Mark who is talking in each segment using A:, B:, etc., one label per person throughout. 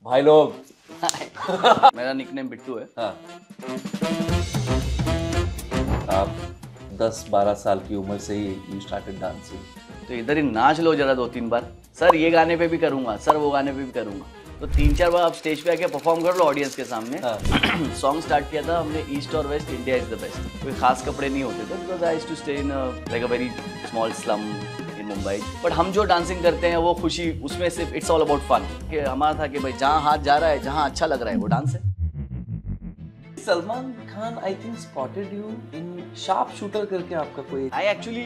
A: भाई लोग।
B: मेरा निकनेम बिट्टू है।
A: हाँ, आप 10-12 साल की उम्र से ही यू स्टार्टेड डांसिंग।
B: तो इधर ही नाच लो जरा 2-3 बार। सर ये गाने पे भी करूंगा, सर वो गाने पे भी करूंगा। तो 3-4 बार आप स्टेज पे आके परफॉर्म कर लो ऑडियंस के सामने।
A: हाँ।
B: सॉन्ग स्टार्ट किया था हमने ईस्ट और west, India is the best. कोई खास कपड़े नहीं होते थे because I used to stay in like a very small slum in Mumbai. But हम जो डांसिंग करते हैं वो खुशी उसमें सिर्फ इट्स ऑल अबाउट फन। कि हमारा था कि भाई जहाँ हाथ जा रहा है, जहाँ अच्छा लग रहा है वो डांस है।
A: Salman Khan I think spotted you in sharp shooter करके आपका कोई।
B: आई एक्चुअली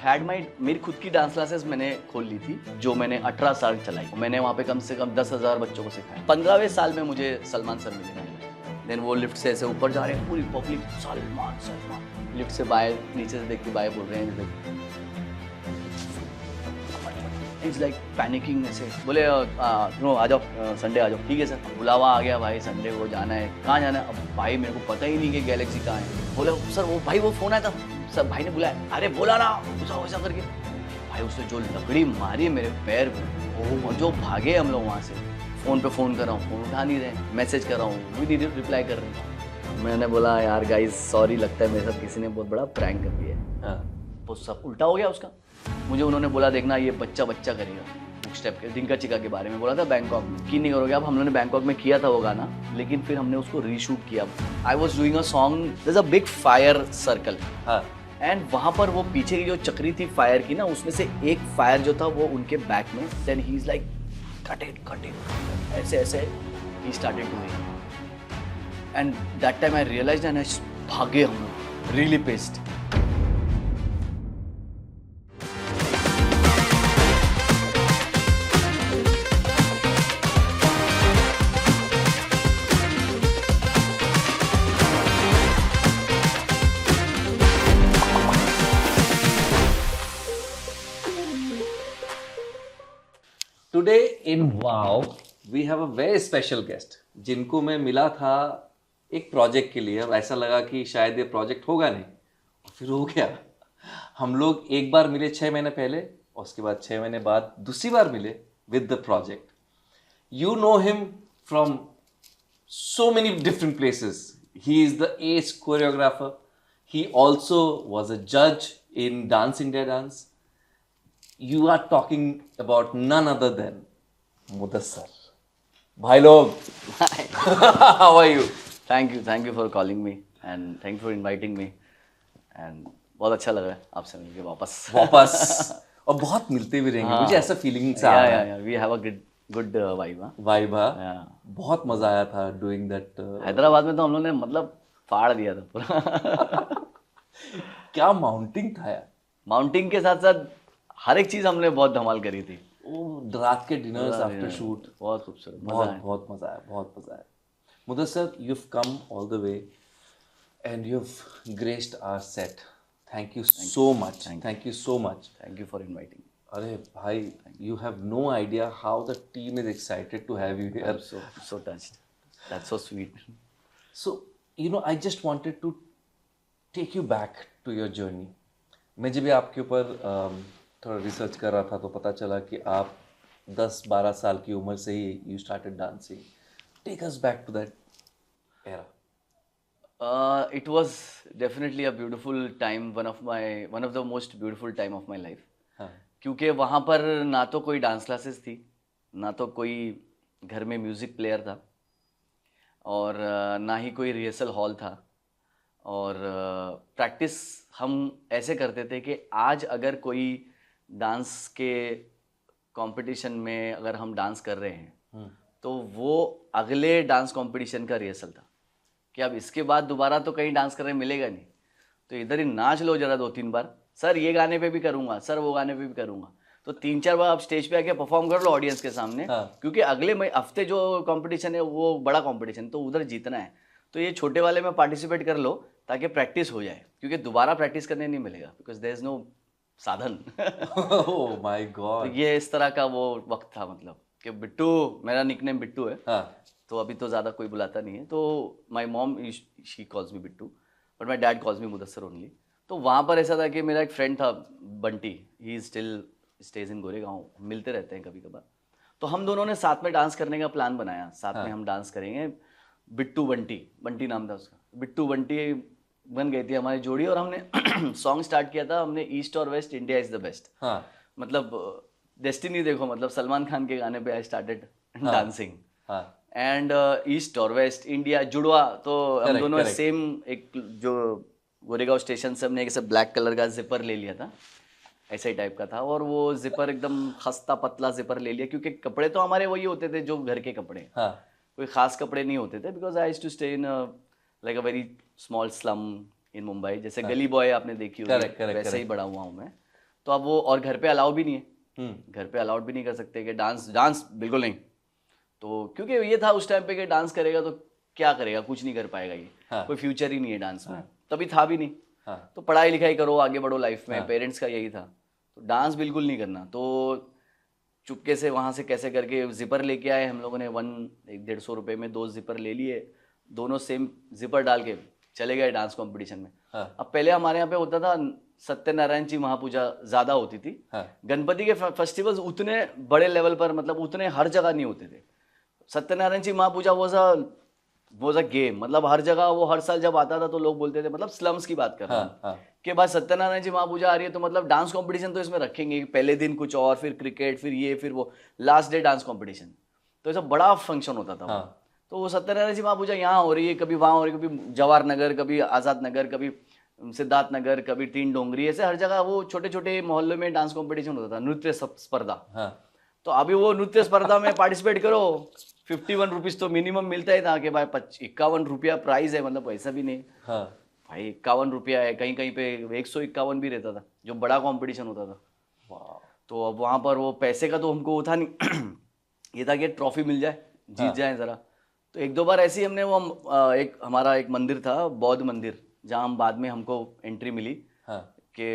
B: हैड माई मेरी खुद की डांस क्लासेस मैंने खोल ली थी जो मैंने 18 साल चलाई। मैंने वहाँ पे कम से कम 10,000 बच्चों को सिखाया। 15वें साल में मुझे सलमान सर मिले। देन वो लिफ्ट से ऐसे ऊपर जा रहे हैं, पूरी पब्लिक सलमान सलमान। लिफ्ट से बाय नीचे से देख के बाय बोल रहे हैं। इट्स लाइक पैनिकिंग ऐसे। बोले नो आ जाओ, संडे आ जाओ। ठीक है सर। बुलावा आ गया भाई, संडे को जाना है। कहाँ जाना है? अब भाई मेरे को पता ही नहीं कि गैलेक्सी कहाँ है। बोले सर वो भाई वो फ़ोन आया था, सर भाई ने बुलाया। अरे बोला ना ऐसा वैसा करके। भाई उसने जो लकड़ी मारी मेरे पैर में, और जो भागे हम लोग वहाँ से। फ़ोन पे फ़ोन कर रहा हूँ, फ़ोन उठा नहीं रहे। मैसेज कर रहा हूँ, वो नहीं रिप्लाई कर रहे हैं। मैंने बोला यार गाइज सॉरी, लगता है मेरे साथ किसी ने बहुत बड़ा प्रैंक कर दिया है।
A: हाँ।
B: वो सब उल्टा हो गया उसका। मुझे उन्होंने बोला देखना ये बच्चा करेगा। बुक स्टेप के दिनका चिका के बारे में बोला था बैंकॉक में, की नहीं करोगे। अब हम लोगों ने बैंकॉक में किया था वो गाना, लेकिन फिर हमने उसको रीशूट किया। I was doing a song, there is a big fire circle.
A: हाँ।
B: एंड वहाँ पर वो पीछे की जो चक्री थी फायर की ना, उसमें से एक फायर जो था वो उनके बैक में। Then he is like cut it ऐसे ऐसे ही started doing. And that time I realized and भागे हम लोग really paced.
A: Today in wow we have a very special guest जिनको मैं मिला था एक प्रोजेक्ट के लिए। अब ऐसा लगा कि शायद ये प्रोजेक्ट होगा नहीं, फिर हो गया। हम लोग एक बार मिले 6 महीने पहले, और उसके बाद 6 महीने बाद दूसरी बार मिले with the project. You know him from so many different places. He is the ace choreographer. He also was a judge in Dance India Dance. You are talking about none other than Mudassar. भाई लोग। How are you?
B: Thank you for calling me and thank you for inviting me. And बहुत अच्छा लग रहा है आपसे मिलके वापस।
A: और बहुत मिलते भी रहेंगे।
B: हाँ।
A: मुझे ऐसा फीलिंग सा आ रहा है।
B: We have a good vibe.
A: Vibe.
B: Yeah.
A: बहुत मजा आया था डूइंग दैट।
B: हैदराबाद में तो हम लोग ने मतलब फाड़ दिया था पूरा।
A: क्या माउंटिंग था यार।
B: माउंटिंग के साथ साथ हर एक चीज हमने बहुत धमाल करी थी।
A: वो रात के डिनर्स आफ्टर शूट
B: बहुत खूबसूरत,
A: बहुत बहुत मजा आया, बहुत मजा आया। Mudassar, you've come all the way and you've graced our set. Thank you so much. Thank you so much.
B: Thank you for inviting.
A: अरे भाई, you have no idea how the team is excited to have you here.
B: so touched. That's so sweet.
A: So, I just wanted to take you back to your journey. मैं जब भी आपके ऊपर थोड़ा research कर रहा था तो पता चला कि आप 10-12 साल की उम्र से ही you started dancing. Take us back to that era.
B: It was definitely a beautiful time, one of the most beautiful time of my life.
A: हाँ.
B: क्योंकि वहाँ पर ना तो कोई डांस क्लासेस थी, ना तो कोई घर में म्यूज़िक प्लेयर था, और ना ही कोई रिहर्सल हॉल था। और प्रैक्टिस हम ऐसे करते थे कि आज अगर कोई डांस के कंपटीशन में अगर हम डांस कर रहे हैं तो वो अगले डांस कंपटीशन का रिहर्सल था कि अब इसके बाद दोबारा तो कहीं डांस करने मिलेगा नहीं, तो इधर ही नाच लो जरा 2-3 बार। सर ये गाने पे भी करूँगा, सर वो गाने पे भी करूँगा। तो 3-4 बार आप स्टेज पे आके परफॉर्म कर लो ऑडियंस के सामने।
A: हाँ।
B: क्योंकि अगले हफ्ते जो कंपटीशन है वो बड़ा कंपटीशन, तो उधर जीतना है। तो ये छोटे वाले में पार्टिसिपेट कर लो ताकि प्रैक्टिस हो जाए, क्योंकि दोबारा प्रैक्टिस करने नहीं मिलेगा बिकॉज देयर इज नो साधन।
A: Oh my
B: तो
A: God.
B: ये इस तरह का वो वक्त था, मतलब कि बिट्टू, मेरा निकनेम बिट्टू है।
A: हाँ.
B: तो अभी तो ज़्यादा कोई बुलाता नहीं है। तो my mom she calls me Bittu, but my dad calls me Mudassar only. तो वहाँ पर ऐसा था कि मेरा एक फ्रेंड था बंटी, ही स्टिल स्टेज इन गोरेगांव, मिलते रहते हैं कभी कभार। तो हम दोनों ने साथ में डांस करने का प्लान बनाया, साथ में हम डांस करेंगे। बिट्टू बंटी, बंटी नाम था उसका, बिट्टू बंटी बन गई थी हमारी जोड़ी। और हमने सॉन्ग स्टार्ट किया था हमने, ईस्ट और west India is the best.
A: हाँ,
B: मतलब डेस्टिनी देखो, मतलब सलमान खान के गाने पे आई स्टार्टेड डांसिंग।
A: हाँ,
B: एंड ईस्ट और वेस्ट इंडिया जुड़वा, तो हम
A: Correct,
B: दोनों
A: correct.
B: सेम एक जो गोरेगांव स्टेशन से हमने एक ऐसे ब्लैक कलर का जिपर ले लिया था, ऐसे ही टाइप का था। और वो जिपर एकदम खस्ता पतला जिपर ले लिया, क्योंकि कपड़े तो हमारे वही होते थे जो घर के कपड़े,
A: हाँ,
B: कोई खास कपड़े नहीं होते थे। Because I used to stay in like a very small slum in Mumbai, जैसे गली बॉय आपने देखी होगी,
A: Correct, correct,
B: वैसे ही बड़ा हुआ हूँ मैं। तो अब वो, और घर पे अलाउ भी नहीं है,
A: हम्म,
B: घर पे अलाउड भी नहीं कर सकते कि डांस डांस बिल्कुल नहीं। तो क्योंकि ये था उस टाइम पे कि डांस करेगा तो क्या करेगा, कुछ नहीं कर पाएगा ये,
A: हाँ,
B: कोई फ्यूचर ही नहीं है डांस में, तभी था भी नहीं।
A: हाँ,
B: तो पढ़ाई लिखाई करो, आगे बढ़ो लाइफ में,
A: हाँ।
B: पेरेंट्स का यही था। तो डांस बिल्कुल नहीं करना। तो चुपके से वहाँ से कैसे करके जिपर लेके आए हम लोगों ने, 100-150 रुपये में 2 जिपर ले लिए, दोनों सेम जिपर डाल के चले गए डांस कंपटीशन में।
A: हाँ,
B: अब पहले हमारे यहाँ पे होता था सत्यनारायण जी महापूजा ज़्यादा होती थी,
A: हाँ,
B: गणपति के फेस्टिवल्स उतने बड़े लेवल पर, मतलब उतने हर जगह नहीं होते थे। सत्यनारायण जी महापूजा वो गेम, मतलब हर जगह वो हर साल जब आता था तो लोग बोलते थे, मतलब स्लम्स की बात कर रहा हूँ,
A: हाँ, हाँ,
B: कि भाई सत्यनारायण जी महापूजा आ रही है तो मतलब डांस कंपटीशन तो इसमें रखेंगे, पहले दिन कुछ और, फिर क्रिकेट, फिर ये, फिर वो, लास्ट डे डांस कंपटीशन। तो ऐसा बड़ा फंक्शन होता था वो।
A: हाँ,
B: तो वो सत्यनारायण जी महापूजा यहाँ हो रही है, कभी वहाँ हो रही है, कभी जवाहर नगर, कभी आज़ाद नगर, कभी सिद्धार्थ नगर, कभी तीन डोंगरी, ऐसे हर जगह वो छोटे छोटे मोहल्लों में डांस कंपटीशन होता था, नृत्य स्पर्धा।
A: हाँ,
B: तो अभी वो नृत्य स्पर्धा में पार्टिसिपेट करो, 51 रुपीज़ तो मिनिमम मिलता ही था कि भाई 51 रुपया प्राइस है, मतलब पैसा भी नहीं
A: हाँ,
B: भाई, 51 रुपया है, कहीं कहीं पे 151 भी रहता था जो बड़ा कंपटीशन होता था।
A: वाह,
B: तो अब वहाँ पर वो पैसे का तो हमको वो था नहीं ये था कि ट्रॉफी मिल जाए, जीत
A: हाँ।
B: जाए ज़रा। तो एक दो बार ऐसे ही हमने वो एक हमारा एक मंदिर था, बौद्ध मंदिर, जहाँ हम बाद में हमको एंट्री मिली
A: हाँ,
B: कि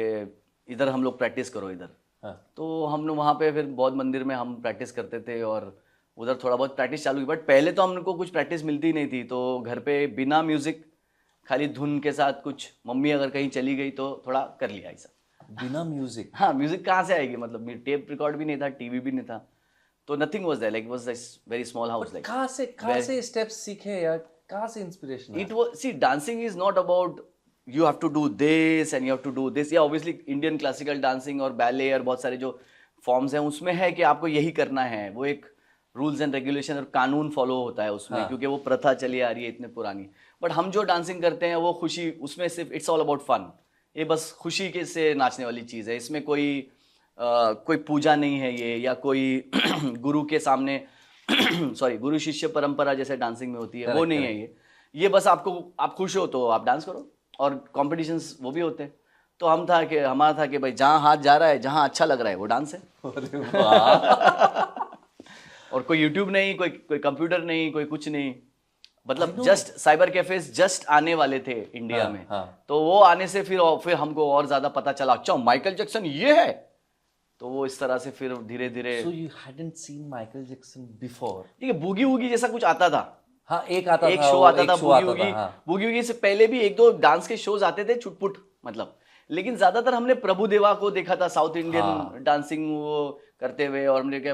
B: इधर हम लोग प्रैक्टिस करो इधर।
A: हाँ,
B: तो हम लोग वहाँ पे फिर बौद्ध मंदिर में हम प्रैक्टिस करते थे, और उधर थोड़ा बहुत प्रैक्टिस चालू की। बट पहले तो हमको कुछ प्रैक्टिस मिलती नहीं थी, तो घर पे बिना म्यूज़िक, खाली धुन के साथ, कुछ मम्मी अगर कहीं चली गई तो थोड़ा कर लिया ऐसा।
A: बिना म्यूजिक।
B: हाँ, म्यूजिक कहाँ से आएगी, मतलब टेप रिकॉर्ड भी नहीं था, टीवी भी नहीं था, तो nothing was there, like was very small house, like
A: कहाँ से स्टेप्स सीखे यार, कहाँ से inspiration
B: it was, see, dancing is not about you have to do this and you have to do this. Yeah, obviously Indian classical dancing और ballet और बहुत सारे जो फॉर्म्स हैं उसमें है कि आपको यही करना है, वो एक रूल्स एंड रेगुलेशन और कानून फॉलो होता है उसमें, क्योंकि वो प्रथा चली आ रही है इतने पुरानी। बट हम जो डांसिंग करते हैं वो खुशी, उसमें सिर्फ इट्स ऑल अबाउट फन, ये बस खुशी के से नाचने वाली चीज़ है, इसमें कोई पूजा नहीं है ये, या कोई गुरु के सामने सॉरी गुरु शिष्य परंपरा जैसे डांसिंग में होती है, वो नहीं है ये बस आपको, आप खुश हो तो आप डांस करो, और कॉम्पिटिशन्स वो भी होते हैं। तो हमारा था कि भाई जहाँ हाथ जा रहा है, जहाँ अच्छा लग रहा है वो डांस है।
A: अरे वाह।
B: और कोई यूट्यूब नहीं, कोई कंप्यूटर नहीं, कोई कुछ नहीं, मतलब जस्ट साइबर कैफेज जस्ट आने वाले थे इंडिया में। तो वो आने से फिर हमको और ज्यादा पता चला, अच्छा माइकल जैक्सन ये है, तो वो इस तरह से फिर धीरे धीरे।
A: So you hadn't seen Michael Jackson before?
B: ठीक है, बूगी वूगी जैसा कुछ आता था,
A: हाँ, एक
B: शो आता था बूगी
A: आता
B: वूगी।
A: था, हाँ।
B: बूगी वूगी से पहले भी एक दो डांस के शोज आते थे छुटपुट, मतलब, लेकिन ज्यादातर हमने प्रभु देवा को देखा था साउथ इंडियन डांसिंग वो करते हुए, और हमने क्या,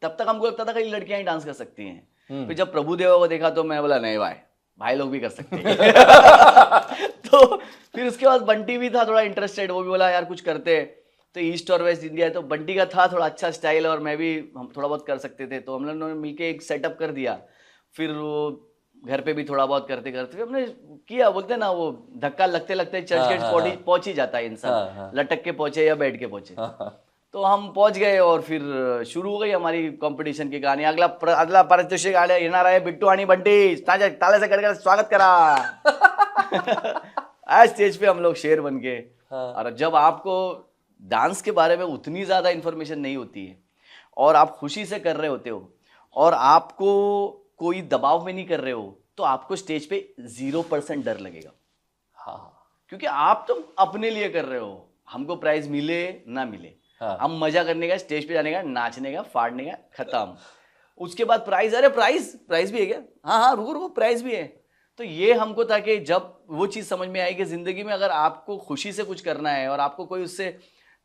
B: तब तक हमको लगता था कि लड़कियां ही डांस कर सकती हैं। फिर जब प्रभु देवा को देखा तो मैं बोला नहीं भाई लोग भी कर सकते हैं। तो फिर उसके बाद बंटी भी था थोड़ा इंटरेस्टेड, वो भी बोला यार कुछ करते हैं। तो ईस्ट और वेस्ट इंडिया, तो बंटी का था थोड़ा अच्छा स्टाइल, और मैं भी, हम थोड़ा बहुत कर सकते थे, तो हम लोगों ने मिलके एक सेटअप कर दिया। फिर वो घर पे भी थोड़ा बहुत करते करते हमने किया, बोलते हैं ना वो धक्का लगते लगते चर्च के पहुंच ही जाता है इंसान, लटक के पहुंचे या बैठ के पहुंचे। तो हम पहुंच गए, और फिर शुरू हो गई हमारी कंपटीशन के गाने। अगला पारितोषिक आले येणार आहे, बिट्टू आणि बंटी ताले से कर स्वागत करा। आज स्टेज पे हम लोग शेर बन के। और जब आपको डांस के बारे में उतनी ज्यादा इंफॉर्मेशन नहीं होती है, और आप खुशी से कर रहे होते हो, और आपको कोई दबाव में नहीं कर रहे हो, तो आपको स्टेज पे 0% डर लगेगा।
A: हाँ,
B: क्योंकि आप तो अपने लिए कर रहे हो, हमको प्राइज मिले ना मिले, हम मजा करने का, स्टेज पे जाने का, नाचने का, फाड़ने का, खत्म। उसके बाद प्राइज, अरे प्राइज भी है क्या? हाँ रुको प्राइज भी है। तो ये हमको था कि जब वो चीज़ समझ में आई कि जिंदगी में अगर आपको खुशी से कुछ करना है, और आपको कोई उससे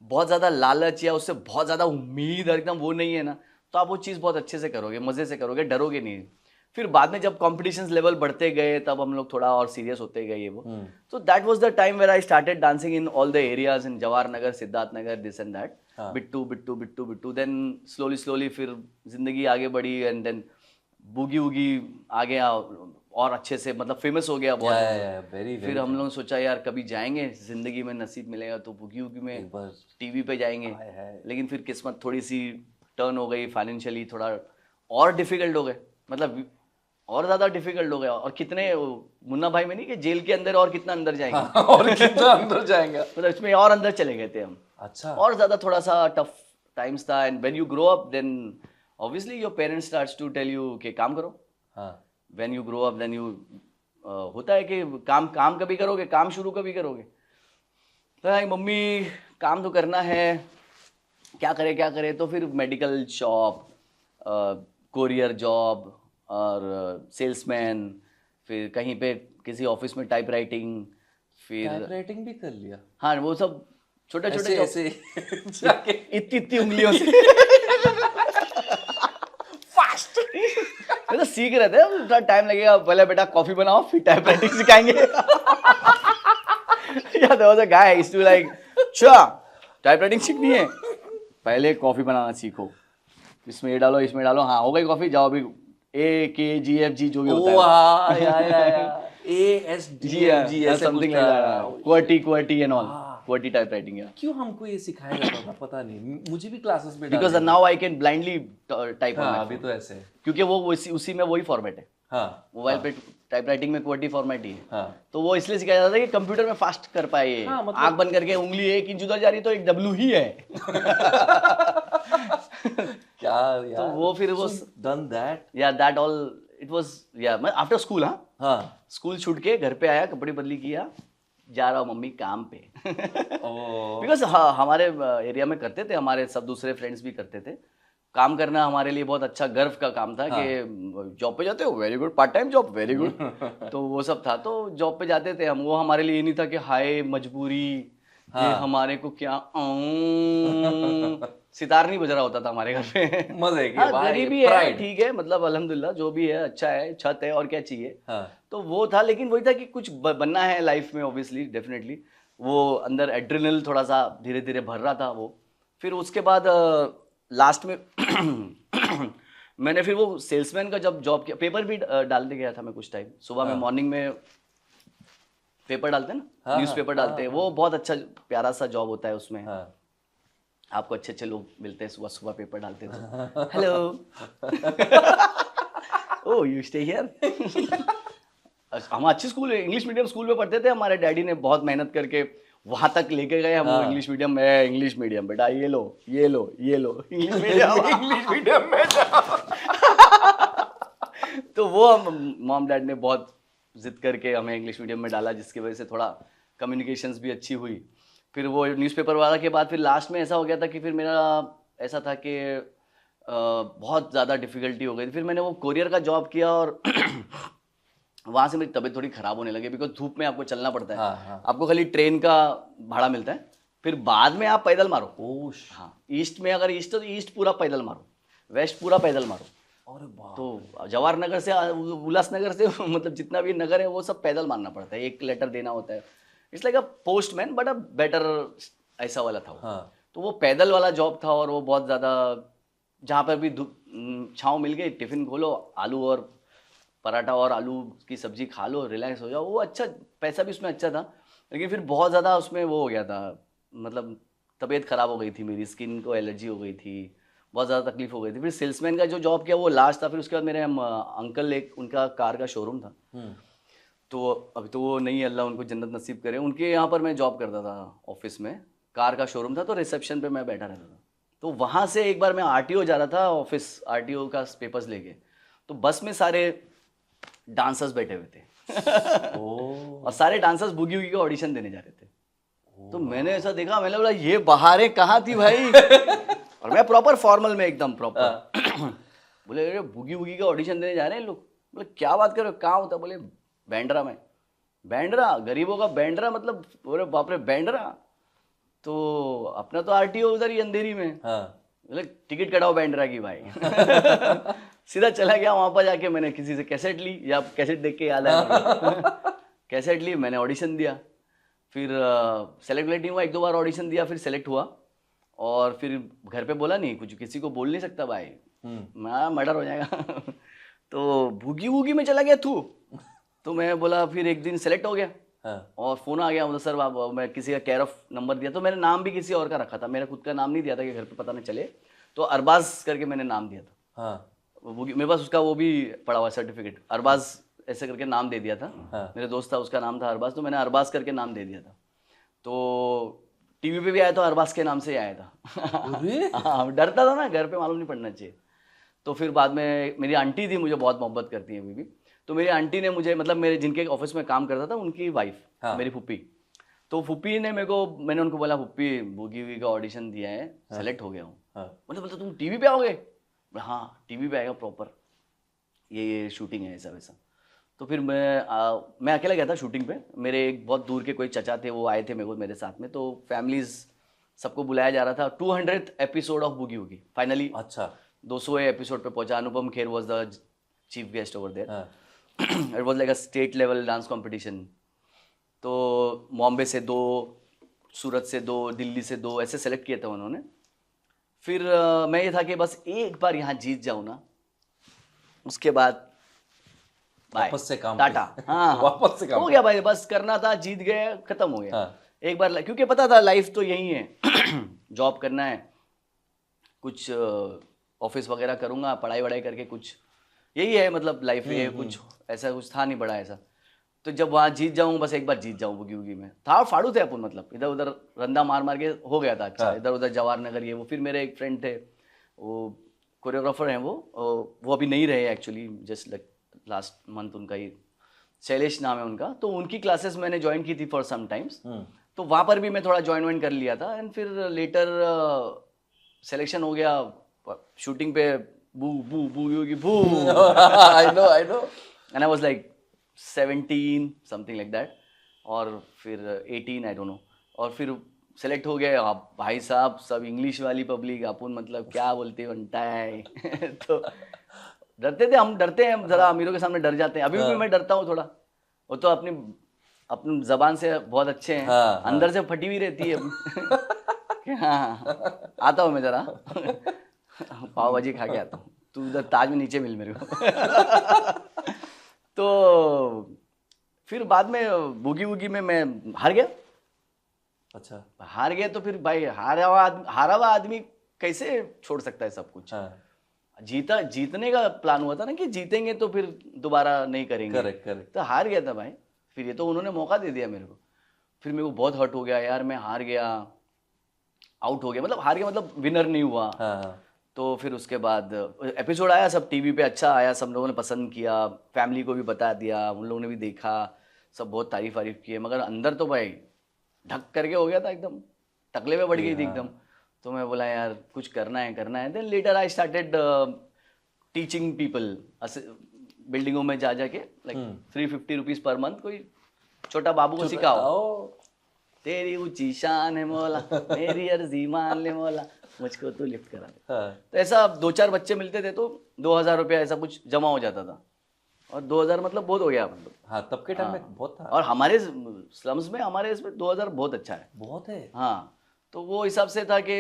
B: बहुत ज़्यादा लालच या उससे बहुत ज़्यादा उम्मीद एकदम वो नहीं है ना, तो आप वो चीज़ बहुत अच्छे से करोगे, मज़े से करोगे, डरोगे नहीं। फिर बाद में जब कॉम्पिटिशन्स लेवल बढ़ते गए तब हम लोग थोड़ा और सीरियस होते गए ये वो। तो that was the time where I started dancing in all the areas in Jawahar Nagar, Siddharth Nagar, this and that, Bittu Bittu Bittu Bittu. Then slowly slowly फिर जिंदगी आगे बढ़ी एंड देन बूगी वूगी आ गया और अच्छे से, मतलब फेमस हो गया बहुत।
A: वेरी
B: फिर हम लोग सोचा यार कभी जाएंगे, जिंदगी में नसीब मिलेगा तो बूगी वूगी में टीवी पे जाएंगे। लेकिन फिर किस्मत थोड़ी सी टर्न हो गई, फाइनेंशियली थोड़ा और डिफिकल्ट हो गए, मतलब और ज्यादा डिफिकल्ट हो गया। और कितने मुन्ना भाई में नहीं कि जेल के अंदर और कितना अंदर जाएंगे,
A: और कितना अंदर जाएंगे,
B: मतलब इसमें और अंदर चले गए थे हम।
A: अच्छा,
B: और ज्यादा थोड़ा सा टफ टाइम्स था। And when you grow up then obviously your parents starts to tell you कि काम करो। When you grow up then you होता है कि काम कभी करोगे, काम शुरू कभी करोगे। तो मम्मी काम तो करना है, क्या करे। तो फिर मेडिकल शॉप, कोरियर जॉब और सेल्समैन, फिर कहीं पे किसी ऑफिस में टाइपराइटिंग, फिर
A: टाइपराइटिंग भी कर लिया।
B: हाँ वो सब छोटे छोटे
A: ऐसे जाके
B: इतनी उंगलियों से फास्ट तो सीख रहे थे। थोड़ा टाइम लगेगा, पहले बेटा कॉफी बनाओ फिर टाइपराइटिंग सिखाएंगे। या there was a guy used to like, अच्छा टाइपराइटिंग सीखनी है, पहले कॉफी बनाना सीखो, इसमें ये डालो इसमें डालो, हाँ हो गई कॉफी, जाओ अभी AKGFG जो भी होता है,
A: ASDFG ऐसे
B: something like that, QWERTY and all, QWERTY typewriting है।
A: क्यों हमको ये सिखाया जाता था पता नहीं, मुझे भी क्लासेस में
B: because now I can blindly type on,
A: अभी तो ऐसे है
B: क्योंकि वो उसी में वही फॉर्मेट है।
A: हाँ,
B: मोबाइल पे टाइपराइटिंग में QWERTY फॉर्मेट ही है।
A: हाँ,
B: तो वो इसलिए सिखाया जाता है कि कंप्यूटर में फास्ट कर पाए ये।
A: हाँ, मतलब
B: आंख बंद करके उंगली 1 इंच उधर जा रही तो एक W ही है।
A: क्या यार,
B: तो वो फिर वो
A: डन दैट,
B: या दैट ऑल इट वाज, या मैं आफ्टर स्कूल,
A: हाँ
B: स्कूल छूट के घर पे आया, कपड़े बदली किया, जा रहा हूँ मम्मी काम पे। बिकॉज हमारे एरिया में करते थे, हमारे सब दूसरे फ्रेंड्स भी करते थे। काम करना हमारे लिए बहुत अच्छा गर्व का काम था कि जॉब पे जाते हो, very good, part time job, very good. तो वो सब था, तो जॉब पे जाते थे हम। वो हमारे लिए ये नहीं था कि हाय मजबूरी, ये हमारे को क्या सितार नहीं बज रहा होता था हमारे घर पे।
A: मजे की
B: गरीबी है, ठीक है, मतलब अल्हम्दुलिल्लाह जो भी है अच्छा है, छत है और क्या चाहिए। तो वो था, लेकिन वही था कि कुछ बनना है लाइफ में, ऑब्वियसली डेफिनेटली। वो अंदर एड्रेनल थोड़ा सा धीरे धीरे भर रहा था वो। फिर उसके बाद लास्ट में मैंने फिर वो सेल्समैन का जब जॉब किया, पेपर भी डालने गया था मैं कुछ टाइम। सुबह में मॉर्निंग में पेपर डालते हैं ना, न्यूज़पेपर डालते हैं, वो बहुत अच्छा प्यारा सा जॉब होता है उसमें। आपको अच्छे अच्छे लोग मिलते हैं सुबह सुबह पेपर डालते तो, hello oh you stay here. हम अच्छे स्कूल, इंग्लिश मीडियम स्कूल में पढ़ते थे। हमारे डैडी ने बहुत मेहनत करके वहां तक लेके गए हम। इंग्लिश मीडियम में, इंग्लिश मीडियम बेटा ये लो ये लो ये लो, इंग्लिश मीडियम इंग्लिश मीडियम में जाओ। तो वो हम मॉम डैड ने बहुत जिद करके हमें इंग्लिश मीडियम में डाला, जिसकी वजह से थोड़ा कम्युनिकेशंस भी अच्छी हुई। फिर वो न्यूज़पेपर वाला के बाद फिर लास्ट में ऐसा हो गया था कि फिर मेरा ऐसा था कि बहुत ज़्यादा डिफ़िकल्टी हो गई थी। फिर मैंने वो कोरियर का जॉब किया और वहाँ से मेरी तबीयत थोड़ी ख़राब होने लगी, बिकॉज धूप में आपको चलना पड़ता है। आपको खाली ट्रेन का भाड़ा मिलता है, फिर बाद में आप पैदल मारो। हाँ, ईस्ट में अगर ईस्ट तो ईस्ट पूरा पैदल मारो, वेस्ट पूरा पैदल मारो। तो जवाहर नगर से उल्लासनगर से मतलब जितना भी नगर है वो सब पैदल मारना पड़ता है, एक लेटर देना होता है। It's like a postman but a better, ऐसा वाला था वो। तो वो पैदल वाला जॉब था और वो बहुत ज़्यादा, जहाँ पर भी छाँव मिल गई, टिफ़िन खोलो, आलू और पराठा और आलू की सब्जी खा लो, रिलैक्स हो जाओ। वो अच्छा, पैसा भी उसमें अच्छा था, लेकिन फिर बहुत ज़्यादा उसमें वो हो गया था, मतलब तबीयत ख़राब हो गई थी, मेरी स्किन को एलर्जी हो गई थी, बहुत ज़्यादा तकलीफ हो गई थी। फिर सेल्समैन का जो जॉब किया वो लास्ट था। फिर उसके बाद मेरे अंकल, एक उनका कार का शोरूम था, तो अभी तो वो नहीं, अल्लाह उनको जन्नत नसीब करे। उनके यहाँ पर मैं जॉब करता था, ऑफिस में कार का शोरूम था, तो रिसेप्शन पे मैं बैठा रहता था। तो वहाँ से एक बार मैं RTO जा रहा था, ऑफिस RTO का पेपर्स लेके, तो बस में सारे डांसर्स बैठे हुए थे। और सारे डांसर्स बुगी वुगी का ऑडिशन देने जा रहे थे। तो मैंने ऐसा देखा, मैंने बोला ये बहारें कहाँ थी भाई। और मैं प्रॉपर फॉर्मल में, एकदम प्रॉपर। बोले अरे बुगी वुगी का ऑडिशन देने जा रहे हैं लोग। बोले क्या बात कर रहे हो, कहाँ होता? बोले बैंड्रा में। बैंड्रा, गरीबों का बैंड्रा, मतलब बोले बाप रे बैंड्रा। तो अपना तो RTO उधर ही अंधेरी में। बोले टिकट कटाओ बैंड्रा की भाई। सीधा चला गया वहां पर, जाके मैंने किसी से कैसेट ली, या कैसेट देख के याद आया। कैसेट ली, मैंने ऑडिशन दिया, फिर सेलेक्ट नहीं हुआ, 1-2 बार ऑडिशन दिया, फिर सेलेक्ट हुआ, और फिर घर पे बोला नहीं कुछ, किसी को बोल नहीं सकता भाई, मैं मर्डर हो जाएगा। तो भूगी वूगी में चला गया तू। तो मैं बोला, फिर एक दिन सेलेक्ट हो गया, और फोन आ गया, सर मैं किसी का केयर ऑफ नंबर दिया, तो मैंने नाम भी किसी और का रखा था, मेरा खुद का नाम नहीं दिया था कि घर पे पता न चले, तो अरबाज करके मैंने नाम दिया था। मेरे पास उसका वो भी पड़ा हुआ सर्टिफिकेट, अरबाज ऐसे करके नाम दे दिया था। मेरे दोस्त था, उसका नाम था अरबाज, तो मैंने अरबाज करके नाम दे दिया था। तो टीवी पे भी आया तो अरबाज के नाम से ही आया था। हाँ, डरता था ना, घर पे मालूम नहीं पड़ना चाहिए। तो फिर बाद में मेरी आंटी थी, मुझे बहुत मोहब्बत करती है अभी भी, तो मेरी आंटी ने मुझे, मतलब मेरे जिनके ऑफिस में काम करता था उनकी वाइफ, मेरी फुप्पी, तो फुप्पी ने मेरे को, मैंने उनको बोला, फुप्पी बूगी वूगी का ऑडिशन दिया है, सेलेक्ट हो गया हूँ। मतलब बोलता तुम टीवी पे आओगे? हाँ टीवी पे आएगा प्रॉपर, ये शूटिंग है ऐसा वैसा। तो फिर मैं अकेला गया था शूटिंग पे, मेरे एक बहुत दूर के कोई चचा थे, वो आए थे मेरे को मेरे साथ में, तो फैमिलीज सबको बुलाया जा रहा था। 200th episode of boogie woogie finally, अच्छा 200वें एपिसोड पे पहुंचा। Anupam Kher was the chief guest over there. It was like a state level dance competition. तो बॉम्बे से 2, सूरत से 2, दिल्ली से 2, ऐसे सेलेक्ट किए थे उन्होंने। फिर मैं ये था कि बस एक बार यहाँ जीत जाऊँ ना, उसके बाद
A: वापस से काम
B: टाटा। हाँ
A: वापस से काम
B: हो गया भाई, बस करना था, जीत गए, खत्म हो गया। एक बार, क्योंकि पता था लाइफ तो यही है। जॉब करना है, कुछ ऑफिस वगैरह करूँगा, पढ़ाई वढ़ाई करके कुछ, यही है मतलब लाइफ, ये कुछ ऐसा कुछ था नहीं बड़ा ऐसा। तो जब वहाँ जीत जाऊँ, बस एक बार जीत जाऊँ बूगी वूगी में, था फाड़ू थे अपन, मतलब इधर उधर रंदा मार मार के हो गया था अच्छा। इधर उधर जवाहर नगर ये वो। फिर मेरे एक फ्रेंड थे, वो कोरियोग्राफर हैं, वो अभी नहीं रहे actually, just like last month उनका ही, शैलेश नाम है उनका। तो उनकी क्लासेस मैंने ज्वाइन की थी फॉर सम टाइम्स, तो वहाँ पर भी मैं थोड़ा ज्वाइन कर लिया था। एंड फिर लेटर सिलेक्शन हो गया शूटिंग पे, बू बू बू बू।
A: I know
B: and I was like 17 something like that, और फिर 18 आई डोंट नो, और फिर सेलेक्ट हो गए। आप भाई साहब सब इंग्लिश वाली पब्लिक, अपन मतलब क्या बोलते बनता है। तो डरते थे हम, डरते हैं जरा, अमीरों के सामने डर जाते हैं, अभी भी मैं डरता हूँ थोड़ा। वो तो अपनी जबान से बहुत अच्छे हैं, अंदर से फटी हुई रहती है। हाँ आता हूँ मैं जरा। पाव भाजी खा के आता हूँ, तू उधर ताज में नीचे मिल मेरे को। तो फिर बाद में बूगी वूगी में मैं हार गया। अच्छा, हार गया तो फिर भाई हारा हुआ आदमी कैसे छोड़ सकता है सब कुछ। जीतने का प्लान हुआ था ना, कि जीतेंगे तो फिर दोबारा नहीं करेंगे। करेक्ट। तो हार गया था भाई, फिर ये तो उन्होंने मौका दे दिया मेरे को। फिर मेरे को बहुत हर्ट हो गया यार, मैं हार गया, आउट हो गया, मतलब हार गया मतलब विनर नहीं हुआ। तो फिर उसके बाद एपिसोड आया, सब टीवी पे अच्छा आया, सब लोगों ने पसंद किया, फैमिली को भी बता दिया, उन लोगों ने भी देखा, सब बहुत तारीफ किए, मगर अंदर तो भाई ढक करके हो गया था एकदम, तकले में बढ़ गई थी एकदम। तो मैं बोला यार कुछ करना है। Then later I started teaching people, बिल्डिंगों में जा जाके, लाइक 350 रुपीज पर मंथ, कोई छोटा बाबू को सिखाओ। तेरी ऊंची शान है मौला, मेरी अर्जी मान ले मौला, मुझको तो लिफ्ट करा दे। तो ऐसा 2-4 बच्चे मिलते थे तो 2000 रुपया ऐसा कुछ जमा हो जाता था, और 2000 मतलब बहुत हो गया मतलब। हाँ तब के टाइम में बहुत था, और हमारे स्लम्स में, हमारे इसमें 2000 बहुत अच्छा है, बहुत है। हाँ तो वो हिसाब से था कि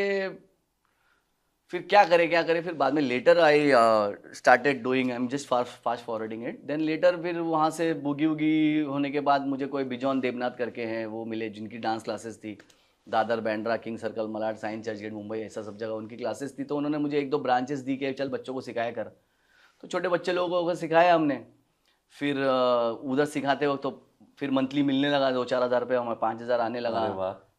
B: फिर क्या करे। फिर बाद में later I started doing, I am just fast forwarding it. Then later फिर वहाँ से बूगी वूगी होने के बाद मुझे कोई बिजॉन देवनाथ करके हैं, वो मिले, जिनकी डांस क्लासेस थी Dadar, Bandra, king circle, Malad, science Churchgate, Mumbai, ऐसा सब जगह उनकी क्लासेस थी। तो उन्होंने मुझे 1-2 ब्रांचेस दी कि चल बच्चों को सिखाया कर। तो छोटे बच्चे लोगों को सिखाया हमने। फिर उधर सिखाते वक्त तो फिर मंथली मिलने लगा 2-4 हज़ार रुपये, हमें 5,000 आने लगा।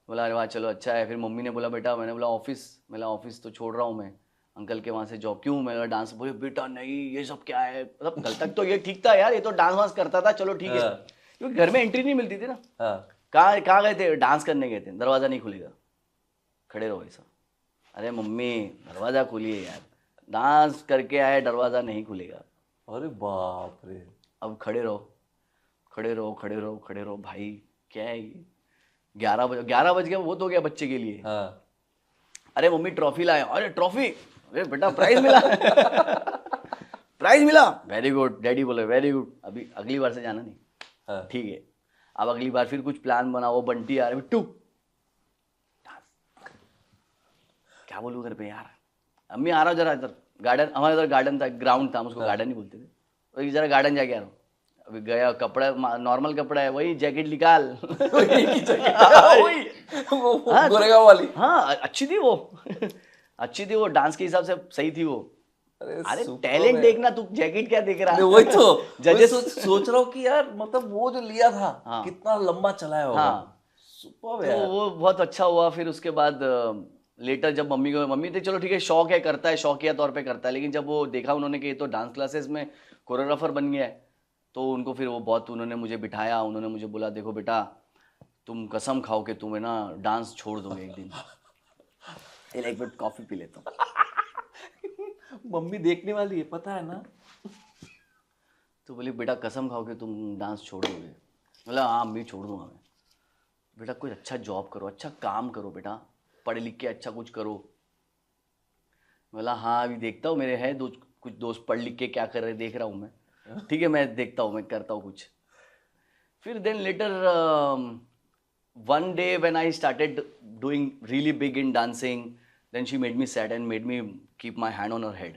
B: बोला अरे वाह चलो अच्छा है। फिर मम्मी ने बोला बेटा, मैंने बोला ऑफिस तो छोड़ रहा हूँ मैं, अंकल के वहाँ से जॉब। क्यों? मैंने डांस। बोले बेटा नहीं ये सब क्या है, मतलब कल तक तो ये ठीक था यार, ये तो डांस वांस करता था, चलो ठीक है, क्योंकि घर में एंट्री नहीं मिलती थी ना। कहाँ गए थे? डांस करने गए थे, दरवाज़ा नहीं खुलेगा, खड़े रहो ऐसा। अरे मम्मी दरवाज़ा खोलिए यार, डांस करके आए, दरवाज़ा नहीं खुलेगा। अरे बाप रे, अब खड़े रहो भाई, क्या है ये? 11 बज गया, बहुत हो गया बच्चे के लिए। अरे मम्मी ट्रॉफी लाए, अरे ट्रॉफी, अरे बेटा प्राइज मिला प्राइज मिला, वेरी गुड। डैडी बोले वेरी गुड, अभी अगली बार से जाना नहीं।
A: हाँ।
B: ठीक है, अब अगली बार फिर कुछ प्लान बनाओ, बंटी आ रहे, बिट्टू क्या बोलूँ घर पे यार, अम्मी आ रहा हूँ जरा इधर गार्डन, हमारे इधर गार्डन था, ग्राउंड था, हम उसको गार्डन ही बोलते थे, तो जरा गार्डन जाके आ रहा हूँ। अभी गया, कपड़ा नॉर्मल कपड़ा है, वही जैकेट निकाल वही हाँ,
A: गोरेगांव वाली।
B: हाँ अच्छी थी वो अच्छी थी वो, डांस के हिसाब से सही थी वो। अरे
A: superb
B: टैलेंट
A: है।
B: देखना, तू जैकेट क्या देख रहा
A: नहीं, वही तो
B: जजेस
A: सोच रहा हूँ कि यार मतलब वो जो लिया था
B: हाँ।
A: कितना लंबा चलाया होगा।
B: हाँ,
A: सुपर
B: तो
A: यार।
B: वो बहुत अच्छा हुआ। फिर उसके बाद लेटर जब मम्मी थे, चलो ठीक है शौक है, करता है, शौकिया तौर पे करता है, लेकिन जब वो देखा उन्होंने कि ये तो डांस क्लासेस में कोरियोग्राफर बन गया है, तो उनको फिर वो बहुत, उन्होंने मुझे बिठाया, उन्होंने मुझे बोला देखो बेटा तुम कसम खाओ कि तुम्हें ना डांस छोड़ दोगे एक दिन। एक मिनट कॉफी पी लेता हूँ।
A: मम्मी देखने वाली है पता है ना।
B: तो बोली बेटा कसम खाओ कि तुम डांस छोड़ दोगे। बोला हाँ अम्मी छोड़ दूंगा मैं। बेटा कोई अच्छा जॉब करो, अच्छा काम करो बेटा, पढ़ लिख के अच्छा कुछ करो। बोला हाँ अभी देखता हूँ, मेरे हैं कुछ दोस्त पढ़ लिख के क्या कर रहे देख रहा हूँ मैं, ठीक है मैं देखता हूँ, मैं करता हूँ कुछ। फिर then later one day when I started doing really big in dancing, then she made me sad and made me keep my hand on her head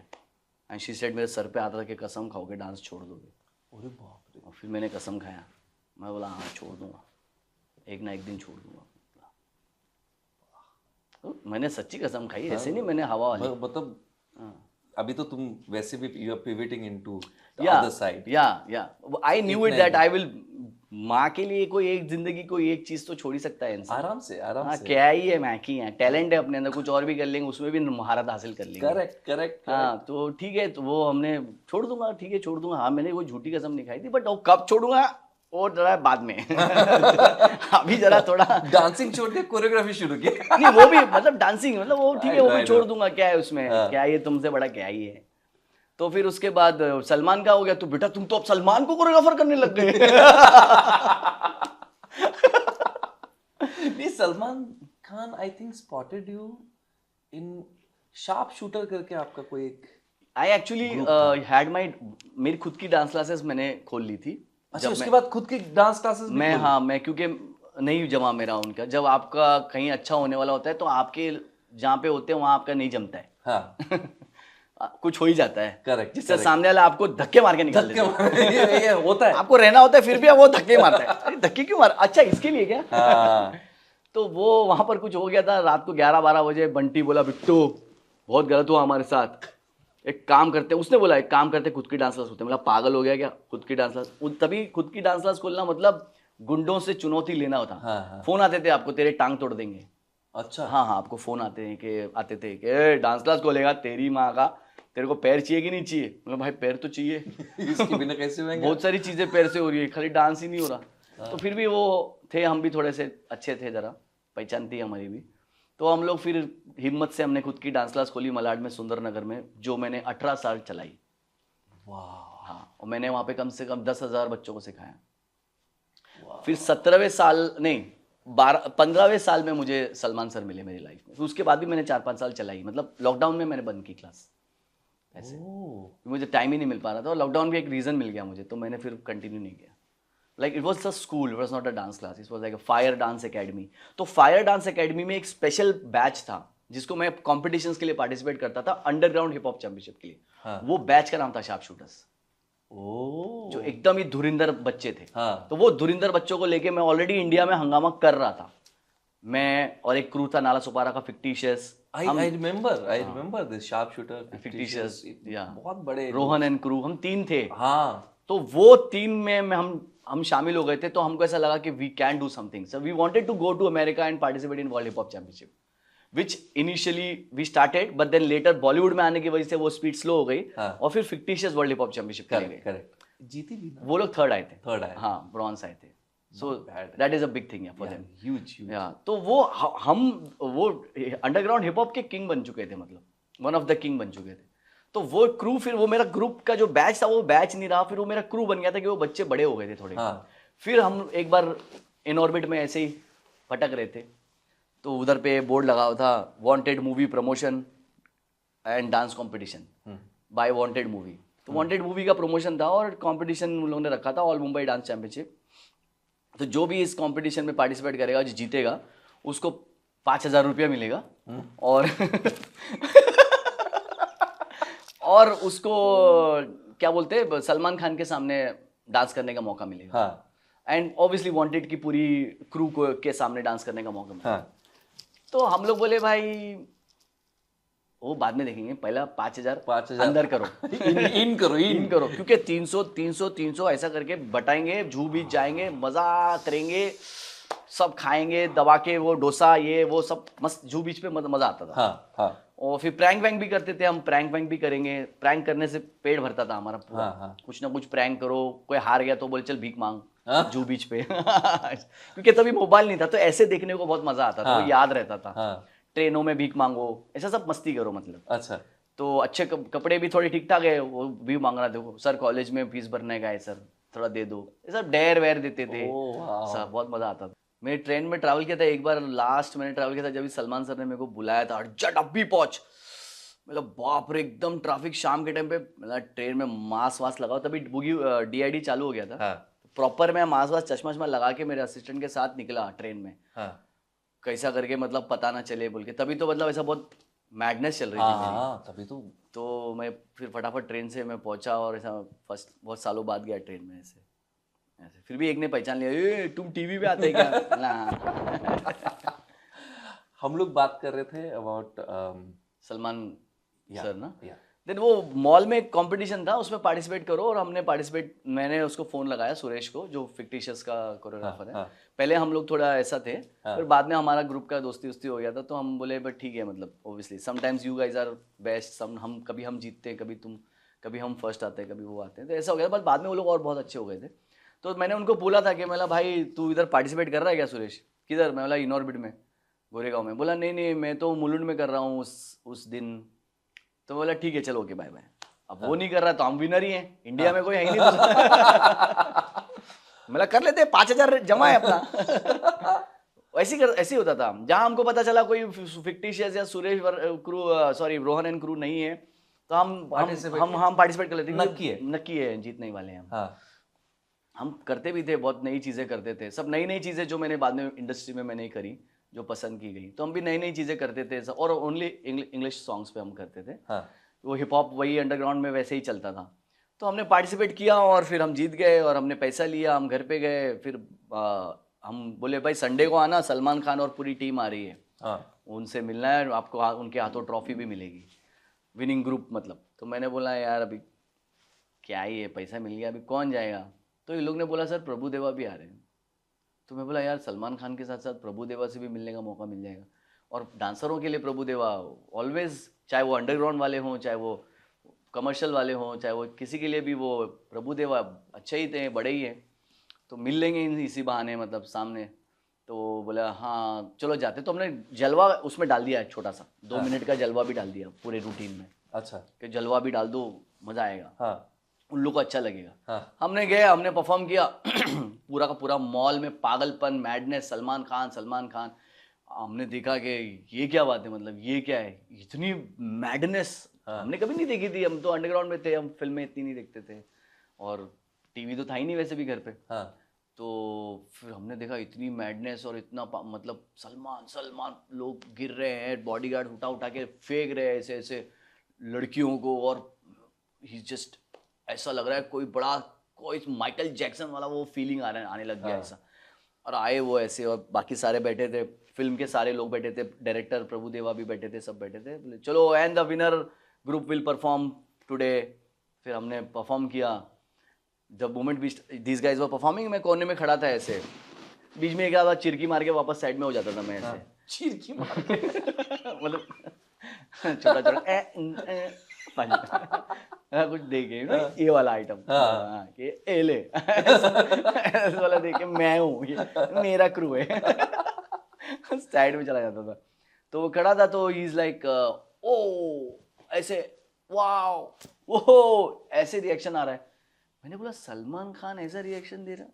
B: and she said मेरे सर पे हाथ रख के कसम खाओगे डांस छोड़ दोगे।
A: अरे बाप रे।
B: और फिर मैंने कसम खाया, मैं बोला हाँ छोड़ दूंगा, एक ना एक दिन छोड़ दूंगा। तो मैंने सच्ची कसम खाई, ऐसे नहीं मैंने हवा वाली।
A: मतलब अभी तो तुम वैसे भी you are pivoting into the
B: या
A: अदर साइड।
B: या I knew it that I will, माँ के लिए कोई एक जिंदगी कोई एक चीज तो छोड़ ही सकता है इंसान।
A: आराम से आराम
B: हाँ
A: से।
B: क्या ही है, मैं की है, टैलेंट है अपने अंदर, कुछ और भी कर लेंगे, उसमें भी महारत हासिल कर लेंगे।
A: Correct correct.
B: हाँ तो ठीक है, तो वो हमने छोड़ दूंगा, ठीक है छोड़ दूंगा। हाँ मैंने कोई झूठी कसम नहीं खाई थी, बट वो कब छोड़ूंगा वो जरा बाद में अभी जरा थोड़ा
A: डांसिंग छोड़ के कोरियोग्राफी शुरू की।
B: नहीं वो भी मतलब डांसिंग, मतलब वो ठीक है वो भी
A: I
B: छोड़
A: know.
B: दूंगा, क्या है उसमें, क्या ये तुमसे बड़ा क्या ही है। तो फिर उसके बाद सलमान का हो गया, तो बेटा तुम तो अब सलमान को कोरियोग्राफर करने लग गए
A: नहीं, Salman Khan I think spotted you in sharp shooter करके आपका कोई एक।
B: आई एक्चुअली हैड माई, मेरी खुद की डांस क्लासेस मैंने खोल ली थी।
A: अच्छा उसके बाद खुद की डांस क्लासेस भी
B: मैं
A: खोली?
B: हाँ मैं क्योंकि नहीं जमा मेरा उनका, जब आपका कहीं अच्छा होने वाला होता है तो आपके जहाँ पे होते हैं वहाँ आपका नहीं जमता है
A: हाँ
B: कुछ हो ही जाता है
A: Correct,
B: जिससे
A: correct.
B: सामने वाला आपको धक्के मार के निकाल देता है।
A: ये होता है।
B: आपको रहना होता है फिर भी वो धक्के मारता है, अरे धक्के क्यों मार, अच्छा इसके लिए क्या
A: हाँ।
B: तो वो वहां पर कुछ हो गया था, रात को 11-12 बजे बंटी बोला बिट्टू बहुत गलत हुआ हमारे साथ, एक काम करते, उसने बोला एक काम करते खुद की डांस क्लास होते। मतलब पागल हो गया क्या, खुद की डांस क्लास, तभी खुद की डांस क्लास खोलना मतलब गुंडों से चुनौती लेना होता।
A: हाँ।
B: फोन आते थे आपको, तेरे टांग तोड़ देंगे।
A: अच्छा
B: हाँ हाँ आपको फोन आते थे कि डांस क्लास खोलेगा, तेरी माँ का, तेरे को पैर चाहिए कि नहीं चाहिए। मतलब भाई पैर तो चाहिए
A: इसके बिना कैसे होंगे।
B: बहुत सारी चीजें पैर से हो रही है, खाली डांस ही नहीं हो रहा। तो फिर भी वो थे, हम भी थोड़े से अच्छे थे, जरा पहचान थी हमारी भी। तो हम लोग फिर हिम्मत से हमने खुद की डांस क्लास खोली मलाड में, सुंदर नगर में, जो मैंने 18 साल चलाई।
A: वाह।
B: हाँ और मैंने वहाँ पे कम से कम 10,000 बच्चों को सिखाया। फिर 17वें साल नहीं 15वें साल में मुझे सलमान सर मिले मेरी लाइफ में। फिर उसके बाद भी मैंने 4-5 साल चलाई, मतलब लॉकडाउन में मैंने बंद की क्लास ऐसे, मुझे टाइम ही नहीं मिल पा रहा था, और लॉकडाउन भी एक रीज़न मिल गया मुझे, तो मैंने फिर कंटिन्यू नहीं किया। Like it was a school, it was not a dance class, it was like a fire dance academy. तो फायर डांस अकेडमी में एक स्पेशल बैच था जिसको मैं कॉम्पिटिशन्स के लिए पार्टिसिपेट करता था, अंडरग्राउंड हिप हॉप चैंपियनशिप के लिए।
A: हाँ।
B: वो बैच का नाम था शार्प शूटर्स, जो एकदम ही धुरिंदर बच्चे थे।
A: हाँ।
B: तो वो धुरिंदर बच्चों को लेके मैं ऑलरेडी इंडिया में हंगामा कर रहा था, मैं और एक क्रू था नाला सुपारा का, fictitious.
A: I remember this sharpshooter, fictitious,
B: या
A: बहुत बड़े
B: रोहन एंड क्रू, हम 3 थे।
A: हाँ।
B: तो वो 3 में हम शामिल हो गए थे। तो हमको ऐसा लगा कि we can do something, so we wanted to go to America and participate in world hip hop championship, which initially we started, but then later Bollywood में आने की वजह से वो स्पीड स्लो हो गई।
A: हाँ।
B: और फिर fictitious world hip hop championship के लिए गए।
A: करेक्ट जीती भी ना।
B: वो लोग थर्ड आए थे।
A: थर्ड आए।
B: हाँ ब्रॉन्ज आए थे। So that is a big thing for them.
A: Huge
B: या तो वो हम वो अंडरग्राउंड हिप हॉप के किंग बन चुके थे, मतलब वन ऑफ द किंग बन चुके थे। तो वो क्रू, फिर वो मेरा ग्रुप का जो बैच था वो बैच नहीं रहा, फिर वो मेरा क्रू बन गया था कि वो बच्चे बड़े हो गए थे थोड़े।
A: हाँ।
B: फिर हम एक बार इन ऑर्बिट में ऐसे ही भटक रहे थे, तो उधर पे बोर्ड लगा हुआ था, Wanted movie promotion and dance competition by Wanted movie. तो वांटेड मूवी का प्रमोशन था और कंपटीशन उन लोगों ने रखा था, ऑल मुंबई डांस चैंपियनशिप। तो जो भी इस कंपटीशन में पार्टिसिपेट करेगा, जो जीतेगा, उसको 5,000 रुपया मिलेगा और और उसको क्या बोलते हैं, सलमान खान के सामने डांस करने का मौका मिलेगा।
A: हाँ
B: एंड ऑब्वियसली वांटेड की पूरी क्रू को के सामने डांस करने का मौका मिलेगा।
A: हाँ
B: तो हम लोग बोले भाई वो बाद में देखेंगे, पहला 5,000
A: 5,000
B: अंदर करो,
A: इन करो
B: इन करो, क्योंकि 300 300 300 ऐसा करके बटाएंगे, जू बीच जाएंगे, मजा करेंगे, सब खाएंगे दबा के, वो डोसा ये वो सब मस्त, जू बीच पे मजा आता था।
A: हाँ हाँ
B: और फिर प्रैंक वैंक भी करते थे हम, प्रैंक वैंक भी करेंगे, प्रैंक करने से पेट भरता था हमारा पूरा।
A: हाँ, हाँ।
B: कुछ ना कुछ प्रैंक करो, कोई हार गया तो बोले चल भीख मांग
A: हाँ।
B: जू बीच पे क्योंकि तभी मोबाइल नहीं था, तो ऐसे देखने को बहुत मजा आता था,
A: हाँ।
B: वो याद रहता था।
A: हाँ
B: ट्रेनों में भीख मांगो, ऐसा सब मस्ती करो मतलब।
A: अच्छा
B: तो अच्छे कपड़े भी थोड़े ठीक ठाक है, वो भी मांग रहा देखो सर कॉलेज में फीस भरने का है सर, थोड़ा दे दो, ये सब डेयर वेयर देते थे।
A: ओ वाह
B: सब बहुत मजा आता था। मैं ट्रेन में ट्रैवल किया था एक बार, लास्ट मैंने ट्रैवल किया था जब सलमान सर ने मेरे को बुलाया था, अर्जेंट अभी पहुंच, मतलब बाप रे एकदम ट्रैफिक शाम के टाइम पे, मतलब ट्रेन में मास्क वास्क लगाओ, तभी बुगी DID चालू हो गया था।
A: हाँ
B: प्रॉपर मैं मास्क वास्क चश्मा वश्मा लगा के मेरे असिस्टेंट के साथ निकला ट्रेन में,
A: हाँ
B: कैसा करके मतलब पता ना चले बोल के, तभी तो मतलब ऐसा बहुत मैडनेस चल रही थी मेरी।
A: हाँ तभी
B: तो मैं फिर फटाफट ट्रेन से मैं पहुंचा और ऐसा फर्स्ट बहुत सालों बाद गया ट्रेन में ऐसे ऐसे, फिर भी एक ने पहचान लिया, ए तुम टीवी पे आते हैं क्या ना।
A: हम लोग बात कर रहे थे अबाउट
B: सलमान सर ना,
A: या
B: देन वो मॉल में एक कंपटीशन था, उसमें पार्टिसिपेट करो, और हमने पार्टिसिपेट, मैंने उसको फोन लगाया सुरेश को, जो फिक्टिशियस का कोरियोग्राफर है।
A: हाँ।
B: पहले हम लोग थोड़ा ऐसा थे, फिर बाद में हमारा ग्रुप का दोस्ती उस्ती हो गया था, तो हम बोले बट ठीक है, मतलब obviously sometimes you guys are best, some हम कभी हम जीतते हैं, कभी तुम, कभी हम फर्स्ट आते हैं, कभी वो आते हैं, तो ऐसा हो गया। बट बाद में वो लोग और बहुत अच्छे हो गए थे। तो मैंने उनको बोला था कि मैं भाई तू इधर पार्टिसिपेट कर रहा है क्या सुरेश? किधर? मैं बोला इनऑर्बिट में, गोरेगांव में। बोला नहीं नहीं मैं तो मुलुंड में कर रहा हूँ उस दिन। तो बोला ठीक है चलो ओके बाय बाय। अब वो नहीं कर रहा तो हम विनर ही हैं, इंडिया में कोई है ही नहीं दूसरा। मतलब कर लेते, 5,000 जमा है अपना। ऐसे ही होता था। जहां हमको पता चला कोई फिक्टिशियस या Suresh crew, sorry Rohan and crew नहीं है, तो हम पार्टिसिपेट कर लेते हैं, नक्की है जीतने वाले हैं हम। हम करते भी थे, बहुत नई चीजें करते थे, सब नई नई चीजें जो मैंने बाद में इंडस्ट्री में मैंने करी, जो पसंद की गई, तो हम भी नई नई चीजें करते थे, और ओनली इंग्लिश सॉन्ग्स पे हम करते थे। वो हिप हॉप वही अंडरग्राउंड में वैसे ही चलता था। तो हमने पार्टिसिपेट किया और फिर हम जीत गए और हमने पैसा लिया, हम घर पे गए। फिर हम बोले भाई संडे को आना, सलमान खान और पूरी टीम आ रही है, उनसे मिलना है आपको, उनके हाथों ट्रॉफी भी मिलेगी, विनिंग ग्रुप मतलब। तो मैंने बोला यार अभी क्या ही है, पैसा मिल गया, अभी कौन जाएगा? तो ये लोग ने बोला सर प्रभु देवा भी आ रहे हैं। तो मैं बोला यार सलमान खान के साथ साथ प्रभु देवा से भी मिलने का मौका मिल जाएगा। और डांसरों के लिए प्रभु देवा ऑलवेज, चाहे वो अंडरग्राउंड वाले हों, चाहे वो कमर्शियल वाले हों, चाहे वो किसी के लिए भी, वो प्रभु देवा अच्छे ही थे, बड़े ही हैं, तो मिल लेंगे इसी बहाने, मतलब सामने। तो बोला हाँ चलो जाते। तो हमने जलवा उसमें डाल दिया है, छोटा सा 2 मिनट का जलवा भी डाल दिया पूरे रूटीन में।
A: अच्छा
B: कि जलवा भी डाल दो, मज़ा आएगा, उन लोग को अच्छा लगेगा। हमने गए, हमने परफॉर्म किया। पूरा का पूरा मॉल में पागलपन, मैडनेस, सलमान खान। हमने देखा कि ये क्या बात है, मतलब ये क्या है, इतनी मैडनेस हमने कभी नहीं देखी थी। हम तो अंडरग्राउंड में थे, हम फिल्में इतनी नहीं देखते थे, और टीवी तो था ही नहीं वैसे भी घर पे। तो फिर हमने देखा इतनी मैडनेस और इतना मतलब सलमान लोग गिर रहे हैं, बॉडीगार्ड उठा के फेंक रहे हैं ऐसे ऐसे लड़कियों को, और ही जस्ट ऐसा लग रहा है कोई माइकल जैक्सन वाला वो फीलिंग आने लग गया ऐसा। और आए वो ऐसे, और बाकी सारे बैठे थे, फिल्म के सारे लोग बैठे थे, डायरेक्टर प्रभु देवा भी बैठे थे, सब बैठे थे। बोले चलो and the winner group will perform today. फिर हमने परफॉर्म किया। The moment this guys were performing, मैं कोने में खड़ा था ऐसे, बीच में क्या था, चिरकी मार के वापस साइड में हो जाता था मैं ऐसे। चिरकी मार के मतलब छोटा कुछ देखे ना, ये वाला आइटम कि एले ऐसा वाला देखे, मैं हूँ, ये मेरा क्रू है। साइड में चला जाता था। तो वो खड़ा था, तो ही इज लाइक ओ ऐसे, वाओ वो ऐसे रिएक्शन आ रहा है। मैंने बोला सलमान खान ऐसा रिएक्शन दे रहा,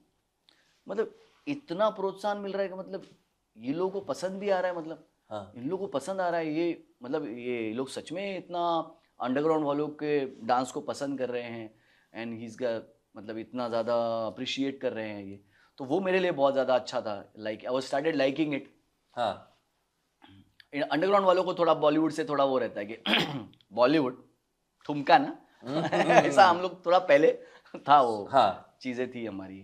B: मतलब इतना प्रोत्साहन मिल रहा है कि मतलब ये लोगों को पसंद भी आ रहा है, मतलब
A: हाँ
B: इन लोगों को पसंद आ रहा है ये, मतलब ये लोग सच में इतना अंडरग्राउंड वालों के डांस को पसंद कर रहे हैं, एंड ही इज मतलब इतना ज़्यादा अप्रिशिएट कर रहे हैं ये, तो वो मेरे लिए बहुत ज़्यादा अच्छा था। Like I was started liking it.
A: हाँ
B: अंडरग्राउंड वालों को थोड़ा बॉलीवुड से थोड़ा वो रहता है कि बॉलीवुड ठुमका ना ऐसा हम लोग थोड़ा पहले था, वो
A: हाँ
B: चीज़ें थी हमारी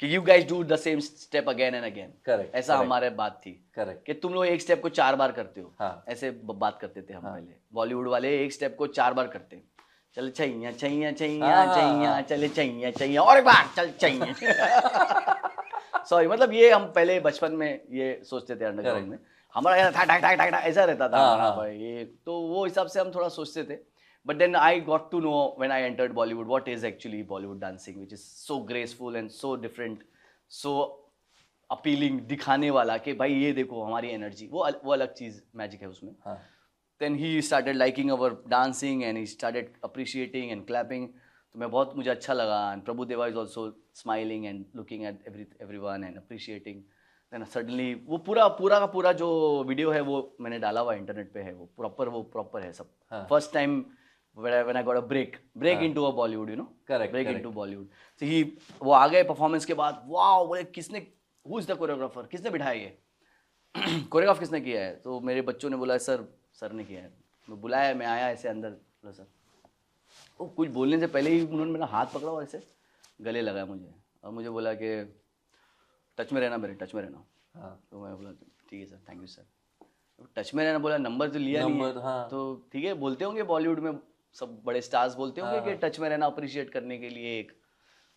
B: कि you guys do the same step again and again,
A: correct
B: ऐसा हमारे बात थी
A: करेक्ट
B: कि तुम लोग एक स्टेप को 4 बार करते हो,
A: हाँ
B: ऐसे बात करते थे हम
A: हाँ।
B: पहले। बॉलीवुड वाले एक स्टेप को 4 बार करते हैं, चल छैया छैया
A: हाँ,
B: छैया
A: हाँ,
B: छैया
A: हाँ।
B: चले छैया छैया और एक बार चल छैया सॉरी, मतलब ये हम पहले बचपन में ये सोचते थे अंडरग्राउंड
A: Correct.
B: में, हमारा ऐसा ठा ठा ठा ठा ठा ऐसा रहता था
A: हाँ,
B: हमारा
A: हाँ।
B: ये, तो वो हिसाब से हम थोड़ा सोचते थे। But then I got to know when I entered Bollywood what is actually Bollywood dancing, which is so graceful and so different, so appealing, दिखाने वाला कि भाई ये देखो हमारी एनर्जी, वो अलग चीज, मैजिक है उसमें।
A: हाँ
B: then he started liking our dancing and he started appreciating and clapping, तो मैं बहुत, मुझे अच्छा लगा। And Prabhu Deva is also smiling and looking at everyone and appreciating. Then suddenly वो पूरा का पूरा जो वीडियो है वो मैंने डाला हुआ इंटरनेट पे है, वो प्रॉपर है सब।
A: हाँ।
B: First time when I got a break
A: हाँ।
B: into a Bollywood, you know,
A: Correct,
B: break
A: correct.
B: into Bollywood. So वो आ गए परफॉर्मेंस के बाद, वाओ बोले किसने, हु इज द कोरियोग्राफर, किसने बिठाया ये कोरियोग्राफ किसने किया है? तो मेरे बच्चों ने बोला सर ने किया है। मैं बुलाया, मैं आया ऐसे अंदर, बोला सर, वो कुछ बोलने से पहले ही उन्होंने मेरा हाथ पकड़ा और ऐसे गले लगाया मुझे, और मुझे बोला कि टच में रहना, मेरे टच में रहना।
A: हाँ
B: तो मैं बोला ठीक है sir, thank you sir. Touch में रहना बोला, नंबर तो लिया नहीं
A: नंबर,
B: है।
A: हाँ।
B: तो ठीक है, बोलते होंगे बॉलीवुड में सब बड़े स्टार्स बोलते होंगे
A: हाँ,
B: कि
A: हाँ।
B: टच में रहना अप्रिशिएट करने के लिए एक।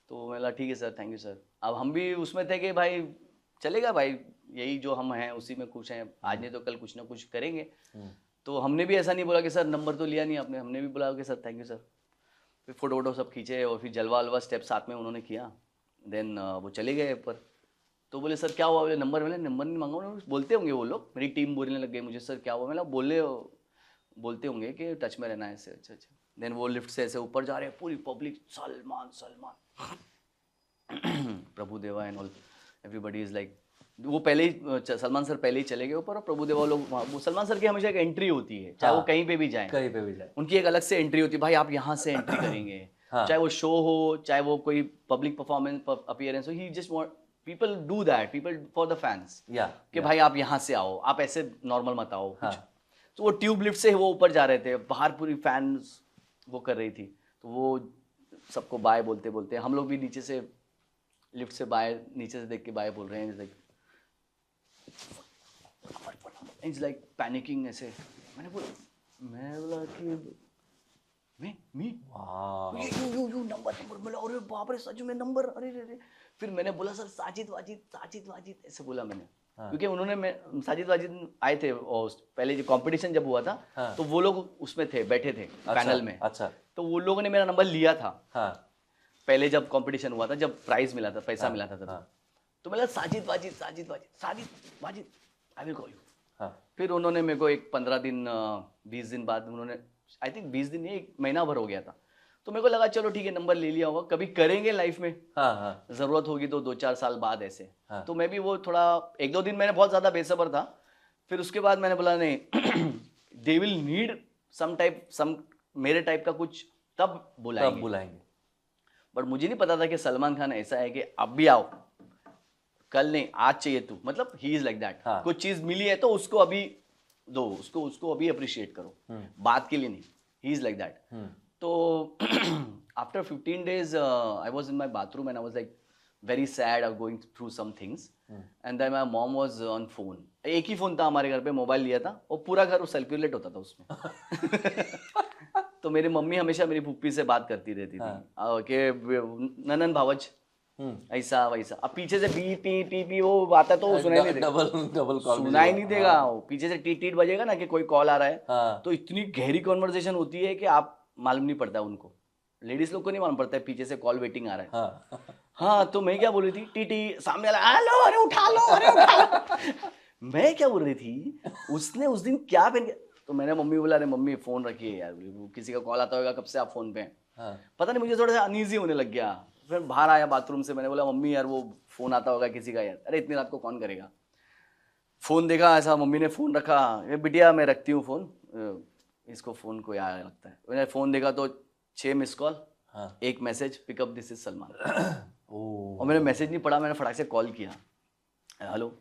B: तो मैं बोला ठीक है सर, थैंक यू सर। अब हम भी उसमें थे कि भाई चलेगा भाई, यही जो हम हैं उसी में खुश हैं, आज नहीं तो कल कुछ ना कुछ करेंगे। तो हमने भी ऐसा नहीं बोला कि सर नंबर तो लिया नहीं आपने, हमने भी बोला कि सर थैंक यू सर। फिर फोटो वोटो सब खींचे और फिर जलवा वलवा स्टेप साथ में उन्होंने किया। देन वो चले गए ऊपर। तो बोले सर क्या हुआ, बोले नंबर, मैंने नंबर नहीं मांगा। उन्होंने बोलते होंगे वो लोग, मेरी टीम बोलने लग गई मुझे, सर क्या हुआ, मतलब बोलते होंगे कि टच में रहना है ऐसे। अच्छा अच्छा। देन वो लिफ्ट से ऐसे ऊपर जा रहे हैं, पूरी पब्लिक सलमान सलमान प्रभु देवा and all, everybody is like, वो पहले ही सलमान सर पहले ही चले गए ऊपर, और प्रभु देवा लोग, वो सलमान सर की हमेशा एक एंट्री होती है, चाहे वो
A: हाँ।
B: कहीं पे भी जाए,
A: कहीं पे भी जाए।
B: उनकी एक अलग से एंट्री होती है, भाई आप यहाँ से एंट्री करेंगे।
A: हाँ।
B: चाहे वो शो हो, चाहे वो कोई पब्लिक परफॉर्मेंस अपीयरेंस हो, he just want, people do that, people for the fans,
A: या
B: कि भाई आप यहाँ से आओ, आप ऐसे नॉर्मल मत आओ कुछ।
A: हाँ।
B: तो वो ट्यूब लिफ्ट से वो ऊपर जा रहे थे, बाहर पूरी फैंस वो कर रही थी, तो वो सबको बाय बोलते बोलते, हम लोग भी नीचे से लिफ्ट से बाय, नीचे से देख के बाय बोल रहे हैं, इट्स लाइक पैनिकिंग ऐसे। मैं बोला कि मी
A: वाह
B: यू नंबर बोला, अरे बाप रे सच में नंबर, अरे रे। फिर मैंने बोला सर साजिद वाजिद ऐसे बोला मैंने।
A: हाँ।
B: क्योंकि उन्होंने साजिद वाजिद आए थे और पहले जो कंपटीशन जब हुआ था,
A: हाँ।
B: तो वो लोग उसमें थे, बैठे थे पैनल में।
A: अच्छा
B: तो वो लोगों ने मेरा नंबर लिया था
A: हाँ
B: पहले, जब कंपटीशन हुआ था, जब प्राइज मिला था, पैसा
A: हाँ,
B: मिला था तब।
A: हाँ।
B: तो मैंने Sajid Wajid I will call you.
A: हाँ
B: फिर उन्होंने मेरे को एक 15 दिन 20 दिन बाद उन्होंने, आई थिंक 20 दिन नहीं, एक महीना भर हो गया था, तो मेरे को लगा चलो ठीक है नंबर ले लिया होगा, कभी करेंगे लाइफ में,
A: हाँ हाँ
B: जरूरत होगी तो 2-4 साल बाद ऐसे।
A: हाँ।
B: तो मैं भी वो थोड़ा 1-2 दिन मैंने बहुत ज़्यादा बेसब्र था। फिर उसके बाद मैंने बोला नहीं दे विल नीड सम मेरे टाइप का कुछ, तब
A: तब
B: बुलाएंगे।
A: बुलाएंगे।
B: बट मुझे नहीं पता था कि सलमान खान ऐसा है कि अब भी आओ, कल नहीं आज चाहिए तू, मतलब ही इज लाइक दैट।
A: हाँ।
B: कुछ चीज मिली है तो उसको अभी दो, उसको अभी अप्रिशिएट करो, बात के लिए नहीं, ही इज लाइक दैट। तो after 15 days I was in my bathroom and I was like very sad of going through some things and then my mom was on phone। एक ही फोन था हमारे घर पे, मोबाइल लिया था, और पूरा घर सेल्फी होता था उसमें तो मेरी मम्मी हमेशा मेरी फूफी से बात करती रहती थी कि ननन भावज ऐसा वैसा। अब पीछे से पी पी पी पी वो आता तो सुनाई नहीं देगा,
A: डबल कॉल
B: सुनाई नहीं देगा। पीछे से टीट टीट बजेगा ना कि कोई कॉल आ रहा है,
A: हाँ।
B: तो इतनी गहरी कॉन्वर्सेशन होती है कि आप मालूम नहीं पड़ता उनको, लेडीज लोग को नहीं मालूम पड़ता है पीछे से कॉल वेटिंग आ रहा है।
A: हाँ
B: हाँ, तो मैं क्या बोल रही थी, टीटी सामने वाला हेलो, अरे उठा लो मैं क्या बोल रही थी, उसने उस दिन क्या पहन के, तो मैंने मम्मी बोला, अरे मम्मी फोन रखिए यार, किसी का कॉल आता होगा, कब से आप फोन पे हैं।
A: हाँ।
B: पता नहीं मुझे थोड़ा सा अनईजी होने लग गया। फिर बाहर आया बाथरूम से, मैंने बोला मम्मी यार वो फोन आता होगा किसी का यार, अरे इतनी रात को कौन करेगा। फ़ोन देखा ऐसा, मम्मी ने फ़ोन रखा, ये बिटिया मैं रखती हूँ फ़ोन, इसको फ़ोन को याद लगता है। मैंने फ़ोन देखा तो 6 मिस कॉल,
A: हाँ।
B: एक message, pick up this is Salman.
A: Oh.
B: और मैंने मैसेज नहीं पढ़ा, मैंने फटाक से कॉल किया, हेलो।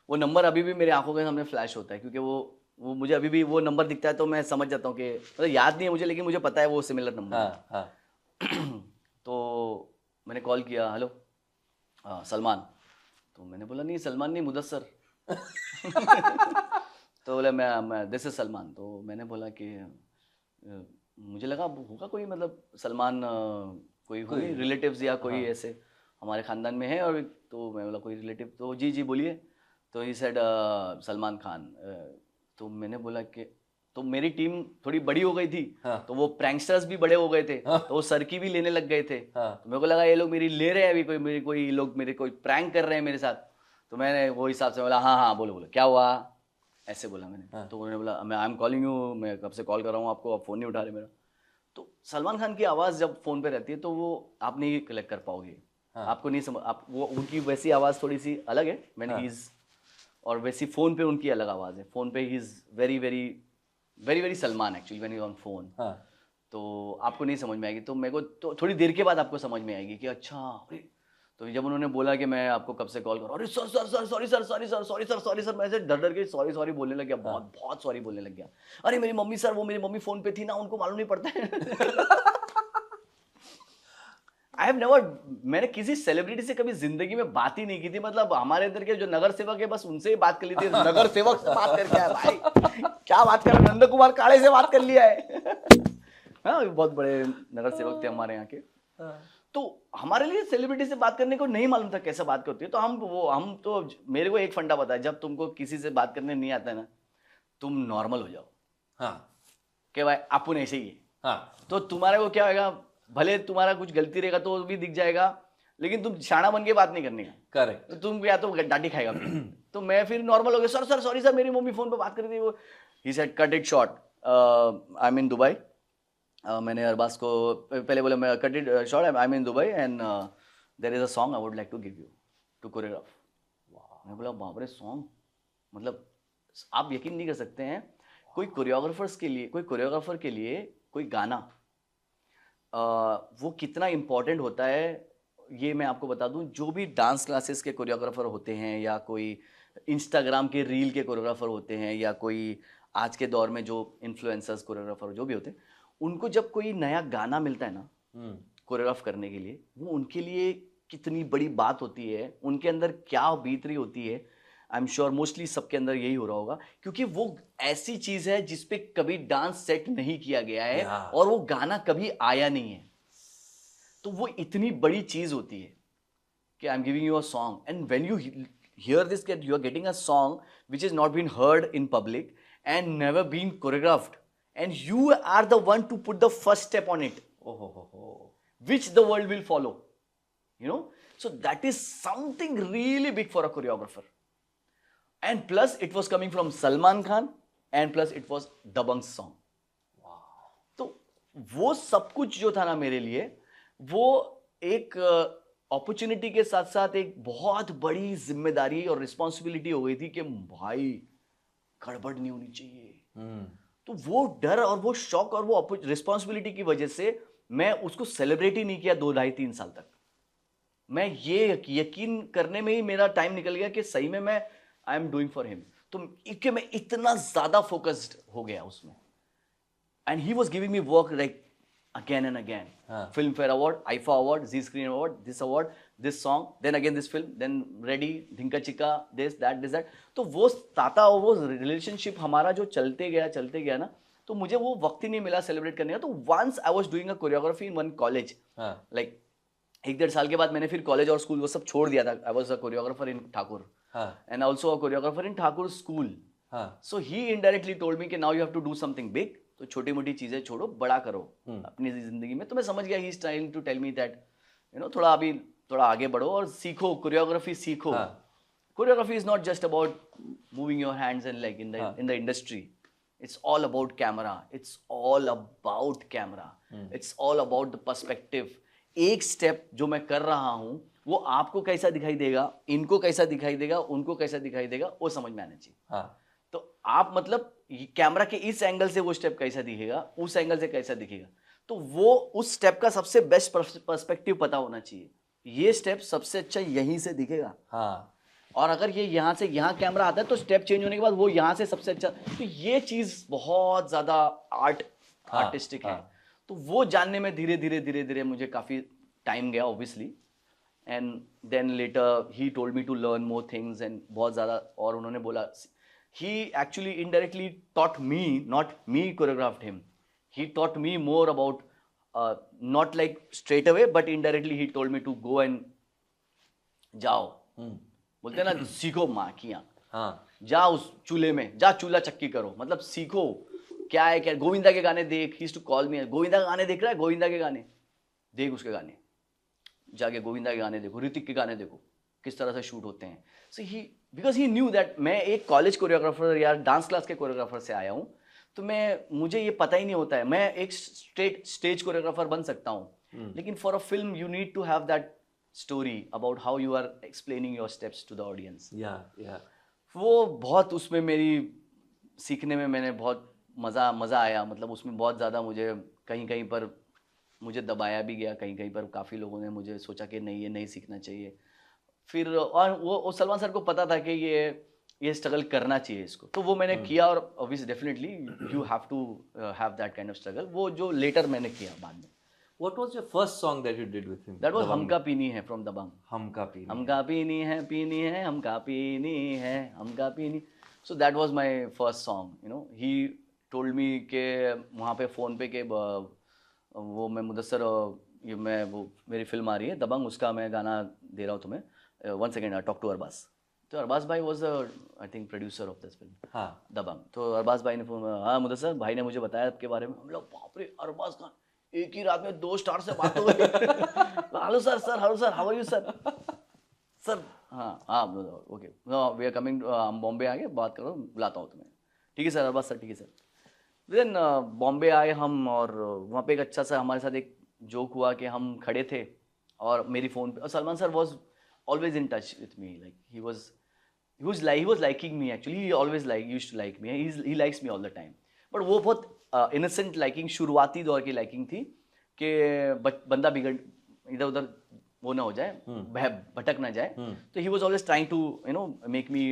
B: वो नंबर अभी भी मेरे आंखों के सामने फ्लैश होता है, क्योंकि वो मुझे अभी भी वो नंबर दिखता है तो मैं समझ जाता हूँ कि मतलब याद नहीं है मुझे, लेकिन मुझे पता है वो सिमिलर नंबर है।
A: हाँ हाँ।
B: तो मैंने कॉल किया, हेलो सलमान। तो मैंने बोला नहीं सलमान नहीं, मुदस्सर। तो बोला मैं दिस इज सलमान। तो मैंने बोला कि मुझे लगा होगा कोई, मतलब सलमान कोई हो नहीं रिलेटिव्स या कोई ऐसे हमारे ख़ानदान में है, और तो मैं बोला कोई रिलेटिव, तो जी जी बोलिए। तो ही सेड सलमान खान। तो मैंने बोला कि तो मेरी टीम थोड़ी बड़ी हो गई थी,
A: हाँ।
B: तो वो प्रैंकस्टर्स भी बड़े हो गए थे,
A: हाँ।
B: तो वो सर की भी लेने लग गए थे।
A: हाँ।
B: तो मेरे को लगा ये लोग मेरी ले रहे हैं अभी, कोई लोग मेरे कोई प्रैंक कर रहे हैं मेरे साथ। तो मैंने वो हिसाब से बोला हाँ हाँ बोलो बोलो क्या हुआ, ऐसे बोला मैंने।
A: हाँ।
B: तो उन्होंने बोला मैं आई एम कॉलिंग यू, मैं कब से कॉल कर रहा हूँ आपको, आप फ़ोन नहीं उठा रहे मेरा। तो सलमान खान की आवाज़ जब फ़ोन पे रहती है तो वो आप नहीं कलेक्ट कर पाओगे।
A: हाँ।
B: आपको नहीं समझ, आप वो उनकी वैसी आवाज़ थोड़ी सी अलग है मैंने
A: हाँ।
B: ही इज़, और वैसी फ़ोन पे उनकी अलग आवाज़ है। फ़ोन पे he is very very very very Salman actually when you on phone.
A: हाँ।
B: तो आपको नहीं समझ में आएगी, तो मेरे को तो थोड़ी देर के बाद आपको समझ में आएगी कि अच्छा अरे। तो जब उन्होंने बोला कि मैं आपको कब से कॉल कर रहा हूँ, अरे sir sir sir sorry sir sorry sir sorry sir sorry sir, मैं ऐसे डर डर के सॉरी सॉरी बोलने लग गया, बहुत बहुत सॉरी बोलने लग गया। अरे मेरी मम्मी सर, वो मेरी मम्मी फ़ोन पे थी ना, उनको मालूम नहीं पड़ता है। आई हैव नेवर, मैंने किसी सेलिब्रिटी से कभी जिंदगी में बात ही नहीं की थी। मतलब हमारे इधर के जो नगर सेवक है बस उनसे ही बात कर ली थी। नगर सेवक से बात करके आया भाई, क्या बात कर, नंद कुमार काळे से बात कर लिया है। हाँ बहुत बड़े नगर सेवक थे हमारे यहाँ के। तो हमारे लिए सेलिब्रिटी से बात करने को नहीं मालूम था कैसे बात करती है। तो हम तो मेरे को एक फंडा पता है, जब तुमको किसी से बात करने नहीं आता है ना, तुम नॉर्मल हो जाओ
A: हाँ।
B: कि भाई अपन ऐसे ही है।
A: हाँ।
B: तो तुम्हारे को क्या होगा, भले तुम्हारा कुछ गलती रहेगा तो भी दिख जाएगा, लेकिन तुम शाना बन के बात नहीं करने का।
A: करेक्ट।
B: तो तुम या तो डांटी खाएगा फिर। तो मैं फिर नॉर्मल हो गया, सर सर सॉरी सर, मेरी मम्मी फोन पे बात कर रही थी। वो ही said cut it short, I am in Dubai. मैंने अरबाज को पहले बोला मैं cut it short, I am in Dubai and there is a song I would like to give you to choreograph. मैं बोला बाप रे सॉन्ग, मतलब आप यकीन नहीं कर सकते हैं, कोई कोरियोग्राफर के लिए कोई गाना वो कितना इम्पोर्टेंट होता है, ये मैं आपको बता दूं। जो भी डांस क्लासेस के कोरियोग्राफर होते हैं, या कोई इंस्टाग्राम के रील के कोरियोग्राफर होते हैं, या कोई आज के दौर में जो इन्फ्लुएंसर्स कोरियोग्राफर जो भी होते हैं, उनको जब कोई नया गाना मिलता है ना कोरियोग्राफ करने के लिए, वो उनके लिए कितनी बड़ी बात होती है, उनके अंदर क्या बीत रही होती है। आई एम श्योर मोस्टली सबके अंदर यही हो रहा होगा, क्योंकि वो ऐसी चीज है जिसपे कभी डांस सेट नहीं किया गया है और वो गाना कभी आया नहीं है। तो वो इतनी बड़ी चीज होती है कि I am giving you a song, and when you hear this, that you are getting a song which has not been heard in public and never been choreographed, and you are the one to put the first step on it, which the world will follow, you know. So that is something really big for a choreographer. And plus it was coming from Salman Khan, and plus it was Dabang's song. तो वो सब कुछ जो था ना मेरे लिए, वो एक अपॉर्चुनिटी के साथ साथ एक बहुत बड़ी जिम्मेदारी और रिस्पॉन्सिबिलिटी हो गई थी कि भाई गड़बड़ नहीं होनी चाहिए। तो वो डर और वो शौक और वो रिस्पॉन्सिबिलिटी की वजह से मैं उसको सेलिब्रेट ही नहीं किया 2 ढाई 3 साल तक। मैं ये यकीन करने में ही मेरा टाइम निकल गया कि सही में मैं I am doing for him. तो कि मैं इतना ज्यादा फोकस्ड हो गया उसमें, and he was giving me work like again and again. Filmfare Award, IFA Award, Z Screen Award, this award, this song, then again this film, then Ready, Dhinka Chika, this, that. तो वो ताता और वो relationship हमारा जो चलते गया ना, तो मुझे वो वक्त ही नहीं मिला सेलिब्रेट करने का। तो once I was doing a choreography in one college, like 1-1.5 साल के बाद मैंने फिर कॉलेज और स्कूल वो सब छोड़ दिया था। I was a choreographer in Thakur and also a choreographer in Thakur school. So he indirectly told me कि now you have to do something big, तो छोटी मोटी चीजें छोड़ो, बड़ा करो अपनी जिंदगी में। तो मैं समझ गया he is trying to tell me that you know थोड़ा आगे बढ़ो और सीखो, कोरियोग्राफी सीखो। Choreography is not just about moving your hands and leg in the industry, it's all about camera, it's all about camera, it's all about the perspective, एक step जो मैं कर रहा हूँ वो आपको कैसा दिखाई देगा, इनको कैसा दिखाई देगा, उनको कैसा दिखाई देगा, वो समझ में आना चाहिए।
A: हाँ
B: तो आप मतलब कैमरा के इस एंगल से वो स्टेप कैसा दिखेगा, उस एंगल से कैसा दिखेगा, तो वो उस स्टेप का सबसे बेस्ट पर्सपेक्टिव पता होना चाहिए। ये स्टेप सबसे अच्छा यहीं से दिखेगा,
A: हाँ
B: और अगर ये यहाँ से यहाँ कैमरा आता है तो स्टेप चेंज होने के बाद वो यहाँ से सबसे अच्छा, तो ये चीज बहुत ज्यादा आर्टिस्टिक है। तो वो जानने में धीरे धीरे मुझे काफी टाइम गया obviously, and then later he told me to learn more things and बहुत ज़्यादा, और उन्होंने बोला he actually indirectly taught me, not me choreographed him, he taught me more about not like straight away but indirectly he told me to go and जाओ, बोलते हैं ना सीखो माँ की आँख,
A: हाँ
B: जा उस चूल्हे में, जा चूल्हा चक्की करो, मतलब सीखो क्या है क्या। गोविंदा के गाने देख, ही टू कॉल मी, गोविंदा के गाने देख रहा है, गोविंदा के गाने देख, उसके गाने जाके गोविंदा के गाने देखो, ऋतिक के गाने देखो किस तरह से शूट होते हैं। सो ही बिकॉज ही न्यू दैट मैं एक कॉलेज कोरियोग्राफर या डांस क्लास के कोरियोग्राफर से आया हूँ, तो मुझे ये पता ही नहीं होता है, मैं एक स्टेज कोरियोग्राफर बन सकता हूँ, लेकिन for a film you need to have that story about how you are explaining your steps to the audience.
A: या
B: वो बहुत उसमें मेरी सीखने में मैंने बहुत मज़ा आया, मतलब उसमें बहुत ज़्यादा मुझे कहीं पर मुझे दबाया भी गया, कहीं पर काफ़ी लोगों ने मुझे सोचा कि नहीं ये नहीं सीखना चाहिए। फिर और वो सलमान सर को पता था कि ये स्ट्रगल करना चाहिए इसको, तो वो मैंने किया, और obviously definitely you have to have that kind of struggle, वो जो लेटर मैंने किया बाद में।
A: What was your first song that you did with him?
B: That was
A: Dabang
B: हमका पीनी है फ्रॉम दबंग।
A: हमका पीनी
B: हमका पीनी है, पीनी है, हमका पीनी है, हमका पीनी। So that was my first song, you know. He told मी के वहाँ पे फ़ोन पे के वो मैं मुदस्सर, ये मैं वो मेरी फिल्म आ रही है दबंग, उसका मैं गाना दे रहा हूँ तुम्हें, 1 सेकेंड, टॉक टू अरबाज। तो अरबाज भाई was I think producer of this film
A: हाँ
B: दबंग। तो अरबाज भाई ने हाँ मुदस्सर भाई ने मुझे बताया आपके बारे में। हम लोग बाप रे, अरबाज खान, एक ही रात में 2 स्टार से बात हो गई। Hello sir, hello sir, how are you sir? Sir हाँ ओके, वी आर कमिंग, हम बॉम्बे आ गए, बात करो, बुलाता हूँ तुम्हें। ठीक है सर, अरबाज सर ठीक है सर। देन बॉम्बे आए हम, और वहाँ पे एक अच्छा सा हमारे साथ एक जोक हुआ कि हम खड़े थे और मेरी फ़ोन पे, और Salman sir was always in touch with me, like he was liking me actually, he always used to like me, he likes me all the time, but वो बहुत innocent liking, शुरुआती दौर की liking थी कि बंदा बिगड़ इधर उधर वो ना हो जाए, भटक ना जाए। तो he was always trying to make me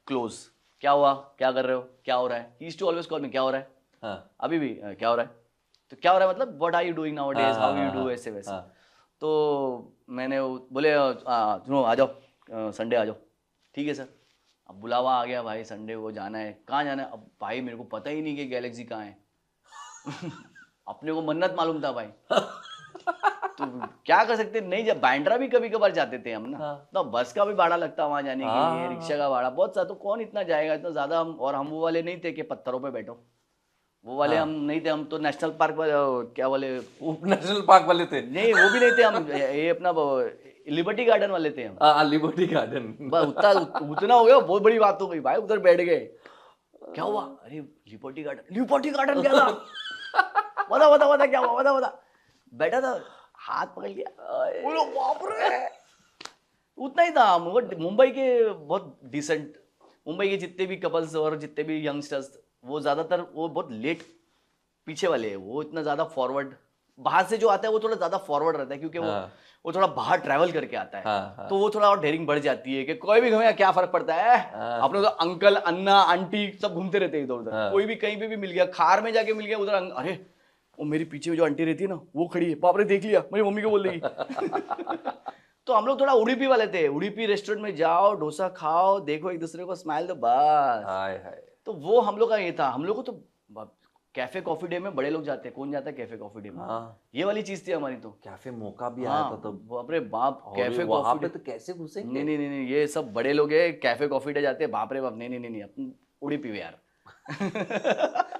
B: close। क्या हुआ, क्या कर रहे हो, क्या हो रहा है, he used to always call me, क्या हो रहा है,
A: हाँ
B: अभी भी क्या हो रहा है, तो क्या हो रहा है मतलब what are you doing nowadays, how you do, ऐसे वैसे। तो मैंने बोले सुनो आ जाओ संडे आ जाओ। ठीक है सर। अब बुलावा आ गया भाई, संडे को जाना है। कहाँ जाना है? अब भाई मेरे को पता ही नहीं कि गैलेक्सी कहाँ है। अपने को मन्नत मालूम था भाई। तो क्या कर सकते, नहीं, जब बांद्रा भी कभी कभार जाते थे हम ना, तो बस का भी भाड़ा लगता वहां जाने के लिए, रिक्शा का भाड़ा बहुत सा, तो कौन इतना जाएगा, इतना ज्यादा। हम और हम वो वाले नहीं थे कि पत्थरों पे बैठो, वो वाले हम नहीं थे। हम तो नेशनल पार्क क्या वाले,
A: नेशनल पार्क वाले थे।
B: नहीं वो भी नहीं थे हम, ये अपना लिबर्टी गार्डन वाले थे हम।
A: Liberty garden.
B: उतना हो गया, बहुत बड़ी बात हो गई भाई, उधर बैठ गए। क्या हुआ? अरे लिबर्टी गार्डन क्या था? बता क्या हुआ, बता। बैठा था, हाथ पकड़ लिया, बोलो बाप रे। उतना ही था। मुंबई के बहुत डिसेंट, मुंबई के जितने भी कपल्स और जितने भी यंगस्टर्स, वो ज्यादातर वो बहुत लेट पीछे वाले हैं। वो इतना ज्यादा फॉरवर्ड, बाहर से जो आता है वो थोड़ा ज्यादा फॉरवर्ड रहता है, क्योंकि वो थोड़ा बाहर ट्रैवल करके आता है। तो वो थोड़ा और डेयरिंग बढ़ जाती है कि कोई भी घूमे क्या फर्क पड़ता है, अपने तो अंकल अन्ना आंटी सब घूमते रहते हैं इधर उधर। कोई भी कहीं पे भी मिल गया, खार में जाके मिल गया उधर, अरे वो मेरी पीछे जो आंटी रहती है ना, वो खड़ी है, बाप रे देख लिया, मेरी मम्मी को बोल देगी। तो हम लोग थोड़ा उड़ीपी वाले थे। उड़ीपी रेस्टोरेंट में जाओ, डोसा खाओ, देखो एक दूसरे को स्माइल दो, बस। तो वो हम लोग का ये था। हम लोग को तो कैफे कॉफी डे में बड़े लोग जाते हैं, कौन जाता है कैफे कॉफी डे में? ये वाली चीज थी हमारी। तो
A: कैफे मौका भी आया था, तो
B: बाप रे बाप, कैफे
A: वहां पे तो कैसे घुसेंगे?
B: नहीं, ये सब बड़े लोग है, कैफे कॉफी डे जाते हैं, बाप रे बाप। नहीं अपन उड़ीपी में यार।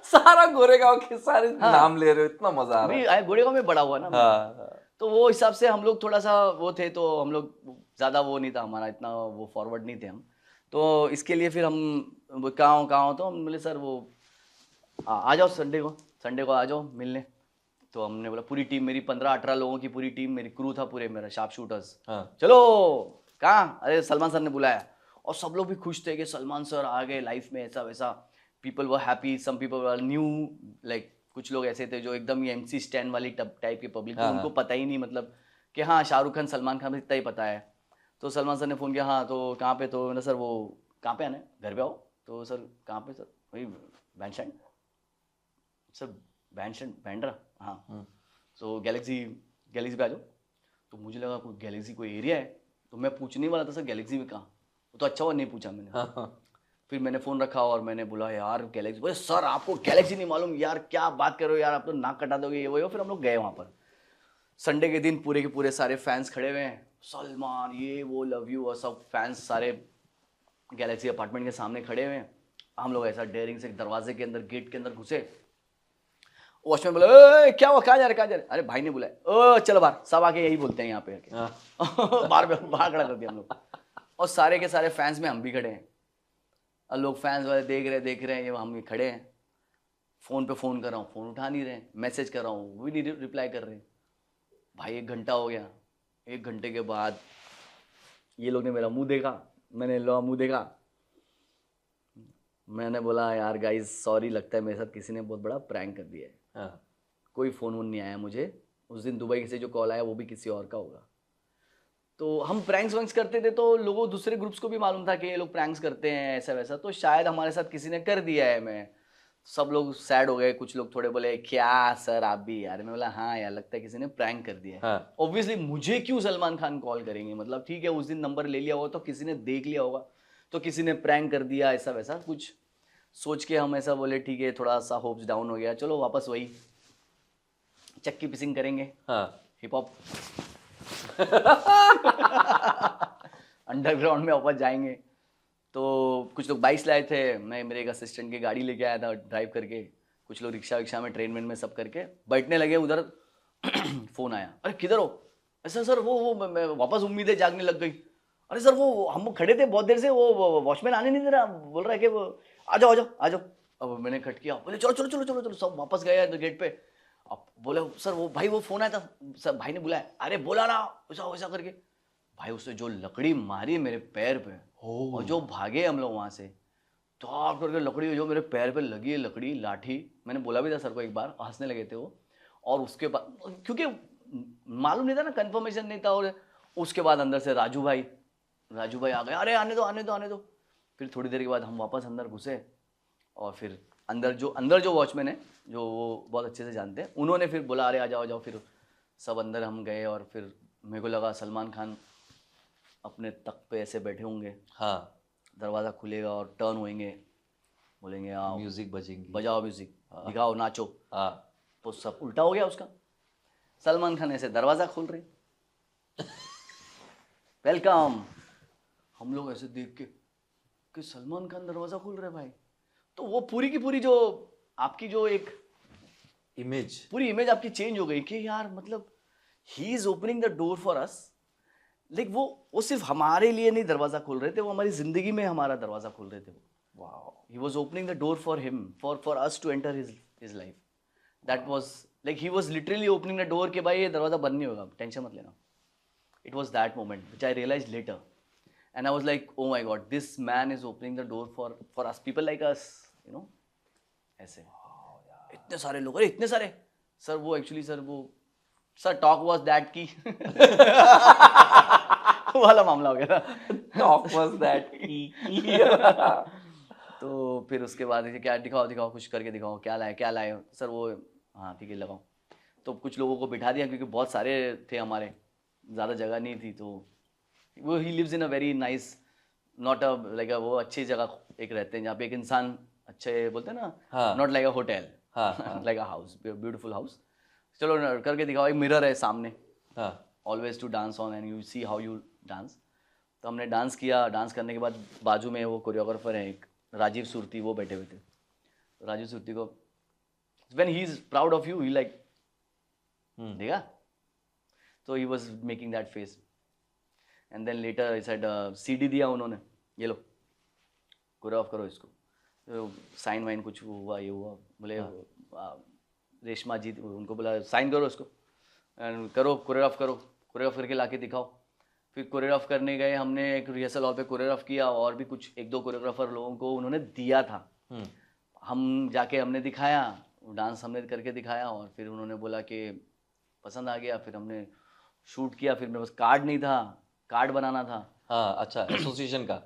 A: सारा गोरेगांव के सारे नाम ले रहे हो, इतना मजा आ रहा है।
B: गोरेगांव में बड़ा हुआ ना। तो वो हिसाब से हम लोग थोड़ा सा वो थे, तो हम लोग ज्यादा वो नहीं था हमारा, इतना वो फॉरवर्ड नहीं थे हम। तो इसके लिए फिर हम कहाँ हो, तो हम बोले सर वो आ जाओ संडे को आ जाओ मिलने। तो हमने बोला पूरी टीम मेरी 15-18 लोगों की पूरी टीम, मेरी क्रू था पूरे, मेरा शार्प शूटर्स,
A: हाँ
B: चलो कहाँ, अरे सलमान सर ने बुलाया। और सब लोग भी खुश थे कि सलमान सर आ गए लाइफ में, ऐसा वैसा। People were happy, some people were new, like कुछ लोग ऐसे थे जो एकदम ही MC स्टैंड वाली टाइप के पब्लिक थे,
A: हाँ,
B: उनको
A: हाँ।
B: पता ही नहीं मतलब कि हाँ शाहरुख खान सलमान खान इतना ही पता है। तो सलमान सर ने फ़ोन किया, हाँ तो कहाँ पे, तो मैंने सर वो कहाँ पे आना है, घर पे आओ। तो सर कहाँ पे, सर वही band stand, sir band stand Bandra, हाँ तो गैलेक्सी पे आ जाओ। तो मुझे लगा कोई गैलेक्सी कोई एरिया है, तो मैं पूछने वाला था सर गैलेक्सी में कहाँ, तो अच्छा हुआ नहीं पूछा मैंने।
A: हाँ, हाँ।
B: फिर मैंने फ़ोन रखा और मैंने बोला यार गैलेक्सी, बोले सर आपको गैलेक्सी नहीं मालूम, यार क्या बात कर रहे हो यार, आप तो नाक कटा दोगे ये वो हो। फिर हम लोग गए वहाँ पर, संडे के दिन पूरे के पूरे सारे फैंस खड़े हुए हैं, सलमान ये वो लव यू और सब फैंस सारे गैलेक्सी अपार्टमेंट के सामने खड़े हुए हैं। हम लोग ऐसा डेयरिंग से दरवाजे के अंदर, गेट के अंदर घुसे। वॉचमैन बोला ए क्या हुआ, कहाँ जा रहे कहाँ जा रहे, अरे भाई ने बुलाया, ओ चलो बाहर, सब आके यही बोलते हैं यहाँ पे आके।
A: हाँ।
B: बाहर खड़ा कर दिया हम लोग, और सारे के सारे फैंस में हम भी खड़े हैं। और लोग फैंस वाले देख रहे हैं, ये हम खड़े हैं। फ़ोन पे फ़ोन कर रहा हूँ, फ़ोन उठा नहीं रहे, मैसेज कर रहा हूँ वो भी नहीं रिप्लाई कर रहे। भाई 1 घंटा हो गया। 1 घंटे के बाद ये लोग ने मेरा मुंह देखा, मैंने लो मुंह देखा। मैंने बोला यार गाइस सॉरी, लगता है मेरे साथ किसी ने बहुत बड़ा प्रैंक कर दिया है।
A: हाँ।
B: कोई फ़ोन वोन नहीं आया मुझे उस दिन, दुबई से जो कॉल आया वो भी किसी और का होगा। तो हम प्रैंक्स वैंक्स करते थे तो लोगों दूसरे ग्रुप्स को भी मालूम था कि ये लोग प्रैंक्स करते हैं ऐसा वैसा, तो शायद हमारे साथ किसी ने कर दिया है। मैं सब लोग सैड हो गए, कुछ लोग थोड़े बोले क्या सर आप भी यार, मैं बोला हाँ यार लगता है किसी ने प्रैंक कर दिया है।
A: हाँ।
B: ऑब्वियसली मुझे क्यों सलमान खान कॉल करेंगे, मतलब ठीक है उस दिन नंबर ले लिया होगा तो किसी ने देख लिया होगा, तो किसी ने प्रैंक कर दिया ऐसा वैसा कुछ सोच के हम ऐसा बोले ठीक है, थोड़ा सा होप्स डाउन हो गया, चलो वापस वही चक्की पिसिंग करेंगे,
A: हाँ।
B: हिप हॉप अंडरग्राउंड में वापस जाएंगे। तो कुछ लोग बाइक्स लाए थे, मैं मेरे एक असिस्टेंट की गाड़ी लेके आया था ड्राइव करके, कुछ लोग रिक्शा विक्शा में ट्रेन में सब करके बैठने लगे उधर। फ़ोन आया, अरे किधर हो, ऐसा सर वो मैं वापस उम्मीदें जागने लग गई। अरे सर वो हम खड़े थे बहुत देर से, वो वॉचमैन आने नहीं दे रहा, बोल रहा है कि वो आ जाओ आ जाओ आ जाओ। अब मैंने खट किया, बोले चलो चलो चलो चलो चलो, सब वापस गए गेट पे। अब बोले सर वो भाई वो फ़ोन आया था, सर भाई ने बुलाया, अरे बोला ना वैसा वैसा करके। भाई उसने जो लकड़ी मारी मेरे पैर पे, और जो भागे हम लोग वहाँ से, तो करके लकड़ी जो मेरे पैर पे लगी है, लकड़ी लाठी, मैंने बोला भी था सर को एक बार, हंसने लगे थे वो। और उसके बाद क्योंकि मालूम नहीं था ना, कंफर्मेशन नहीं था, और उसके बाद अंदर से राजू भाई आ गए, अरे आने दो आने दो आने दो। फिर थोड़ी देर के बाद हम वापस अंदर घुसे, और फिर अंदर जो वॉचमैन है जो वो बहुत अच्छे से जानते हैं, उन्होंने फिर बोला अरे आ जाओ आ जाओ। फिर सब अंदर हम गए, और फिर मेरे को लगा सलमान खान अपने तख्त पे ऐसे बैठे होंगे,
A: हाँ।
B: दरवाज़ा खुलेगा और टर्न होएंगे, बोलेंगे आओ
A: म्यूजिक बजेंगी।
B: बजाओ म्यूजिक, दिखाओ नाचो।
A: हाँ।
B: तो सब उल्टा हो गया उसका, सलमान खान ऐसे दरवाज़ा खोल रहे, वेलकम। हम लोग ऐसे देख के कि सलमान खान दरवाज़ा खोल रहे भाई। तो वो पूरी की पूरी जो आपकी जो एक
A: इमेज।
B: पूरी इमेज आपकी चेंज हो गई कि यार मतलब he is opening the door for us. Like वो सिर्फ हमारे लिए नहीं दरवाज़ा खोल रहे थे, वो हमारी ज़िंदगी में हमारा दरवाज़ा खोल रहे थे।
A: Wow.
B: He was opening the door for him, for us to enter his life. That was like he was literally opening the door कि भाई ये दरवाज़ा बंद नहीं होगा, टेंशन मत लेना। It was that moment which I realized later, and I was like, oh my God, this man is opening the door for us, people like us, you know, ऐसे। इतने सारे लोग, अरे इतने सारे सर, वो एक्चुअली सर वो sir talk was that की वाला मामला हो गया था।
A: टॉक वाज दैट की।
B: तो फिर उसके बाद ऐसे क्या दिखाओ कुछ करके दिखाओ, क्या लाए सर वो, हाँ ठीक है लगाओ। तो कुछ लोगों को बिठा दिया क्योंकि बहुत सारे थे हमारे, ज़्यादा जगह नहीं थी। तो वो he lives in a very nice, not a like वो अच्छी जगह एक रहते हैं जहाँ पे एक इंसान अच्छे बोलते हैं ना, not like a hotel, like a house, beautiful house. चलो करके दिखाओ, एक मिरर है सामने, always to dance on and you see how you dance. तो हमने डांस किया, डांस करने के बाद बाजू में वो कोरियोग्राफर है एक राजीव सुरती, वो बैठे हुए थे। राजीव सुरती को when he is proud of you, he like देखा, तो he was making that face. And then later I said CD दिया उन्होंने, ये लो कोरियोग्राफ करो इसको, तो साइन वाइन कुछ हुआ, ये हुआ, बोले रेशमा जी, उनको बोला साइन करो उसको, एंड करो कोरियोग्राफ करके लाके दिखाओ। फिर कोरियोग्राफ करने गए, हमने एक रिहर्सल हॉल पे कोरियोग्राफ किया, और भी कुछ 1-2 कोरियोग्राफर लोगों को उन्होंने दिया था। हम जाके हमने दिखाया, डांस हमने करके दिखाया, और फिर उन्होंने बोला कि पसंद आ गया। फिर हमने शूट किया। फिर मेरे पास कार्ड नहीं था, कार्ड बनाना था।
A: हाँ अच्छा, एसोसिएशन का।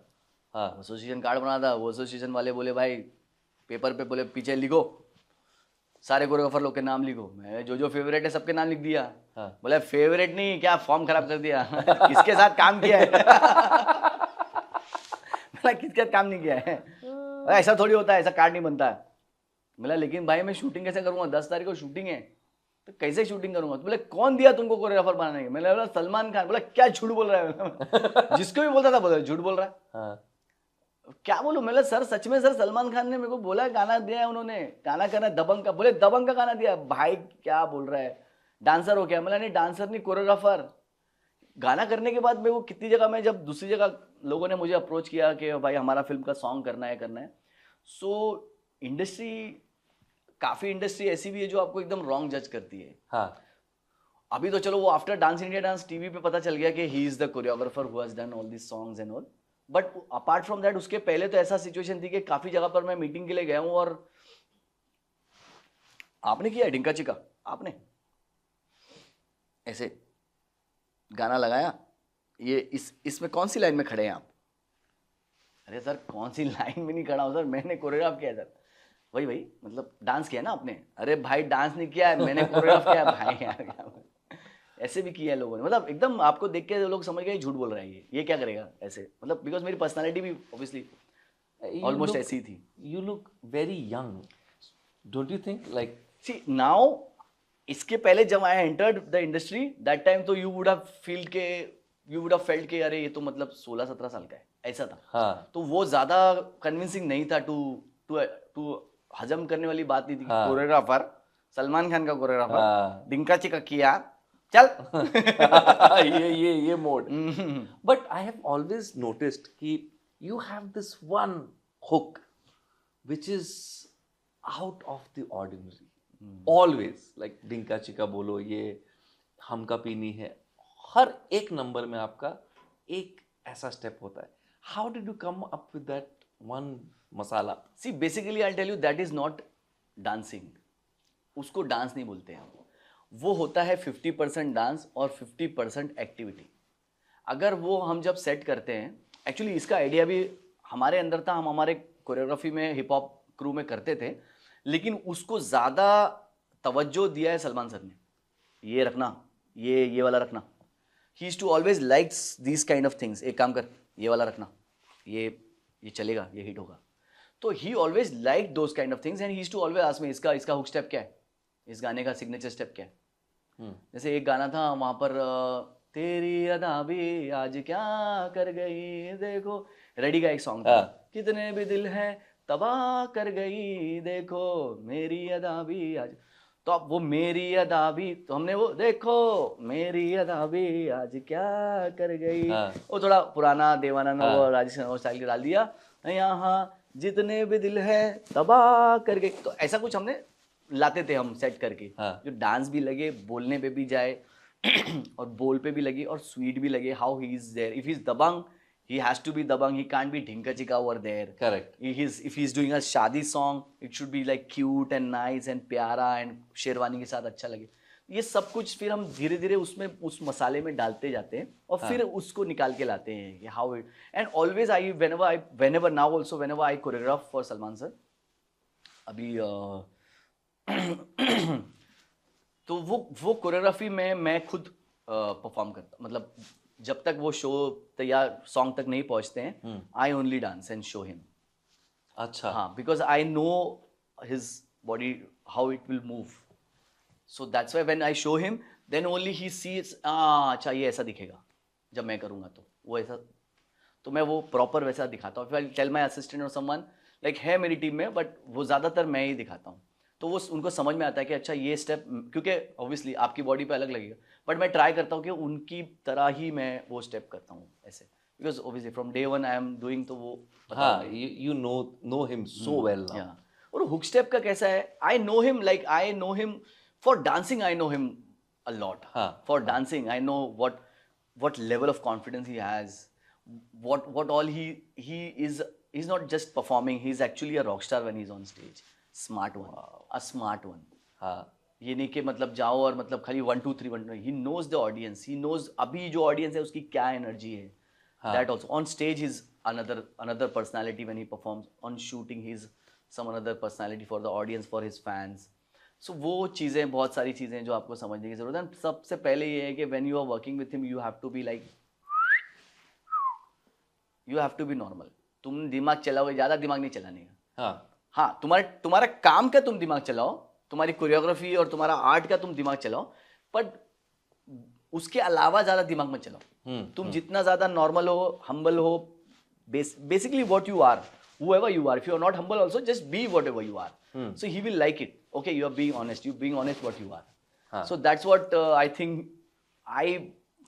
A: हाँ
B: एसोसिएशन कार्ड बनाना था। वो एसोसिएशन वाले बोले भाई पेपर पे बोले पीछे लिखो, सारे कोरियोग्राफर लोग के नाम लिखो। मैं जो जो फेवरेट है सबके नाम लिख दिया।
A: हाँ।
B: बोले फेवरेट नहीं, क्या फॉर्म खराब कर दिया किसके साथ काम किया है बोला किसके साथ काम नहीं किया है, ऐसा थोड़ी होता है, ऐसा कार्ड नहीं बनता है। बोला लेकिन भाई मैं शूटिंग कैसे करूंगा, 10 तारीख को शूटिंग है, तो कैसे शूटिंग करूंगा। तो बोले कौन दिया तुमको कोरियोग्राफर बनाने के। मैंने बोला सलमान खान। बोला क्या झूठ बोल रहा है जिसको भी बोलता था बोला झूठ बोल रहा है।
A: हाँ।
B: क्या बोलूं, मैं सर सच में सर सलमान खान ने मेरे को बोला गाना दिया है, उन्होंने गाना करना है दबंग का। बोले दबंग का गाना दिया। भाई क्या बोल रहा है, डांसर हो क्या। मैं नहीं डांसर नहीं, कोरियोग्राफर। गाना करने के बाद मेरे को कितनी जगह, मैं जब दूसरी जगह लोगों ने मुझे अप्रोच किया कि भाई हमारा फिल्म का सॉन्ग करना है। सो इंडस्ट्री, काफी इंडस्ट्री ऐसी भी है जो आपको एकदम रॉन्ग जज करती है।
A: हाँ।
B: अभी तो चलो वो after dance India dance TV पे पता चल गया कि he is the choreographer who has done all this songs and all, but apart from that उसके पहले तो ऐसा सिचुएशन थी कि काफी जगह पर मैं मीटिंग के लिए गया हूं, और आपने किया है ढिंका चिका, आपने ऐसे गाना लगाया, ये इसमें कौन सी लाइन में खड़े हैं आप। अरे सर कौन सी लाइन में नहीं खड़ा हूं सर, मैंने कोरियोग्राफ किया है सर। वही मतलब डांस किया ना आपने। अरे भाई डांस नहीं किया है, मैंने कोरियोग्राफ किया है भाई यार ऐसे भी किया है लोगों ने। मतलब एकदम आपको देख के लोग समझ गए झूठ बोल रहा है ये क्या करेगा ऐसे। मतलब बिकॉज मेरी पर्सनालिटी भी ऑब्वियसली ऑलमोस्ट ऐसी थी।
A: You look very young, don't you think like.
B: See now, इसके पहले जब I entered the industry that time, तो यू वुड हैव फेल्ट के अरे ये तो मतलब 16-17 साल का है, ऐसा था।
A: हाँ।
B: तो वो ज्यादा कन्विंसिंग नहीं था, टू हजम करने वाली बात नहीं थी।
A: हाँ।
B: कोरियोग्राफर सलमान खान का कोरियोग्राफर
A: हाँ।
B: डिंका चिका किया, चल
A: ये मोड। But I have always noticed कि you have this one hook which is out of the ordinary, always. Like Dinka Chika बोलो, ये हम का पीनी है, हर एक नंबर में आपका एक ऐसा स्टेप होता है। How did you come up with that one masala?
B: See basically I tell you that is not dancing, उसको डांस नहीं बोलते हैं। वो होता है 50% डांस और 50% एक्टिविटी। अगर वो हम जब सेट करते हैं, एक्चुअली इसका आइडिया भी हमारे अंदर था, हम हमारे कोरियोग्राफी में हिप हॉप क्रू में करते थे, लेकिन उसको ज़्यादा तवज्जो दिया है सलमान सर ने। ये रखना, ये वाला रखना। He is to always likes this kind of things. एक काम कर, ये वाला रखना, ये चलेगा, ये हिट होगा। तो he always like those kind of things and he is to always ask me इसका हुक स्टेप क्या है, इस गाने का सिग्नेचर स्टेप क्या है। जैसे एक गाना था वहां पर तेरी अदा भी आज क्या कर गई देखो, रेडी का एक सॉन्ग था, कितने भी दिल है तबाह कर गई देखो मेरी अदा भी आज। तो अब वो मेरी अदा भी, तो हमने वो देखो मेरी अदा भी आज क्या कर गई, वो थोड़ा पुराना देवानंद और राजेश खन्ना स्टाइल डाल दिया, यहाँ जितने भी दिल है तबाह कर गई। तो ऐसा कुछ हमने लाते थे हम सेट करके, जो डांस भी लगे, बोलने पे भी जाए और बोल पे भी लगे और स्वीट भी लगे। How he is there, if he is Dabangg he has to be dabang, he can't be dhinka chika over there.
A: Correct.
B: If he's doing a शादी song, it should be like cute and nice and प्यारा and sherwani के साथ अच्छा लगे। ये सब कुछ फिर हम धीरे धीरे उसमें उस मसाले में डालते जाते हैं और फिर उसको निकाल के लाते हैं कि how it, and always I whenever now also whenever I choreograph for Salman sir, अभी तो वो कोरियोग्राफी में मैं खुद परफॉर्म करता, मतलब जब तक वो शो तैयार सॉन्ग तक नहीं पहुंचते हैं, I only dance and show him.
A: अच्छा।
B: हाँ, because I know his body how it will move, so that's why when I show him then only he sees, अच्छा ये ऐसा दिखेगा जब मैं करूँगा, तो वो ऐसा, तो मैं वो प्रॉपर वैसा दिखाता हूँ। फिर टेल माई असिस्टेंट और समवन लाइक है मेरी टीम में, बट वो ज़्यादातर मैं ही दिखाता हूँ, तो वो उनको समझ में आता है कि अच्छा ये स्टेप, क्योंकि ऑब्वियसली आपकी बॉडी पे अलग लगेगा, बट मैं ट्राई करता हूँ कि उनकी तरह ही मैं वो स्टेप करता हूँ ऐसे, because obviously from day one I am doing, तो वो
A: हाँ, you know him so well now.
B: Yeah. और हुक स्टेप का कैसा है, I know him for dancing, I know him a lot.
A: हाँ,
B: for dancing I know what level of confidence he has, what all he is. He's not just performing, he's actually a rock star when he's on stage. Smart one. A smart one.
A: हाँ,
B: ये नहीं कि मतलब जाओ और मतलब खाली 1 2 3 1 he knows the audience, he knows अभी जो ऑडियंस है उसकी क्या एनर्जी है. That also on stage is another personality. when he performs on shooting he's some another personality for the audience, for his fans. So वो चीज़ें, बहुत सारी चीज़ें जो आपको समझने की ज़रूरत है. सबसे पहले ये है कि when you are working with him you have to be like, you have to be normal. तुम दिमाग चलाओगे, ज़्यादा दिमाग नहीं चलाने का. हाँ, तुम्हारा काम का तुम दिमाग चलाओ, तुम्हारी कोरियोग्राफी और तुम्हारा आर्ट का तुम दिमाग चलाओ, बट उसके अलावा ज़्यादा दिमाग मत चलाओ. तुम जितना ज़्यादा नॉर्मल हो, हम्बल हो, basically what you are, whoever you are. If you are not humble also, just be whatever you are. So he will like it. Okay, you are being honest, you being honest what you are. So that's what I think.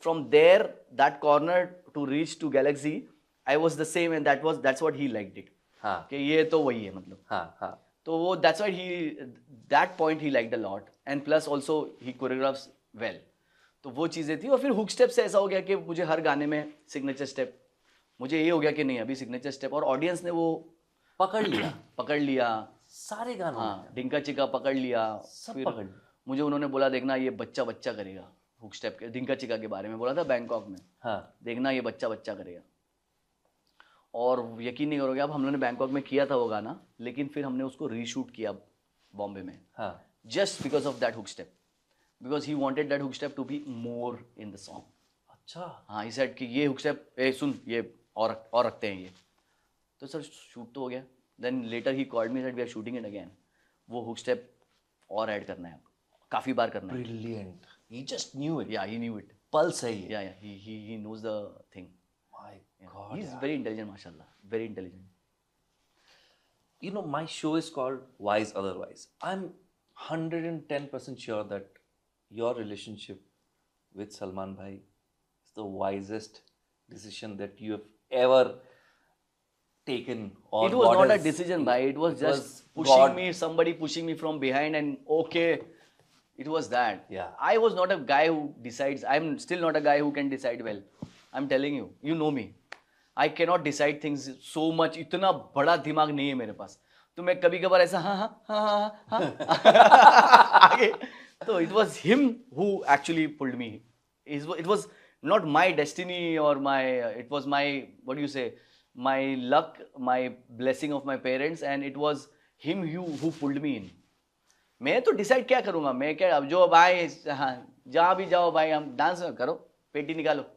B: From there, that corner to reach to Galaxy, I was the same, and that's what he liked it. कि ये तो वही है मतलब. तो वो that's why that point he liked a lot, and plus also he choreographs well. तो वो चीज़ें थी. और फिर हुक स्टेप से ऐसा हो गया कि मुझे हर गाने में सिग्नेचर स्टेप, मुझे ये हो गया कि नहीं अभी सिग्नेचर स्टेप, और ऑडियंस ने वो पकड़ लिया
A: सारे गानों.
B: हाँ, डिंका चिका पकड़ लिया. फिर मुझे उन्होंने बोला देखना ये बच्चा करेगा. हुक स्टेप के डिंका चिका के बारे में बोला था बैंकॉक में. देखना ये बच्चा करेगा. और यकीन नहीं करोगे, अब हम लोगों ने बैंकॉक में किया था वो गाना, लेकिन फिर हमने उसको रीशूट किया बॉम्बे में, just because of that hook step, because he wanted that hook step to be more in the song.
A: अच्छा.
B: हाँ, ही सेड कि ये हुक स्टेप सुन, ये और रखते हैं ये. तो सर शूट तो हो गया. Then later he called me, said we are shooting it again. वो हुक स्टेप और ऐड करना है, काफ़ी बार करना है.
A: Brilliant. He just knew it.
B: Yeah he knew it.
A: Pulse है ये.
B: Yeah he knows the thing.
A: My God,
B: he is very intelligent, mashallah, very intelligent.
A: You know, my show is called Wise Otherwise. I'm 110% sure that your relationship with Salman Bhai is the wisest decision that you have ever taken. Or
B: it was
A: God
B: not a
A: has-
B: decision, bhai. It was just
A: was
B: pushing
A: God.
B: me, somebody pushing me from behind, and okay, it was that.
A: Yeah.
B: I was not a guy who decides. I'm still not a guy who can decide well. I'm telling you, you know me. I cannot decide things so much. इतना बड़ा दिमाग नहीं है मेरे पास. तो मैं कभी कभार ऐसा हाँ आगे. तो it was him who actually pulled me. It was not my destiny or my. It was my, what do you say, my luck, my blessing of my parents, and it was him who pulled me in. मैं तो decide क्या करूँगा, मैं क्या, अब जो भाई हाँ जहाँ भी जाओ भाई हम डांस करो, पेटी निकालो.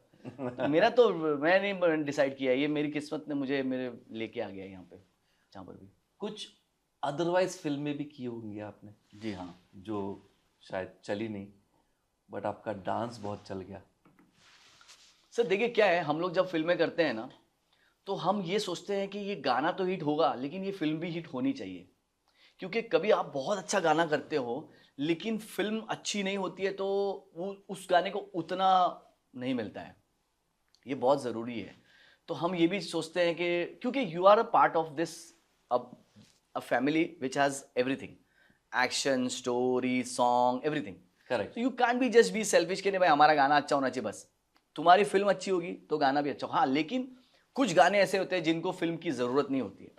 B: मेरा तो मैं नहीं डिसाइड किया, ये मेरी किस्मत ने मुझे मेरे लेके आ गया यहाँ पे, जहाँ पर भी.
A: कुछ अदरवाइज फिल्में भी की होंगी आपने.
B: जी हाँ.
A: जो शायद चली नहीं, बट आपका डांस बहुत चल गया.
B: सर देखिए क्या है, हम लोग जब फिल्में करते हैं ना, तो हम ये सोचते हैं कि ये गाना तो हिट होगा, लेकिन ये फिल्म भी हिट होनी चाहिए. क्योंकि कभी आप बहुत अच्छा गाना करते हो लेकिन फिल्म अच्छी नहीं होती है, तो वो उस गाने को उतना नहीं मिलता है. ये बहुत ज़रूरी है. तो हम ये भी सोचते हैं कि क्योंकि you are a part of this a family which has everything, action, story, song, everything.
A: Correct.
B: तो you can be just be selfish कि नहीं भाई हमारा गाना अच्छा होना चाहिए, बस तुम्हारी फिल्म अच्छी होगी तो गाना भी अच्छा. हाँ, लेकिन कुछ गाने ऐसे होते हैं जिनको फिल्म की ज़रूरत नहीं होती है.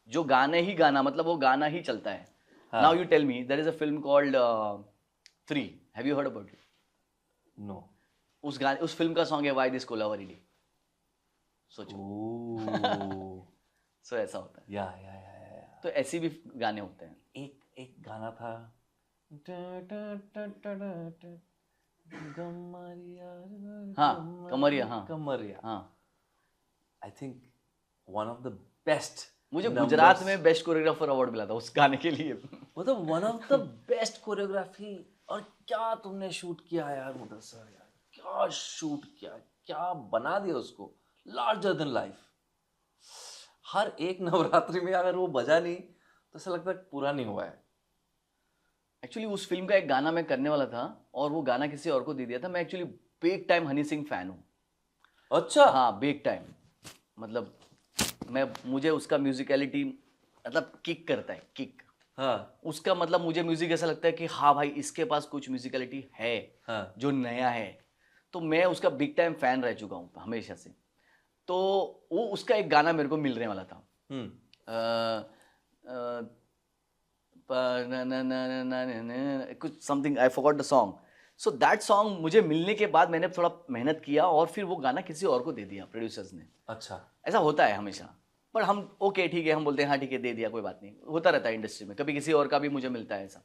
B: जो गाने ही गाना, मतलब वो गाना ही चलता है. Now you tell me, there is a film called 3. Have you heard about it?
A: No.
B: उस फिल्म का सॉन्ग है वाई दिस कोलावरी. सोचो. सो ऐसा होता है.
A: या.
B: तो ऐसी भी गाने होते हैं.
A: एक गाना था,
B: हाँ, कमरिया. हाँ,
A: कमरिया.
B: हाँ.
A: I think one of the best.
B: मुझे गुजरात में बेस्ट कोरियोग्राफर अवार्ड मिला था उस गाने के लिए.
A: मतलब one of the best choreography. और क्या तुमने शूट किया यार मुदस्सर यार, क्या शूट किया, क्या बना दिया उसको, लार्जर देन लाइफ. हर एक नवरात्रि में अगर वो बजा नहीं तो ऐसा लगता है पूरा नहीं हुआ है.
B: एक्चुअली उस फिल्म का एक गाना मैं करने वाला था और वो गाना किसी और को दे दिया था. मैं actually big time Honey Singh fan हूँ.
A: अच्छा.
B: हाँ, बिग टाइम. मतलब मुझे उसका म्यूजिकलिटी मतलब किक करता है, किक।
A: हाँ
B: उसका मतलब मुझे म्यूजिक ऐसा लगता है कि हाँ भाई इसके पास कुछ म्यूजिकलिटी है
A: हाँ
B: जो नया है। तो मैं उसका बिग टाइम फैन रह चुका हूँ हमेशा से। तो वो उसका एक गाना मेरे को मिलने वाला था,
A: हम्म
B: कुछ something, I forgot the song. So that song मुझे मिलने के बाद मैंने थोड़ा मेहनत किया और फिर वो गाना किसी और को दे दिया प्रोड्यूसर्स ने।
A: अच्छा
B: ऐसा होता है हमेशा, पर हम ओके ठीक है, हम बोलते हैं हाँ ठीक है दे दिया कोई बात नहीं, होता रहता है इंडस्ट्री में, कभी किसी और का भी मुझे मिलता है ऐसा।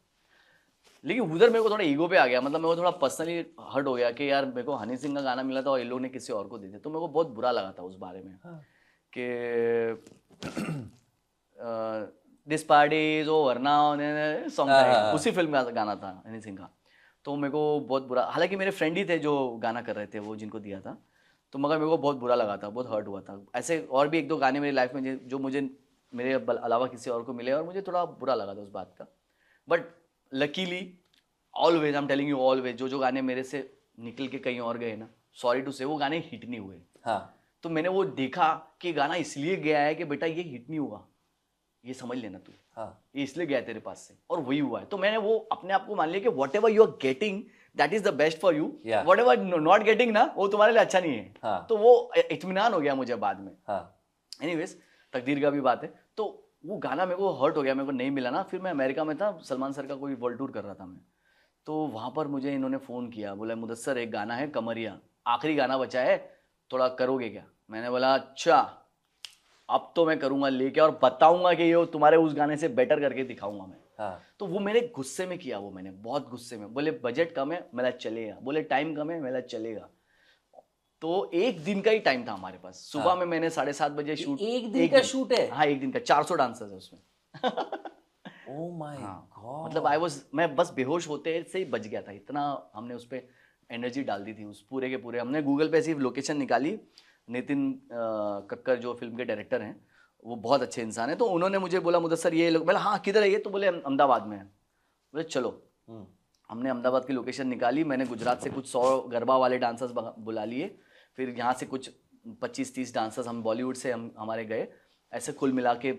B: लेकिन उधर मेरे को थोड़ा ईगो पे आ गया, मतलब मेरे को थोड़ा पर्सनली हर्ट हो गया कि यार मेरे को हनी सिंह का गाना मिला था और ये लोग ने किसी और को दे दिया, तो मेरे को बहुत बुरा लगा था उस बारे में
A: हाँ
B: कि this party is over now song था एक, उसी फिल्म का गाना था हनी सिंह का। तो मेरे को बहुत बुरा, हालांकि मेरे फ्रेंड ही थे जो गाना कर रहे थे वो जिनको दिया था, तो मगर मेरे को बहुत बुरा लगा था, बहुत हर्ट हुआ था। ऐसे और भी एक दो गाने मेरी लाइफ में जो मुझे मेरे अलावा किसी और को मिले और मुझे थोड़ा बुरा लगा था उस बात का। But luckily always I am telling you always, जो गाने मेरे से निकल के कहीं और गए ना, सॉरी टू से वो गाने हिट नहीं हुए।
A: हाँ
B: तो मैंने वो देखा कि गाना इसलिए गया है कि बेटा ये हिट नहीं हुआ, ये समझ लेना तू,
A: हाँ
B: ये इसलिए गया तेरे पास से, और वही हुआ है। तो मैंने वो अपने आप को मान लिया कि whatever you are getting that is the best for you,
A: Yeah.
B: Whatever not getting ना वो तुम्हारे लिए अच्छा नहीं है।
A: हाँ
B: तो वो इत्मीनान हो गया मुझे बाद में।
A: हाँ
B: एनीवेज तकदीर का भी बात है। तो वो गाना मेरे को हर्ट हो गया, मेरे को नहीं मिला ना। फिर मैं अमेरिका में था, सलमान सर का कोई वर्ल्ड टूर कर रहा था मैं, तो वहाँ पर मुझे इन्होंने फ़ोन किया, बोला मुदस्सर एक गाना है कमरिया, आखिरी गाना बचा है, थोड़ा करोगे क्या? मैंने बोला अच्छा अब तो मैं करूँगा लेके, और बताऊँगा कि ये तुम्हारे उस गाने से बेटर करके दिखाऊँगा मैं।
A: हाँ
B: तो वो मेरे गुस्से में किया, वो मैंने बहुत गुस्से में, बोले बजट कम है, मेरा चलेगा, बोले टाइम कम है, मेरा चलेगा। तो एक दिन का ही टाइम था हमारे पास, सुबह
A: हाँ।
B: में मैंने 7:30 बजे शूट,
A: एक दिन का शूट है?
B: हाँ एक दिन का, 400 डांसर्स है उसमें।
A: ओ माय
B: हाँ
A: गॉड,
B: मतलब मैं बस बेहोश होते से ही बच गया था, इतना हमने उस पर एनर्जी डाल दी थी उस पूरे के पूरे। हमने गूगल पे ऐसी लोकेशन निकाली, नितिन कक्कर जो फिल्म के डायरेक्टर हैं वो बहुत अच्छे इंसान है, तो उन्होंने मुझे बोला मुदस्सर ये लोग, बोला हाँ किधर है ये, तो बोले अहमदाबाद में है। बोले चलो, हमने अहमदाबाद की लोकेशन निकाली, मैंने गुजरात से कुछ 100 गरबा वाले डांसर्स बुला लिए, फिर यहाँ से कुछ 25-30 डांसर्स हम बॉलीवुड से हमारे गए, ऐसे कुल मिला के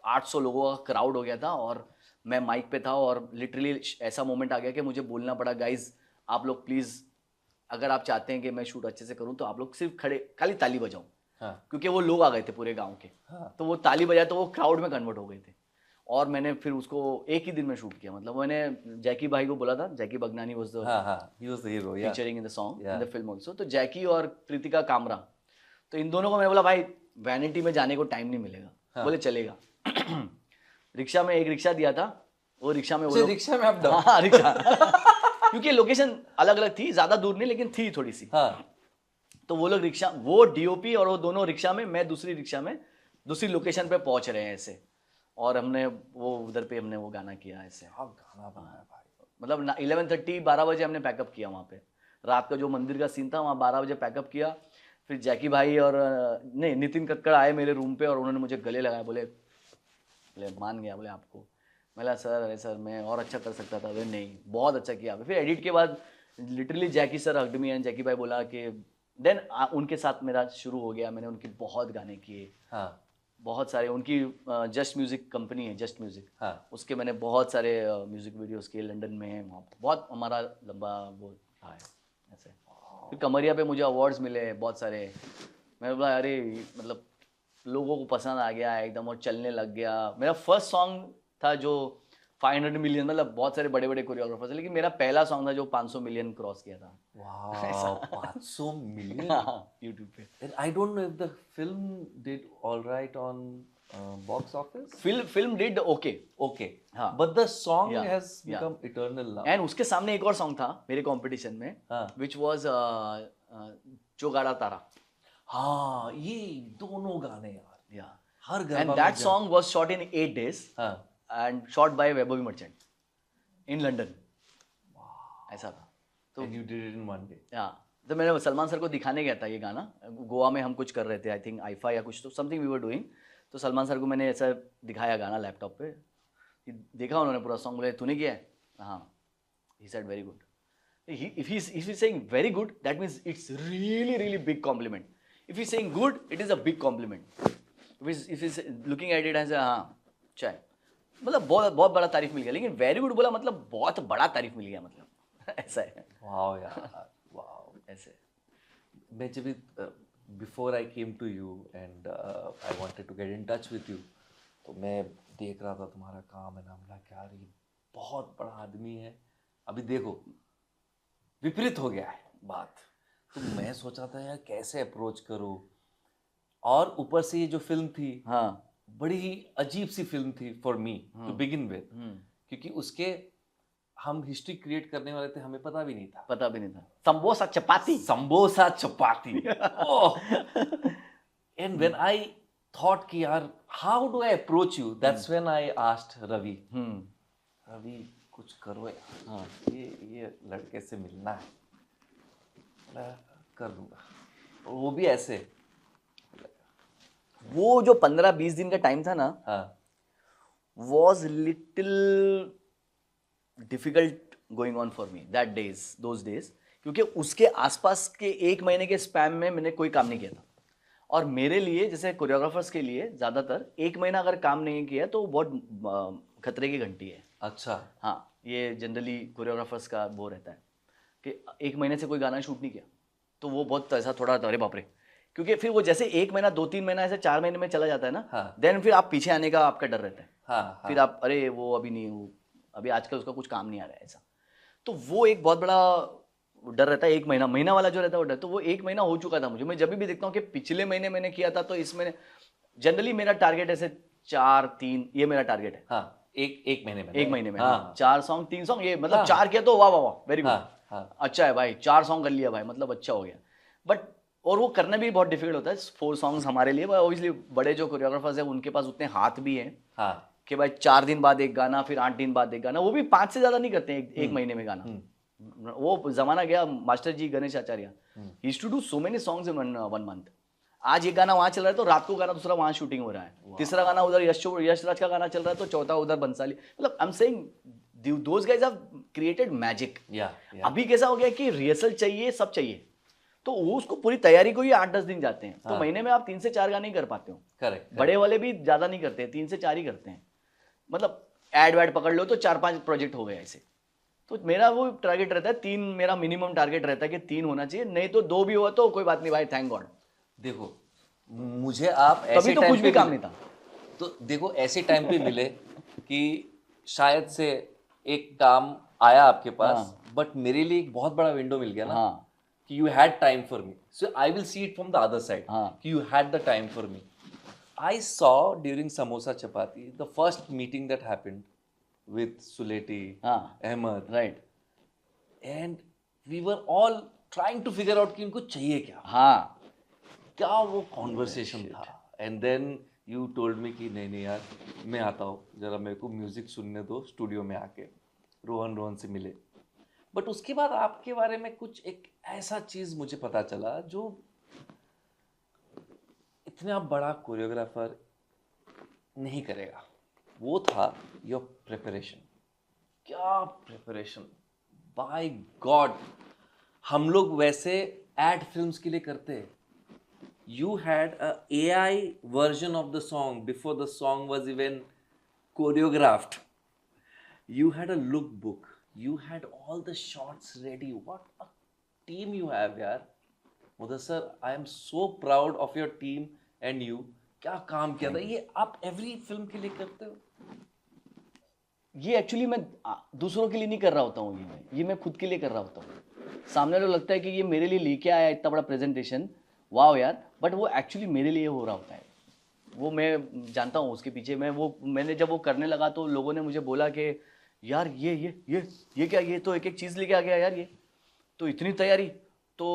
B: 800 लोगों का क्राउड हो गया था। और मैं माइक पे था और लिटरली ऐसा मोमेंट आ गया कि मुझे बोलना पड़ा, गाइज आप लोग प्लीज़ अगर आप चाहते हैं कि मैं शूट अच्छे से करूं तो आप लोग सिर्फ खड़े खाली ताली बजाओ।
A: हाँ
B: क्योंकि वो लोग आ गए थे पूरे गांव के,
A: हाँ
B: तो वो ताली बजाए तो वो क्राउड में कन्वर्ट हो गए थे। और मैंने फिर उसको एक ही दिन में शूट किया, मतलब मैंने जैकी भाई को बोला था, जैकी बगनानी वाज द
A: हाँ हाँ, he was the hero, yeah.
B: Featuring in the song in
A: Yeah.
B: The film also. तो जैकी और कृतिका कामरा, तो इन दोनों को मैंने बोला भाई वैनिटी में जाने को टाइम नहीं मिलेगा।
A: हाँ.
B: बोले चलेगा। रिक्शा में एक रिक्शा दिया था, वो रिक्शा में वो लोग,
A: रिक्शा में आप
B: हाँ रिक्शा क्योंकि लोकेशन अलग अलग थी, ज्यादा दूर नहीं लेकिन थी थोड़ी सी।
A: हाँ
B: तो वो लोग रिक्शा, वो डीओपी और वो दोनों रिक्शा में, मैं दूसरी रिक्शा में दूसरी लोकेशन पे पहुंच रहे हैं ऐसे, और हमने वो उधर पे हमने वो गाना किया ऐसे।
A: आप गाना बनाया भाई,
B: मतलब 11:30-12 बजे हमने पैकअप किया वहाँ पे, रात का जो मंदिर का सीन था वहाँ 12 बजे पैकअप किया। फिर जैकी भाई और नहीं नितिन कक्कड़ आए मेरे रूम पे और उन्होंने मुझे गले लगाया, बोले मान गया, बोले आपको। मैं सर अरे सर मैं और अच्छा कर सकता था। बोले नहीं बहुत अच्छा किया। फिर एडिट के बाद literally Jackie sir hugged me and Jackie भाई बोला कि देन उनके साथ मेरा शुरू हो गया, मैंने उनके बहुत गाने किए,
A: हाँ
B: बहुत सारे। उनकी जस्ट म्यूजिक कंपनी है, जस्ट म्यूजिक,
A: हाँ
B: उसके मैंने बहुत सारे म्यूजिक वीडियोस किए लंदन में, वहाँ बहुत हमारा लंबा वो था ऐसे। फिर कमरिया पे मुझे अवार्ड्स मिले बहुत सारे। मैं बोला अरे मतलब लोगों को पसंद आ गया एकदम और चलने लग गया। मेरा फर्स्ट सॉन्ग था जो 500 मिलियन, मतलब बहुत सारे बड़े बड़े कोरियोग्राफर्स, लेकिन मेरा पहला सॉन्ग था जो 500 मिलियन क्रॉस किया था।
A: wow, 500 million.
B: यूट्यूब पे।
A: And I don't know if the film did all right on box office.
B: Film did okay,
A: Okay.
B: हाँ.
A: But the song
B: Yeah,
A: has
B: yeah.
A: become eternal now.
B: And उसके सामने एक और song था मेरे competition में,
A: हाँ.
B: विच वाज जो गाड़ा तारा।
A: हाँ ये दोनों गाने यार,
B: या
A: हर घर
B: and that song was shot in 8 days
A: हाँ
B: and shot bye Vaibhavi merchant in London. ऐसा था।
A: तो and you did it in one day.
B: या तो मैंने सलमान सर को दिखाने गया था ये गाना, गोवा में हम कुछ कर रहे थे, आई थिंक आईफा या कुछ, तो समथिंग वी वर डूइंग। तो सलमान सर को मैंने ऐसा दिखाया गाना लैपटॉप पे, देखा उन्होंने पूरा सॉन्ग, बोले तूने किया है? हाँ, he said very good. if he's saying very good, that means it's really big compliment. If he's saying good, it is a big compliment. If he's looking at it as a हाँ अच्छा है, मतलब बहुत बहुत बड़ा तारीफ मिल गया, लेकिन वेरी गुड बोला मतलब बहुत बड़ा तारीफ मिल गया मतलब ऐसा है।
A: वाह यार, वाह।
B: ऐसे
A: मैं जब before I came to you and I wanted to get in touch with you, तो मैं देख रहा था तुम्हारा काम है ना, बोला कि यार ये बहुत बड़ा आदमी है। अभी देखो विपरीत हो गया है बात, तो मैं सोचा था यार कैसे अप्रोच करूँ। और ऊपर से ये जो फिल्म थी,
B: हाँ
A: बड़ी ही अजीब सी फिल्म थी for me to begin with, क्योंकि उसके हम हिस्ट्री क्रिएट करने वाले थे, हमें पता भी नहीं था।
B: पता भी नहीं था, samosa chapati.
A: Samosa chapati, oh. And when I thought कि यार how do I approach you, that's when I asked Ravi, Ravi कुछ करो यार, हाँ ये लड़के से मिलना है। बोला, कर दूंगा। और वो भी ऐसे,
B: वो जो 15-20 दिन का टाइम था ना,
A: हाँ
B: was little difficult going on for me those days, क्योंकि उसके आसपास के 1 महीने के स्पैम में मैंने कोई काम नहीं किया था। और मेरे लिए जैसे कोरियोग्राफर्स के लिए ज़्यादातर 1 महीना अगर काम नहीं किया तो बहुत खतरे की घंटी है।
A: अच्छा,
B: हाँ, ये जनरली कोरियोग्राफर्स का वो रहता है कि 1 महीने से कोई गाना शूट नहीं किया तो वो बहुत ऐसा थोड़ा अरे बाप रे, क्योंकि फिर वो जैसे 1 महीना 2-3 महीना ऐसे 4 महीने में चला जाता है ना,
A: हाँ।
B: देन फिर आप पीछे आने का आपका डर रहता है।
A: हाँ
B: फिर आप अरे वो अभी नहीं, वो अभी आजकल उसका कुछ काम नहीं आ रहा है ऐसा, तो वो एक बहुत बड़ा डर रहता है। 1 महीना वाला जो रहता है वो डर, तो वो 1 महीना हो चुका था मुझे। मैं जब भी देखता हूँ कि पिछले महीने मैंने किया था तो इस महीने जनरली मेरा टारगेट ऐसे 4-3, ये मेरा टारगेट है।
A: हाँ, एक महीने में,
B: 1 महीने में
A: हाँ
B: 4 सॉन्ग 3 सॉन्ग, ये मतलब
A: हाँ।
B: 4 किया तो वाह वाह वाह, वेरी गुड,
A: हाँ हाँ
B: अच्छा है भाई, 4 सॉन्ग कर लिया भाई, मतलब अच्छा हो गया। बट और वो करना भी बहुत डिफिकल्ट होता है 4 सॉन्ग्स हमारे लिए। ऑब्वियसली बड़े जो कोरियोग्राफर्स हैं उनके पास उतने हाथ भी हैं
A: हाँ
B: कि भाई 4 दिन बाद एक गाना, फिर 8 दिन बाद एक गाना, वो भी 5 से ज्यादा नहीं करते हैं एक महीने में गाना। वो जमाना गया, master ji Ganesh Acharya he used to do so many songs in one month. आज एक गाना वहां चल रहा है तो रात को गाना दूसरा वहां शूटिंग हो रहा है, तीसरा गाना उधर यशराज का गाना चल रहा है तो चौथा उधर बंसाली, मतलब I am saying those guys have created magic. अभी कैसा हो गया कि रिहर्सल चाहिए, सब चाहिए, तो वो उसको पूरी तैयारी को ही 8-10 दिन जाते हैं। तो महीने में आप 3 से 4 गाने कर पाते हो।
A: करेक्ट।
B: बड़े वाले भी ज्यादा नहीं करते, 3 से 4 ही करते हैं। मतलब एड वैड पकड़ लो तो 4-5 प्रोजेक्ट हो गए ऐसे। तो मेरा वो टारगेट रहता है 3, मेरा मिनिमम टारगेट रहता है कि 3 होना चाहिए, नहीं तो 2 भी हुआ तो कोई बात नहीं भाई, थैंक गॉड।
A: देखो मुझे आप ऐसे
B: तो
A: टाइम
B: कुछ भी
A: पे
B: काम नहीं था।
A: तो देखो ऐसे टाइम पे मिले कि शायद से एक काम आया आपके पास, बट मेरे लिए एक बहुत बड़ा विंडो मिल गया ना,
B: हाँ
A: कि you had time for me, so I will see it from the other side,
B: हाँ।
A: कि you had the time for me. I saw during Samosa Chapati the first meeting that happened with Suleti, Ahmed,
B: right,
A: and we were all trying to figure out कि इनको चाहिए क्या,
B: हाँ
A: क्या वो conversation था। And then you told me कि नहीं यार मैं आता हूँ, जरा मेरे को म्यूजिक सुनने दो स्टूडियो में आके, रोहन से मिले। बट उसके बाद आपके बारे में कुछ एक ऐसा चीज मुझे पता चला जो इतना बड़ा कोरियोग्राफर नहीं करेगा, वो था योर प्रिपरेशन। क्या प्रिपरेशन, बाय गॉड। हम लोग वैसे एड फिल्म्स के लिए करते हैं, you had a AI version of the song before the song was even choreographed, you had a lookbook, you had all the shots ready, what a team you have यार। Mudassar, I am so proud of your team and you, क्या काम किया था। ये आप every film के लिए करते हो?
B: ये एक्चुअली मैं दूसरों के लिए नहीं कर रहा होता हूँ, ये मैं खुद के लिए कर रहा होता हूँ। सामने वाले लगता है कि ये मेरे लिए लेके आया इतना बड़ा प्रेजेंटेशन, वाह यार, बट वो एक्चुअली मेरे लिए हो रहा होता है। वो मैं जानता हूँ उसके पीछे। मैंने जब वो करने लगा तो लोगों ने मुझे बोला कि यार ये क्या, ये तो एक एक चीज़ लेके आ गया यार, ये तो इतनी तैयारी। तो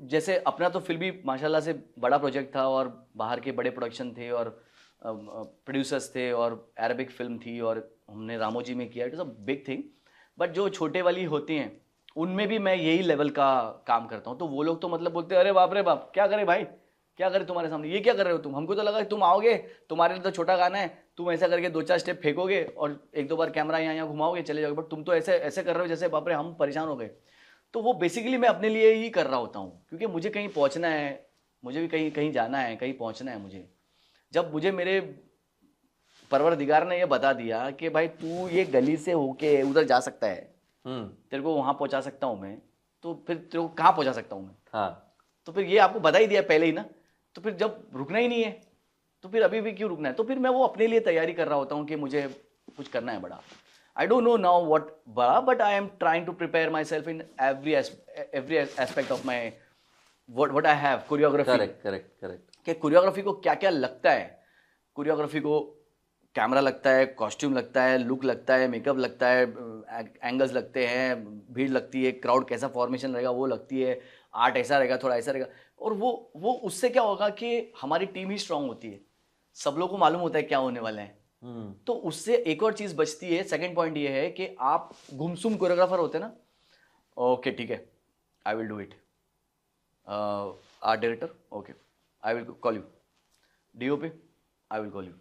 B: जैसे अपना तो फिर भी माशाल्लाह से बड़ा प्रोजेक्ट था और बाहर के बड़े प्रोडक्शन थे और प्रोड्यूसर्स थे और अरबिक फिल्म थी और हमने रामोजी में किया, it is a big thing. But जो छोटे वाली होती हैं उनमें भी मैं यही लेवल का काम करता हूँ। तो वो लोग तो मतलब बोलते हैं अरे बाप रे बाप, क्या करे भाई, क्या करे तुम्हारे सामने, ये क्या कर रहे हो तुम, हमको तो लगा कि तुम आओगे, तुम्हारे लिए तो छोटा गाना है, तुम ऐसा करके 2-4 स्टेप फेंकोगे और 1-2 बार कैमरा यहाँ घुमाओगे चले जाओगे, बट तुम तो ऐसे ऐसे कर रहे हो जैसे बाप रे हम परेशान हो गए। तो वो बेसिकली मैं अपने लिए ही कर रहा होता हूँ, क्योंकि मुझे कहीं पहुँचना है, मुझे भी कहीं कहीं जाना है, कहीं पहुँचना है मुझे। जब मुझे मेरे परवरदिगार ने ये बता दिया कि भाई तू ये गली से होके उधर जा सकता है, तेरे को वहां पहुंचा सकता हूँ मैं, तो फिर तेरे को कहाँ पहुंचा सकता हूँ मैं?
A: हाँ
B: तो फिर ये आपको बता ही दिया पहले ही ना, तो फिर जब रुकना ही नहीं है तो फिर अभी भी क्यों रुकना है? तो फिर मैं वो अपने लिए तैयारी कर रहा होता हूँ कि मुझे कुछ करना है बड़ा. I don't know now what बड़ा, but I am trying to prepare myself in every aspect of my what I have choreography.
A: Correct.
B: कि कोरियोग्राफी को क्या क्या लगता है. कोरियोग्राफी को कैमरा लगता है, कॉस्ट्यूम लगता है, लुक लगता है, मेकअप लगता है, एंगल्स लगते हैं, भीड़ लगती है, क्राउड कैसा फॉर्मेशन रहेगा वो लगती है, आर्ट ऐसा रहेगा, थोड़ा ऐसा रहेगा. और वो उससे क्या होगा कि हमारी टीम ही स्ट्रांग होती है, सब लोगों को मालूम होता है क्या होने वाला है. तो उससे एक और चीज बचती है. सेकंड पॉइंट ये है कि आप गुमसुम कोरियोग्राफर होते हैं ना, ओके ठीक है, आई will do it. Art director, okay I will call you. DOP, I will call you.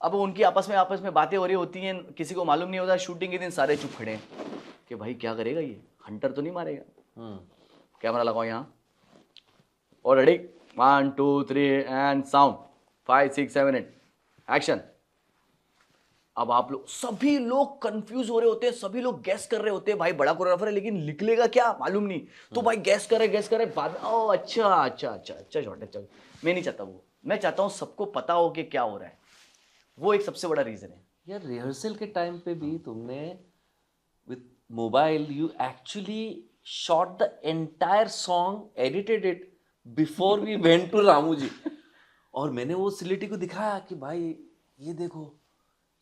B: अब उनकी आपस में बातें हो रही होती हैं, किसी को मालूम नहीं होता. शूटिंग के दिन सारे चुप खड़े हैं कि भाई क्या करेगा ये, हंटर तो नहीं मारेगा. कैमरा लगाओ यहाँ और रेडी, 1 2 3 एंड साउंड, 5 6 7 8 एक्शन. अब आप लोग सभी लोग कंफ्यूज हो रहे होते हैं, सभी लोग गैस कर रहे होते हैं, भाई बड़ा कोरियोग्राफर है लेकिन निकलेगा क्या मालूम नहीं. तो भाई गैस करे बाद, ओ अच्छा शॉट है, चल. मैं नहीं चाहता वो, मैं चाहता हूँ सबको पता हो कि क्या हो रहा है. वो एक सबसे बड़ा रीजन है.
A: यार रिहर्सल के टाइम पे भी तुमने with mobile you actually shot the entire song, edited it before we went to Ramu ji. और मैंने वो सिलिटी को दिखाया कि भाई ये देखो,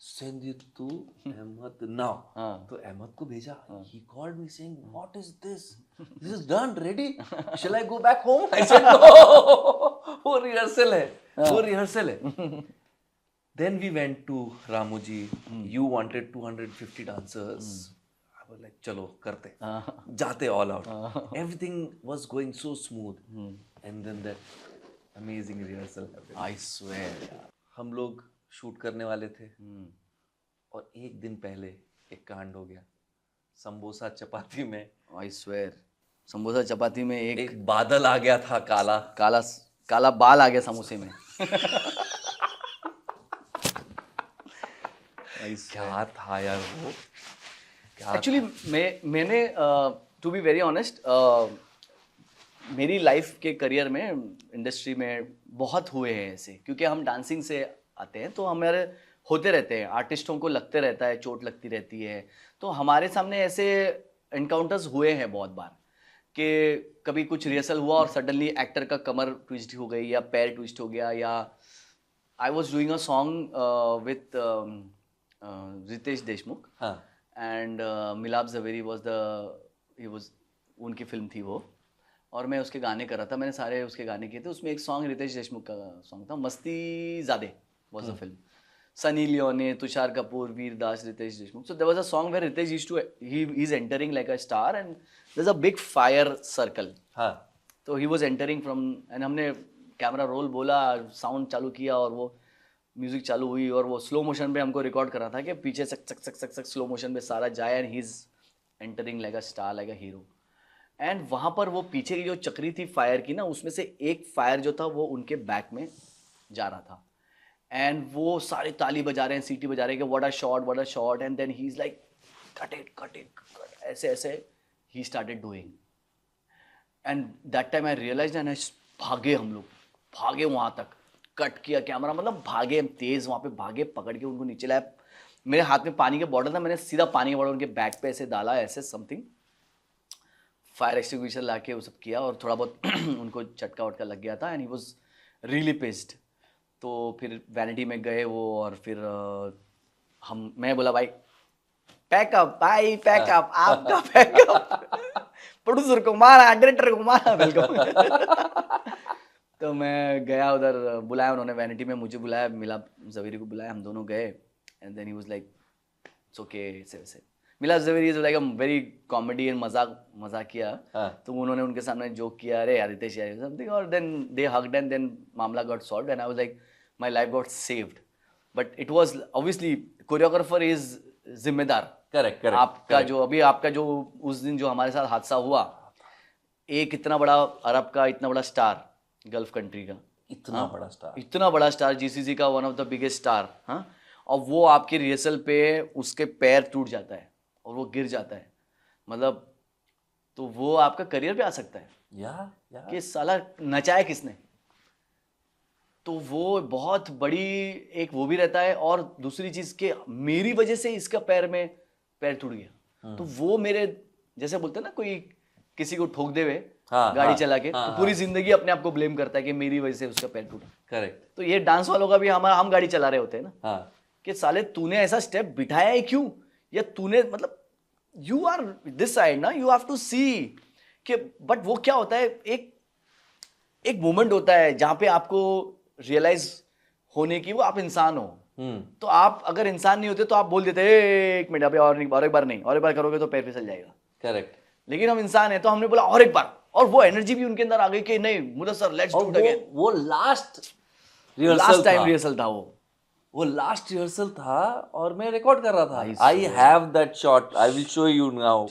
A: send it to Ahmed now. तो अहमद को भेजा. He called me saying what is this is done ready, shall I go back home? I said no, वो रिहर्सल है. Then we went to Ramuji. You wanted 250 dancers. I was like, चलो करते, जाते all out. Everything was going so smooth. And then that amazing rehearsal happened.
B: I swear.
A: हम लोग shoot करने वाले थे और एक दिन पहले एक कांड हो गया. समोसा चपाती में,
B: I swear. समोसा चपाती में
A: एक बादल आ गया था, काला
B: काला बाल आ गया समोसे में.
A: क्या था यार वो.
B: एक्चुअली मैंने टू बी वेरी ऑनेस्ट, मेरी लाइफ के करियर में इंडस्ट्री में बहुत हुए हैं ऐसे, क्योंकि हम डांसिंग से आते हैं तो हमारे होते रहते हैं, आर्टिस्टों को लगते रहता है, चोट लगती रहती है. तो हमारे सामने ऐसे एनकाउंटर्स हुए हैं बहुत बार कि कभी कुछ रिहर्सल हुआ और सडनली एक्टर का कमर ट्विस्ट हो गई या पैर ट्विस्ट हो गया. Yeah I was doing a song with Ritesh Deshmukh and Milap Zaveri was उनकी फिल्म थी वो, और मैं उसके गाने कर रहा था. मैंने सारे उसके गाने किए थे. उसमें एक सॉन्ग रितेश देशमुख का सॉन्ग था, Mastizaade was the film. Sunny Leone, Tusshar Kapoor, Vir Das, Riteish Deshmukh. So there was a song where Ritesh he's entering like a star and there's a big fire circle. तो he was entering from, and हमने कैमरा रोल बोला, sound चालू किया और वो music चालू हुई और वो स्लो मोशन पे हमको रिकॉर्ड करना था कि पीछे सक स्लो मोशन पे सारा जाए and he is entering like a star, like a hero. And वहाँ पर वो पीछे की जो चक्री थी फायर की ना, उसमें से एक फायर जो था वो उनके बैक में जा रहा था. एंड वो सारे ताली बजा रहे हैं, सीटी बजा रहे हैं कि what a shot. And then he is like cut it ऐसे ही started doing. And that time I realise and हम लोग भागे वहाँ तक, कट किया कैमरा, मतलब भागे हम तेज वहाँ पे भागे, पकड़ के उनको नीचे लाया. मेरे हाथ में पानी के बॉटल था, मैंने सीधा पानी का बॉटल उनके बैक पे ऐसे डाला, ऐसे समथिंग फायर एक्सटिंग्विशर ला के वो सब किया और थोड़ा बहुत उनको चटका वटका लग गया था. And he was really pissed. तो फिर वैनिटी में गए वो और फिर मैं बोला भाई पैकअप, आपका पैकअप. प्रोड्यूसर को मारा, डायरेक्टर को मारा, वेलकम. तो मैं गया उधर, बुलाया उन्होंने वैनिटी में, मुझे बुलाया, मिलाप जवेरी को बुलाया, हम दोनों गए. And then he was like it's okay ऐसे. Milap Zaveri is like a very comedy and मजाक किया. तो उन्होंने उनके सामने जोक किया, अरे यार रितेश यार समथिंग, और then they hugged and then मामला got solved and I was like my life got saved. But it was obviously choreographer is जिम्मेदार.
A: करेक्ट.
B: आपका जो उस दिन जो हमारे साथ हादसा हुआ, एक इतना बड़ा अरब का इतना बड़ा स्टार, गल्फ कंट्री का
A: इतना बड़ा स्टार,
B: जीसीसी का one of the biggest star, और वो आपके रिहर्सल पे उसके पैर टूट जाता है और वो गिर जाता है, मतलब तो वो आपका करियर पे आ सकता है
A: या
B: कि साला नचाया किसने। तो वो बहुत बड़ी एक वो भी रहता है, और दूसरी चीज के मेरी वजह से इसका पैर में पैर टूट गया, तो वो मेरे जैसे बोलते हैं ना, कोई किसी को ठोक दे हुए
A: हाँ,
B: गाड़ी
A: हाँ,
B: चला के,
A: हाँ,
B: तो
A: हाँ।
B: पूरी जिंदगी अपने आप को ब्लेम करता है कि मेरी वजह से उसका पैर टूटा।
A: करेक्ट।
B: तो ये डांस वालों का भी हम गाड़ी चला रहे होते हैं ना,
A: हाँ,
B: कि साले तूने ऐसा स्टेप बिठाया है क्यों, या तूने मतलब यू आर दिस साइड ना, यू हैव टू सी कि बट वो क्या होता है, एक मोमेंट होता है जहां पे आपको रियलाइज होने की वो आप इंसान हो। तो आप अगर इंसान नहीं होते तो आप बोल देते एक मिनट अभी और नहीं, और एक बार नहीं, और एक बार करोगे तो पैर फिसल जाएगा।
A: करेक्ट।
B: लेकिन हम इंसान है तो हमने बोला और एक बार, और वो एनर्जी भी उनके अंदर आ गई कि नहीं मुझे सर लेट्स
A: और
B: डू इट अगेन।
A: वो लास्ट
B: लास्ट टाइम
A: था,
B: रिहर्सल था
A: वो लास्ट रिहर्सल था और मैं रिकॉर्ड कर रहा था।
B: I
A: I have that shot, I will show you now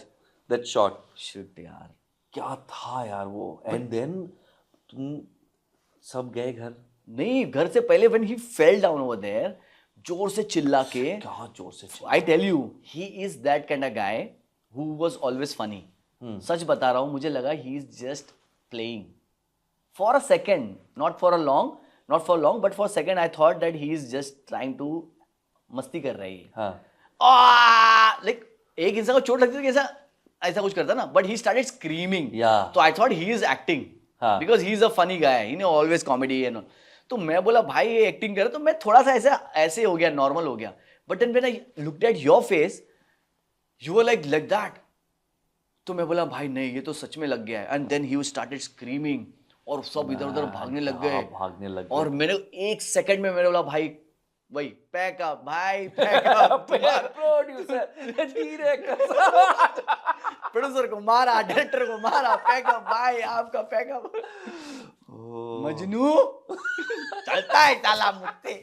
A: that shot.
B: Shit यार,
A: क्या था यार वो। एंड देन तुम सब गए घर।
B: नहीं घर से पहले when he fell down over there, जोर से चिल्ला के,
A: क्या जोर से
B: I tell you he is that kind of guy who was always funny. सच बता रहा हूं, मुझे लगा he is just playing for a second, not for long but for second I thought that he is just trying to मस्ती कर रही है।
A: हाँ,
B: लाइक एक इंसान को चोट लगती है कैसा ऐसा कुछ करता ना, but he started screaming.
A: Yeah.
B: तो I thought he is acting
A: हाँ.
B: Because he is a funny guy, he know always comedy and all. तो मैं बोला भाई ये एक्टिंग करे, तो मैं थोड़ा सा ऐसे हो गया, नॉर्मल हो गया। But then when I looked at your face you were like that. तो मैं बोला भाई नहीं ये तो सच में लग गया है। And then he started screaming और सब इधर उधर भागने लग गए। और मैंने एक सेकंड में मैंने बोला भाई वही पैक अप भाई, पैक अप।
A: प्रोड्यूसर धीरे
B: प्रोड्यूसर को मारा, डायरेक्टर को मारा, पैकअप भाई आपका पैकअप। मजनू चलता है ताला मुझसे।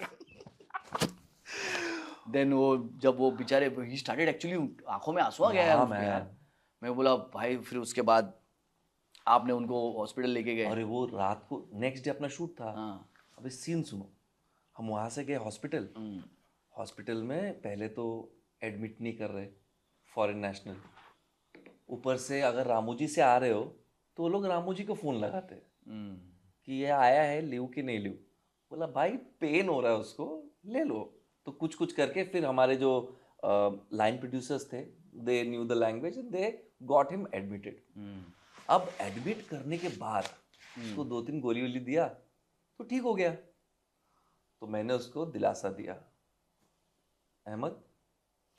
B: देन वो जब वो बेचारे ही स्टार्टेड एक्चुअली आंखों में आंसू आ गया यार। मैं बोला भाई, फिर उसके बाद आपने उनको हॉस्पिटल लेके गए।
A: अरे वो रात को नेक्स्ट डे अपना शूट था।
B: हाँ।
A: अबे सीन सुनो, हम वहां से गए हॉस्पिटल। हॉस्पिटल में पहले तो एडमिट नहीं कर रहे, फॉरेन नेशनल। ऊपर से अगर रामू जी से आ रहे हो तो वो लोग रामू जी को फ़ोन लगाते कि ये आया है, लीव कि नहीं लीव। बोला भाई पेन हो रहा है उसको, ले लो। तो कुछ कुछ करके फिर हमारे जो लाइन प्रोड्यूसर्स थे, they knew the language, they got him admitted. अब एडमिट करने के बाद उसको 2-3 गोली वोली दिया तो ठीक हो गया। तो मैंने उसको दिलासा दिया, Ahmed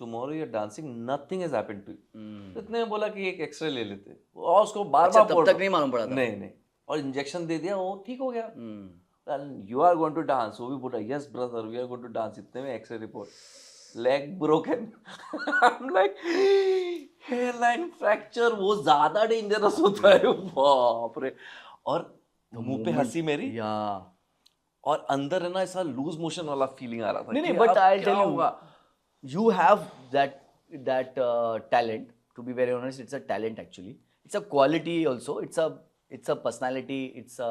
A: tomorrow you are dancing, nothing has happened to you. तो इतने में बोला कि एक एक्सरे ले लेते, और उसको बार बार
B: तब तक नहीं मालूम पड़ा था।
A: नहीं, और इंजेक्शन दे दिया, वो ठीक हो गया। You are going to dance, वो भी बोला yes brother we are going to dance. इतने में x ray report, leg broken. I am like hairline fracture, वो ज्यादा डेंजरस होता है, बाप रे। और मुंह पे हंसी मेरी,
B: या
A: और अंदर है ना ऐसा लूज मोशन वाला फीलिंग आ रहा था।
B: नहीं, but I tell you you have that talent, to be very honest. It's a talent actually, it's a quality also, it's a personality, it's a,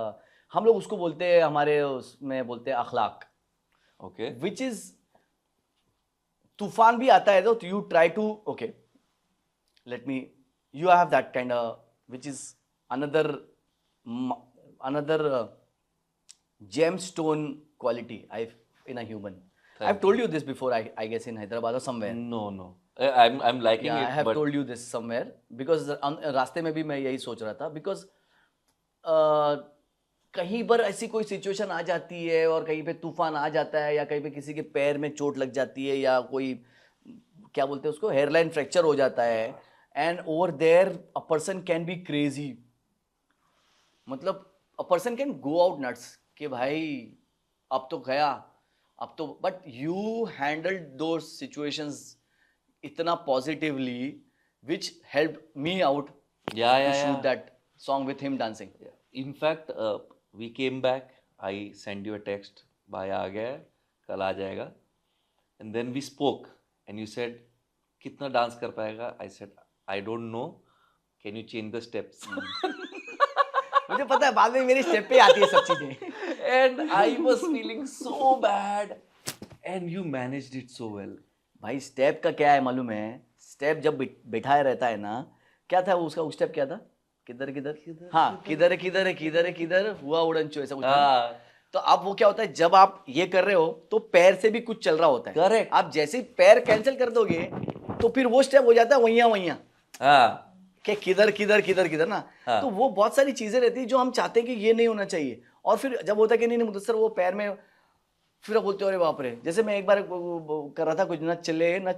B: हम लोग उसको बोलते हैं, हमारे उसमें बोलते हैं अखलाक।
A: ओके,
B: which is तूफान भी आता है तो you try to okay let me, you have that kind of, which is another gemstone quality in a human. I've told you this before, I guess in Hyderabad or somewhere.
A: No, I'm liking it.
B: I have
A: but
B: told you this somewhere because रास्ते में भी मैं यही सोच रहा था, because कहीं पर ऐसी कोई सिचुएशन आ जाती है और कहीं पे तूफान आ जाता है, या कहीं पे किसी के पैर में चोट लग जाती है, या कोई क्या बोलते हैं उसको, हेयरलाइन फ्रैक्चर हो जाता है, and over there a person can be crazy. मतलब a person can go out nuts कि भाई अब तो गया, अब तो, but you handled those situations इतना positively, which help me out
A: yeah.
B: Shoot that song with him dancing.
A: In fact, we came back. I sent you a text. भाई आ गया है, कल आ जाएगा. And then we spoke, and you said, कितना dance कर पाएगा? I said, I don't know. Can you change the steps?
B: मुझे पता है बाद में मेरी स्टेप पे आती है सब चीजें।
A: And I was feeling so bad. and you managed it so well.
B: भाई स्टेप का क्या है मालूम है? स्टेप जब बैठाया रहता है ना, क्या था वो उसका स्टेप क्या था? किधर किधर, हाँ किधर है किधर है किधर है किधर हुआ उड़नचो, ऐसा कुछ था।
A: हाँ
B: तो अब वो क्या होता है, जब आप ये कर रहे हो तो पैर से भी कुछ चल रहा होता है।
A: Correct.
B: आप जैसे ही पैर कैंसिल कर दोगे तो फिर वो स्टेप हो जाता है वहिया वहिया
A: हाँ
B: कि किधर किधर किधर किधर ना।
A: हाँ।
B: तो वो बहुत सारी चीजें रहती है जो हम चाहते हैं कि ये नहीं होना चाहिए, और फिर जब होता है कि नहीं नहीं मुदस्सर वो पैर में, फिर बोलते हो अरे बाप रे। जैसे मैं एक बार कर रहा था कुछ, नच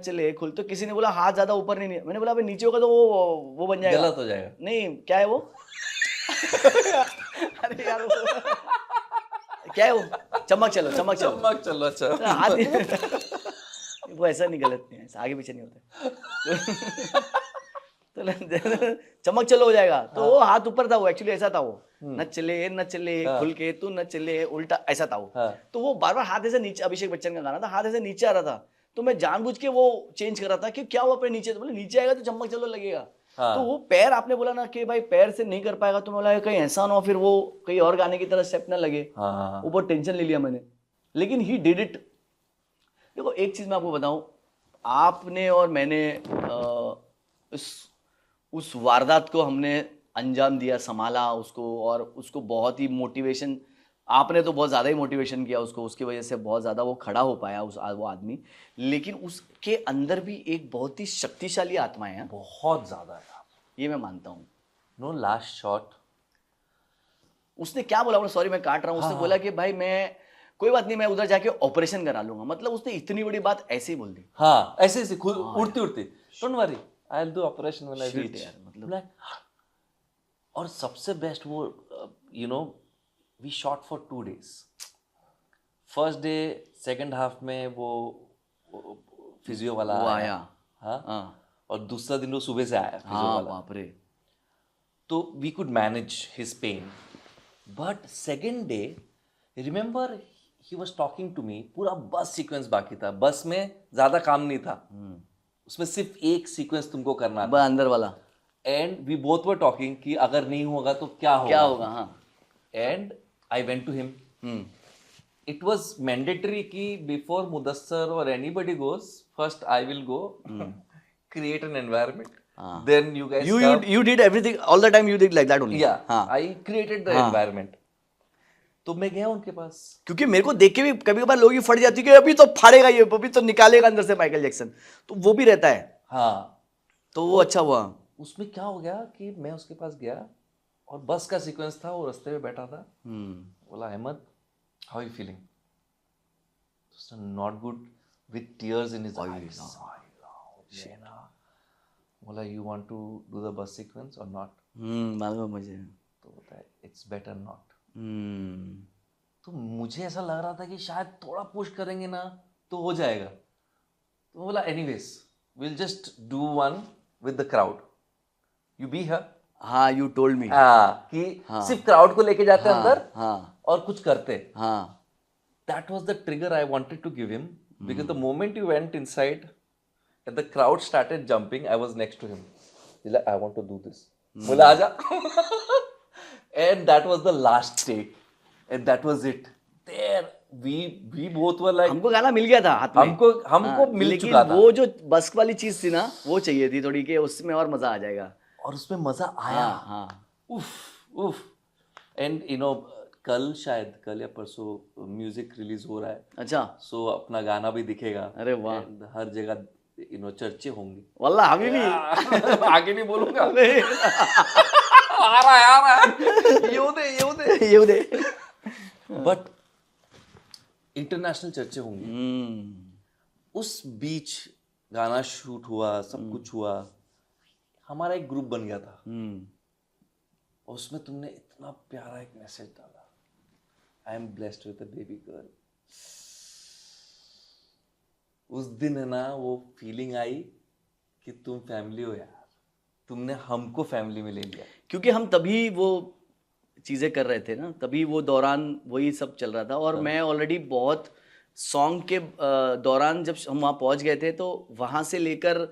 B: चले खुल, तो किसी ने बोला हाथ ज्यादा ऊपर नहीं, मैंने बोला नीचे होगा तो वो बन जाएगा,
A: गलत हो जाएगा।
B: नहीं क्या है वो अरे यार क्या है वो, चमक चलो चमक चलो
A: चमक चलो, अच्छा
B: हाथ वो ऐसा नहीं, गलत नहीं है, आगे पीछे नहीं होता तो चमक चलो हो जाएगा। तो वो हाथ ऊपर था, वो एक्चुअली ऐसा था, वो न चले खुल के तू न चले उल्टा ऐसा था वो। तो वो बार बार हाथ ऐसे नीचे, अभिषेक बच्चन का गाना था, हाथ ऐसे नीचे आ रहा था, तो मैं जानबूझ के वो चेंज कर रहा था कि क्या हुआ पैर नीचे, तो बोले नीचे आएगा तो चमक चलो लगेगा। तो वो पैर आपने बोला ना कि भाई पैर से नहीं कर पाएगा, तो मैं बोला कहीं ऐसा ना हो फिर वो कहीं और गाने की तरह स्टेप ना लगे। वो बहुत टेंशन ले लिया मैंने, लेकिन ही डिड इट। देखो एक चीज मैं आपको बताऊं, आपने और मैंने उस वारदात को हमने अंजाम दिया, संभाला उसको, और उसको बहुत ही मोटिवेशन, आपने तो बहुत ज़्यादा ही मोटिवेशन किया उसको, उसकी वजह से बहुत ज़्यादा वो खड़ा हो पाया वो आदमी। लेकिन उसके अंदर भी एक बहुत ही शक्तिशाली आत्मा है,
A: बहुत ज्यादा है,
B: ये मैं मानता हूँ।
A: नो लास्ट शॉट
B: उसने क्या बोला, सॉरी मैं काट रहा हूँ, उसने बोला कि भाई मैं कोई बात नहीं, मैं उधर जाके ऑपरेशन करा लूंगा। मतलब उसने इतनी बड़ी बात ऐसे ही बोल दी।
A: हाँ ऐसे ऐसे खुद उड़ती उड़ती, don't worry I will do operation when I reach, मतलब। और सबसे बेस्ट वो you know we shot for 2 days। First day second half में वो फिजियो वाला आया, हाँ, और दूसरा दिन वो सुबह से आया फिजियो वाला।
B: बाप रे।
A: तो we could manage his pain, but second day remember he was talking to me, पूरा बस सीक्वेंस बाकी था, बस में ज्यादा काम नहीं था, उसमें सिर्फ एक सीक्वेंस तुमको करना था,
B: अंदर वाला।
A: And we both were talking कि अगर नहीं होगा तो क्या होगा,
B: हाँ।
A: And I went to him, it was mandatory कि बिफोर मुदस्सर और anybody goes, first I will go create an environment, then you guys
B: you did everything all the time, you did like that only।
A: I created the environment। तो मैं गया उनके पास,
B: क्योंकि मेरे को देख के भी कभी कभार लोग फट जाती है कि अभी तो फाड़ेगा ये, अभी तो निकालेगा अंदर से माइकल जैक्सन, तो वो भी रहता है।
A: हाँ
B: तो वो अच्छा हुआ।
A: उसमें क्या हो गया कि मैं उसके पास गया और बस का सीक्वेंस था, वो रास्ते में बैठा था, बोला Ahmed how you feeling, not good, with tears in his eyes, बोला you want to do the bus sequence और नॉट,
B: मालूम मुझे,
A: तो बोलता है इट्स बेटर नॉट। तो मुझे ऐसा लग रहा था कि शायद थोड़ा पुश करेंगे ना तो हो जाएगा, तो बोला anyways will just do one with the crowd, you be here.
B: हाँ यू टोल्ड मी,
A: कि सिर्फ क्राउड को लेके जाते अंदर और कुछ करते। That was the trigger I wanted to give him, because the moment you went inside and the crowd started jumping, I was next to him, he's like I want to do this, बोला आजा and that was the last take and that was it, there we both were like,
B: हमको गाना मिल गया था हाथ में,
A: हमको मिल चुका था,
B: वो जो बस वाली चीज थी ना वो चाहिए थी थोड़ी, के उसमें और मजा आ जाएगा,
A: और उसमें मजा आया। उफ एंड यू नो कल शायद कल या परसों म्यूजिक रिलीज हो रहा है, अच्छा, सो अपना गाना भी दिखेगा, अरे वाह, हर जगह यू नो चर्चे होंगे, वल्लाह हमें भी आगे नहीं बोलूंगा आ रहा है ये दे बट इंटरनेशनल चर्चे होंगे। उस बीच गाना शूट हुआ, सब कुछ हुआ, हमारा एक ग्रुप बन गया था, और उसमें तुमने इतना प्यारा एक मैसेज डाला, I am blessed with a baby girl. उस दिन है ना वो फीलिंग आई कि तुम फैमिली हो यार, तुमने हमको फैमिली में ले लिया, क्योंकि हम तभी वो चीज़ें कर रहे थे ना, तभी वो दौरान वही सब चल रहा था, और मैं ऑलरेडी बहुत सॉन्ग के दौरान जब हम वहाँ पहुँच गए थे, तो वहाँ से लेकर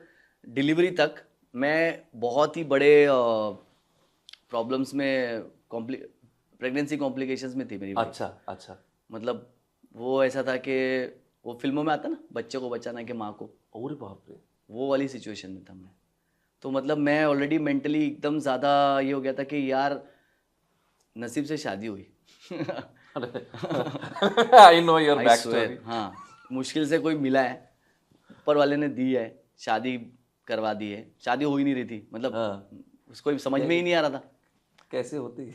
A: डिलीवरी तक मैं बहुत ही बड़े प्रॉब्लम्स में, प्रेगनेंसी कॉम्प्लिकेशंस में थी मेरी। अच्छा, मतलब वो ऐसा था कि
B: वो फिल्मों में आता ना, बच्चे को बचाना कि माँ को,
A: अरे बाप रे।
B: वो वाली सिचुएशन में था मैं। तो मतलब मैं ऑलरेडी मेंटली एकदम ज़्यादा ये हो गया था कि यार नसीब से शादी हुई।
A: I know your
B: I
A: back
B: swear,
A: story.
B: हाँ, मुश्किल से कोई मिला है, ऊपर वाले ने दी है, शादी करवा दी है। शादी हो ही नहीं रही थी, मतलब
A: हाँ।
B: उसको समझ में ही नहीं आ रहा था
A: कैसे होती है?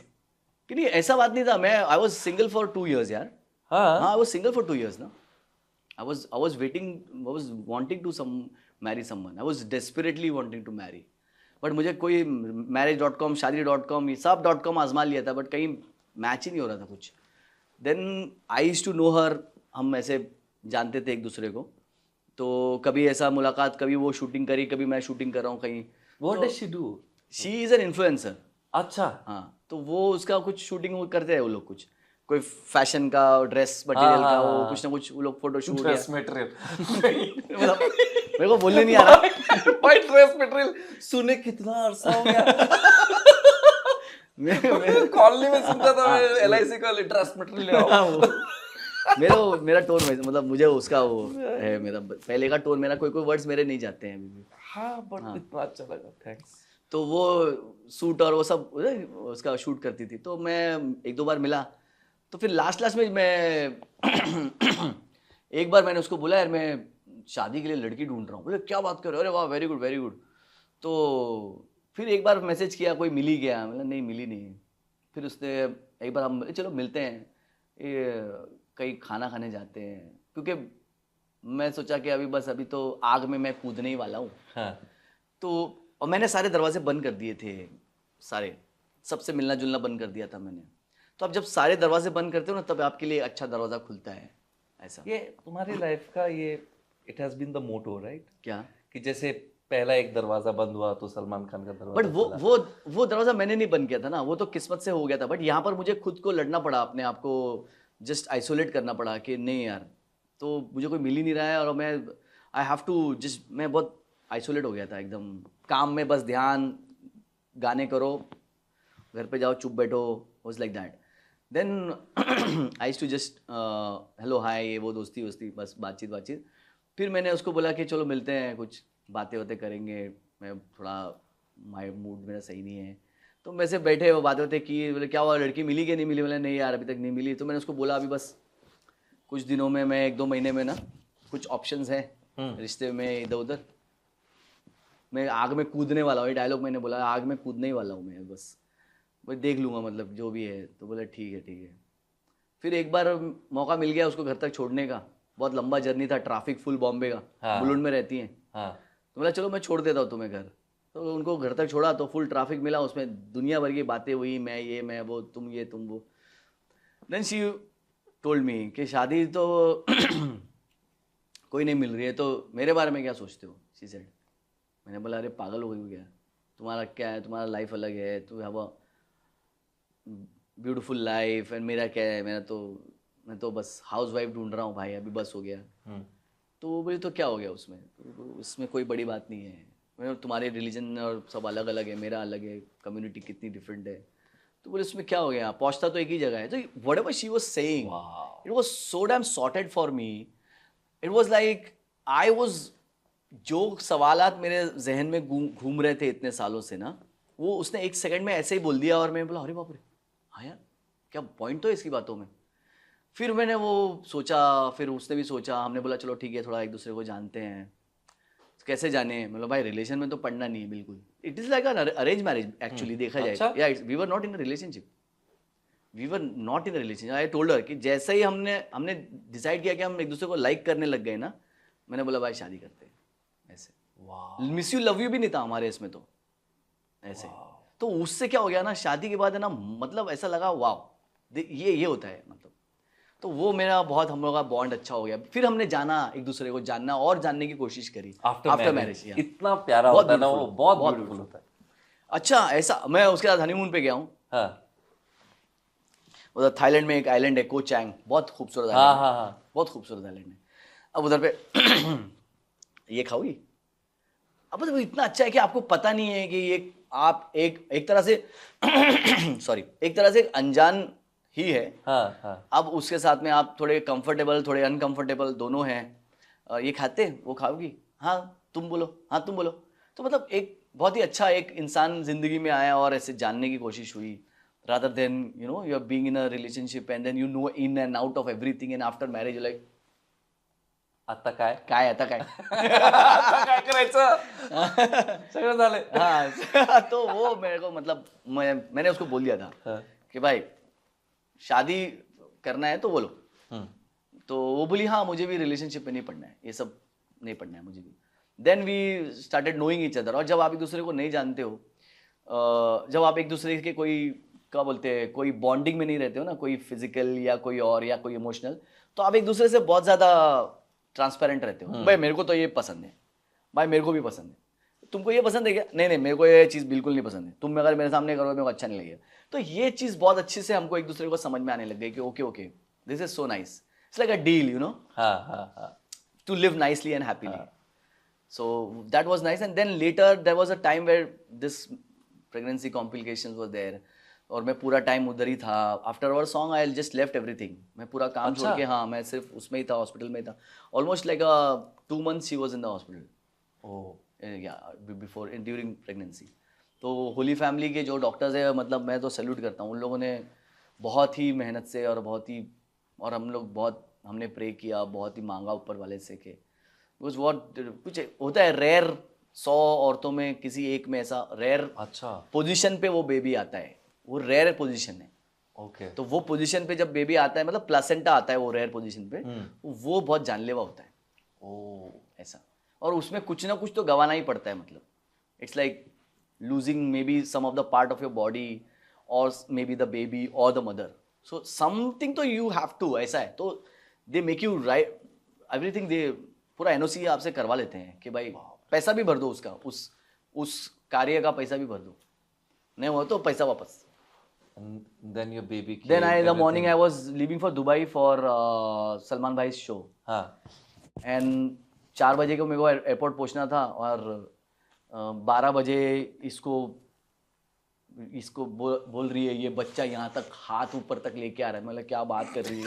B: कि नहीं, ऐसा बात नहीं था। मैं I was single for 2 years यार।
A: हाँ।
B: हाँ, I was single for 2 years ना। I was waiting, I was wanting to marry someone. I was desperately wanting to marry. But मुझे कोई marriage.com, शादी.com, ये सब .com आजमा लिया था, बट कहीं मैच ही नहीं हो रहा था कुछ। Then I used to know her, हम ऐसे जानते थे एक दूसरे को, तो कभी ऐसा मुलाकात, कभी वो शूटिंग करी, कभी मैं शूटिंग कर रहा हूँ कहीं।
A: What does she do?
B: She is an influencer.
A: अच्छा।
B: हाँ, तो वो उसका कुछ शूटिंग वो करते हैं वो लोग, कुछ कोई फैशन का, ड्रेस
A: हाँ,
B: मटेरियल का,
A: हाँ,
B: वो
A: हाँ।
B: कुछ ना कुछ वो लोग फोटो शूट
A: ड्रेस मटेरियल।
B: मतलब मेरे को बोलने नहीं आ रहा।
A: भाई ड्रेस मटेरियल सुने कितना अरसा हो गया। कॉलोनी में सुनता था मैं, LIC का ड्रेस मटेरियल ले आओ।
B: मेरा टोन मतलब मुझे उसका वो है, मेरा पहले का टोन, मेरा कोई कोई वर्ड्स मेरे नहीं जाते हैं अभी भी।
A: हाँ, बट इतना अच्छा लगा, थैंक्स।
B: तो वो सूट और वो सब उसका शूट करती थी, तो मैं 1-2 बार मिला। तो फिर लास्ट में मैं एक बार मैंने उसको बोला, यार मैं शादी के लिए लड़की ढूंढ रहा हूँ। बोले क्या बात कर रहे हो? अरे वाह, वेरी गुड वेरी गुड। तो फिर एक बार मैसेज किया, कोई मिल ही गया? मतलब नहीं, मिली नहीं। फिर उसने एक बार हम चलो मिलते हैं, ये कहीं खाना खाने जाते हैं, क्योंकि मैं सोचा कि अभी तो आग में मैं कूदने ही वाला हूँ।
A: हाँ।
B: तो और मैंने सारे दरवाजे बंद कर दिए थे, सारे, सबसे मिलना जुलना बंद कर दिया था मैंने। तो अब जब सारे दरवाजे बंद करते हो ना, तब आपके लिए अच्छा दरवाज़ा खुलता है, ऐसा।
A: ये तुम्हारी लाइफ का ये it has been the motto, right?
B: क्या?
A: कि जैसे पहला एक दरवाजा बंद हुआ तो सलमान खान का दरवाजा
B: बट वो दरवाज़ा मैंने नहीं बंद किया था ना, वो तो किस्मत से हो गया था। बट यहाँ पर मुझे खुद को लड़ना पड़ा, अपने आप को जस्ट आइसोलेट करना पड़ा कि नहीं यार, तो मुझे कोई मिल ही नहीं रहा है, और मैं आई हैव टू जस्ट, मैं बहुत आइसोलेट हो गया था एकदम। काम में बस ध्यान, गाने करो, घर पे जाओ चुप बैठो, was like that. Then I used to just hello hi, ये वो, दोस्ती वोस्ती, बस बातचीत। फिर मैंने उसको बोला कि चलो मिलते हैं, कुछ बातें वातें करेंगे, मैं थोड़ा माय मूड मेरा सही नहीं है। तो वैसे बैठे, वो बातें की, बोले क्या हुआ, लड़की मिली कि नहीं मिली? बोले नहीं यार, अभी तक नहीं मिली। तो मैंने उसको बोला अभी बस कुछ दिनों में, मैं 1-2 महीने में ना, कुछ ऑप्शंस हैं रिश्ते में इधर उधर, मैं आग में कूदने वाला हूँ। ये डायलॉग मैंने बोला, आग में कूदने ही वाला हूँ मैं, बस वही देख लूँगा, मतलब जो भी है। तो बोला ठीक है। फिर एक बार मौका मिल गया उसको घर तक छोड़ने का, बहुत लंबा जर्नी था, ट्रैफिक फुल बॉम्बे का।
A: हाँ।
B: बुलुंड में रहती हैं।
A: हाँ।
B: तो बोला चलो मैं छोड़ देता हूँ तुम्हें घर। तो उनको घर तक छोड़ा, तो फुल ट्रैफिक मिला, उसमें दुनिया भर की बातें हुई, मैं ये मैं वो, तुम ये तुम वो। देन शी टोल्ड मी कि शादी तो कोई नहीं मिल रही है, तो मेरे बारे में क्या सोचते हो? She said. मैंने बोला अरे पागल हो गई हो क्या, तुम्हारा क्या है, तुम्हारा लाइफ अलग है, to have a beautiful life, and मेरा क्या है, मैं तो बस हाउस वाइफ ढूंढ रहा हूँ भाई, अभी बस हो गया। तो वो बोली तो क्या हो गया उसमें? तो उसमें कोई बड़ी बात नहीं है, मतलब तुम्हारे रिलीजन और सब अलग अलग है, मेरा अलग है, कम्युनिटी कितनी डिफरेंट है। तो बोले उसमें क्या हो गया, पहुँचता तो एक ही जगह है। तो what ever she was saying, it was so damn sorted for me. It was like I was, जो सवालात मेरे जहन में घूम रहे थे इतने सालों से ना, वो उसने 1 सेकंड में ऐसे ही बोल दिया, और मैं बोला अरे बाप रे, हाँ यार क्या पॉइंट तो है इसकी बातों में। फिर मैंने वो सोचा, फिर उसने भी सोचा, हमने बोला चलो ठीक है, थोड़ा एक दूसरे को जानते हैं। कैसे जाने? मतलब भाई रिलेशन में तो पढ़ना नहीं है बिल्कुल। It is like arrange marriage actually, देखा जाए। Yeah we were not in a relationship, I told her कि जैसे ही हमने डिसाइड किया कि हम एक दूसरे को लाइक करने लग गए ना, मैंने बोला भाई शादी करते हैं, ऐसे। मिस यू लव यू भी नहीं था हमारे इसमें, तो ऐसे। तो उससे क्या हो गया ना, शादी के बाद है ना, मतलब ऐसा लगा वाह, ये होता है मतलब। तो वो मेरा बहुत, हम लोग का बॉन्ड अच्छा हो गया। फिर हमने जाना, एक दूसरे को जानना और जानने की कोशिश करी आफ्टर मैरिज।
A: इतना प्यारा होता है ना वो, बहुत ब्यूटीफुल होता है।
B: अच्छा, ऐसा मैं उसके साथ हनीमून पे गया हूँ।
A: हाँ।
B: उधर थाईलैंड में एक आइलैंड है, को चैंग, बहुत खूबसूरत आइलैंड है, बहुत खूबसूरत आइलैंड है। अब उधर पे ये खाओगी? अब मतलब इतना अच्छा है कि आपको पता नहीं है कि ये आप एक तरह से सॉरी, एक तरह से एक अनजान ही है।
A: हाँ हाँ
B: अब उसके साथ में आप थोड़े कंफर्टेबल थोड़े अनकंफर्टेबल दोनों हैं। ये खाते वो खाओगी, हाँ तुम बोलो, हाँ तुम बोलो। तो मतलब एक बहुत ही अच्छा एक इंसान जिंदगी में आया और ऐसे जानने की कोशिश हुई, rather than you are being in a relationship and then in and out of everything and after marriage you're like
A: आता काय
B: आता काय
A: आता काय करायचं सगळं झालंय
B: हाँ तो वो मेरे को मतलब मैंने उसको बोल दिया था
A: हाँ,
B: कि भाई शादी करना है तो बोलो।
A: हम्म,
B: तो वो बोली हाँ मुझे भी रिलेशनशिप में नहीं पढ़ना है, ये सब नहीं पढ़ना है मुझे भी। Then we started knowing each other. और जब आप एक दूसरे को नहीं जानते हो, जब आप एक दूसरे के कोई क्या बोलते हैं कोई बॉन्डिंग में नहीं रहते हो ना, कोई फिजिकल या कोई और या कोई इमोशनल, तो आप एक दूसरे से बहुत ज़्यादा ट्रांसपेरेंट रहते हो। भाई मेरे को तो ये पसंद है, भाई मेरे को भी पसंद है, तुमको ये पसंद है क्या? नहीं नहीं मेरे को ये चीज़ बिल्कुल नहीं पसंद है, तुम अगर मेरे सामने करो मेरे को अच्छा नहीं लगेगा। तो ये चीज़ बहुत अच्छे से हमको एक दूसरे को समझ में आने लग गई कि okay okay this is so nice, it's like a deal
A: हाँ हाँ हाँ
B: to live nicely and happily. So that was nice. And then later there was a time where this pregnancy complications were there. और मैं पूरा time उधर ही था। After our song I just left everything, मैं पूरा काम छोड़ के, हाँ मैं सिर्फ उसमें ही था, हॉस्पिटल में ही था। Almost like 2 months she was in the hospital, या बिफोर ड्यूरिंग प्रेगनेंसी। तो होली फैमिली के जो डॉक्टर्स है, मतलब मैं तो सैल्यूट करता हूँ, उन लोगों ने बहुत ही मेहनत से और बहुत ही, और हम लोग बहुत हमने प्रे किया, बहुत ही मांगा ऊपर वाले से के बिकॉज वॉट कुछ होता है रेयर, 100 औरतों में किसी एक में ऐसा रेयर
A: अच्छा
B: पोजीशन पे वो बेबी आता है, वो रेयर पोजीशन है।
A: ओके
B: तो वो पोजीशन पे जब बेबी आता है, मतलब प्लासेंटा आता है वो रेयर पोजीशन पे, वो बहुत जानलेवा होता है।
A: ओ
B: ऐसा, और उसमें कुछ ना कुछ तो गंवाना ही पड़ता है, मतलब it's like losing maybe some of the part of your body और मे बी द बेबी और द मदर, सो समथिंग तो यू हैव टू, ऐसा है। तो they make you write everything, they पूरा एनओसी आपसे करवा लेते हैं कि भाई पैसा भी भर दो उसका, उस कार्य का पैसा भी भर दो, नहीं हुआ तो पैसा वापस।
A: And then your baby came,
B: Then in the morning
A: everything.
B: I was leaving for Dubai for Salman Bhai's show.
A: हाँ
B: एंड 4 बजे को मेरे को एयरपोर्ट पहुंचना था, और 12 बजे इसको बोल रही है ये बच्चा यहाँ तक हाथ ऊपर तक लेके आ रहा है। मतलब क्या बात कर रही है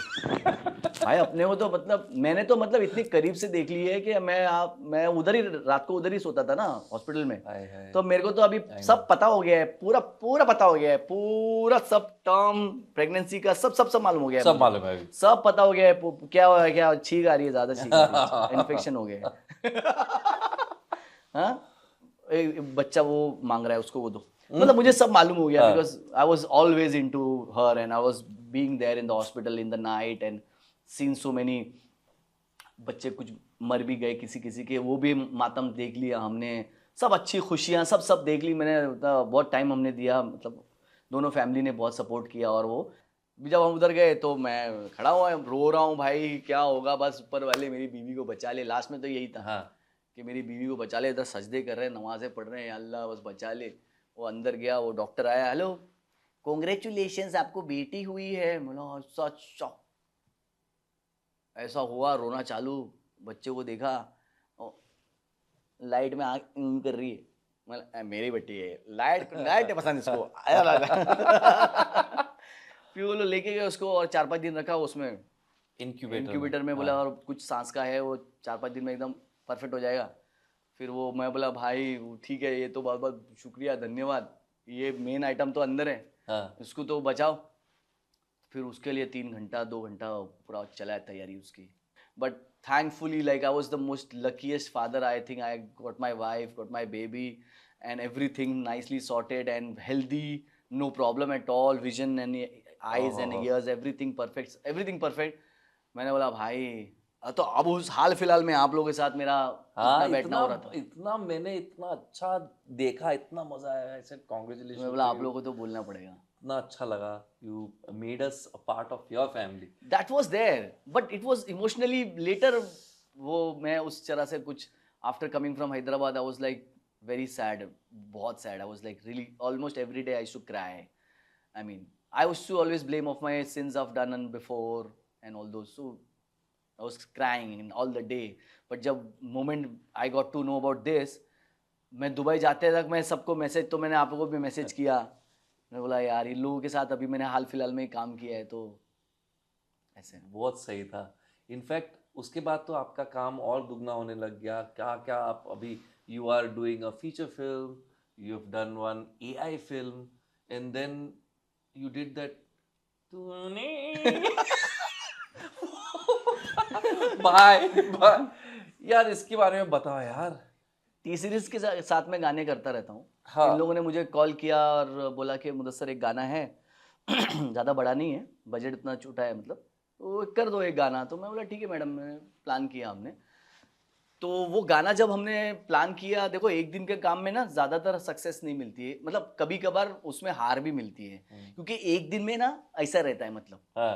B: भाई, अपने को तो मतलब मैंने तो मतलब इतनी करीब से देख ली है कि मैं उधर ही रात को उधर ही सोता था ना हॉस्पिटल में। तो मेरे को तो अभी सब पता हो गया है, पूरा पूरा पता हो गया है, पूरा सब टर्म प्रेगनेंसी का सब मालूम हो गया है,
A: सब मालूम है अभी।
B: सब पता हो गया है। क्या हो गया, क्या छींक आ रही है, ज्यादा छींक आ रही है, इन्फेक्शन हो गया है हाँ, बच्चा वो मांग रहा है, उसको वो दो। मतलब मुझे सब मालूम हो गया, because I was always into her and I was being there in the hospital in the night and seen so many. बच्चे कुछ मर भी गए किसी किसी के, वो भी मातम देख लिया हमने, सब अच्छी खुशियाँ सब देख ली मैंने। बहुत टाइम हमने दिया, मतलब दोनों फैमिली ने बहुत सपोर्ट किया। और वो जब हम उधर गए तो मैं खड़ा हुआ रो रहा हूँ, भाई क्या होगा, बस ऊपर वाले मेरी बीवी को बचा ले। लास्ट में तो यही था कि मेरी बीवी को बचा ले, इधर सजदे कर रहे हैं, नमाजें पढ़ रहे हैं, अल्लाह बस बचा ले। वो अंदर गया, वो डॉक्टर आया, हेलो कॉन्ग्रेचुलेशंस आपको बेटी हुई है। बोला अच्छा, ऐसा हुआ, रोना चालू। बच्चे को देखा, लाइट में आँख कर रही है, मतलब मेरी बेटी है, लाइट पसंद इसको फिर वो लोग लेके गए उसको और 4-5 दिन रखा उसमें इंक्यूबेटर में। बोला और कुछ सांस का है, वो 4-5 दिन में एकदम परफेक्ट हो जाएगा। फिर वो मैं बोला भाई ठीक है, ये तो बहुत बहुत शुक्रिया धन्यवाद, ये मेन आइटम तो अंदर है, इसको तो बचाओ। फिर उसके लिए 3 घंटा 2 घंटा पूरा चला है तैयारी उसकी। But thankfully like I was the most luckiest father. I think I got my wife, got my baby and everything nicely sorted and healthy, no problem at all, vision and eyes and ears, everything perfect. मैंने बोला भाई, तो अब उस हाल फिलहाल में आप लोगों के साथ मेरा इतना बैठना हो रहा था,
A: इतना मैंने इतना अच्छा देखा, इतना मजा आया, ऐसे कांग्रेचुलेशन।
B: मैं बोला आप लोगों को तो बोलना पड़ेगा,
A: इतना अच्छा लगा, you made us a part of your family.
B: That was there, but it was emotionally later. वो मैं उस तरह से कुछ after coming from Hyderabad, I was like very sad, बहुत sad. I was like really almost every day I used to cry. I mean, I used to always blame of my sins I've done before and all those. So I was crying all the day. But जब moment I got to know about this, मैं Dubai जाते तक मैं सबको message, तो मैंने आप लोगों को भी मैसेज किया मैंने बोला यार इन लोगों के साथ अभी मैंने हाल फिलहाल में ही काम किया है तो ऐसे।
A: बहुत सही था। इनफैक्ट उसके बाद तो आपका काम और दुगना होने लग गया। क्या क्या आप अभी, you are doing a feature film, you have done one AI film, and then you did that तूने बाय बाय। यार इसके बारे में बताओ यार।
B: टी सीरीज के साथ में गाने करता रहता हूँ।
A: हाँ।
B: इन लोगों ने मुझे कॉल किया और बोला कि मुदस्सर एक गाना है ज़्यादा बड़ा नहीं है, बजट इतना छोटा है, मतलब तो कर दो एक गाना। तो मैं बोला ठीक है मैडम, मैंने प्लान किया हमने। तो वो गाना जब हमने प्लान किया, देखो एक दिन के काम में ना ज़्यादातर सक्सेस नहीं मिलती है, मतलब कभी कभार उसमें हार भी मिलती है, क्योंकि एक दिन में ना ऐसा रहता है मतलब।
A: हाँ।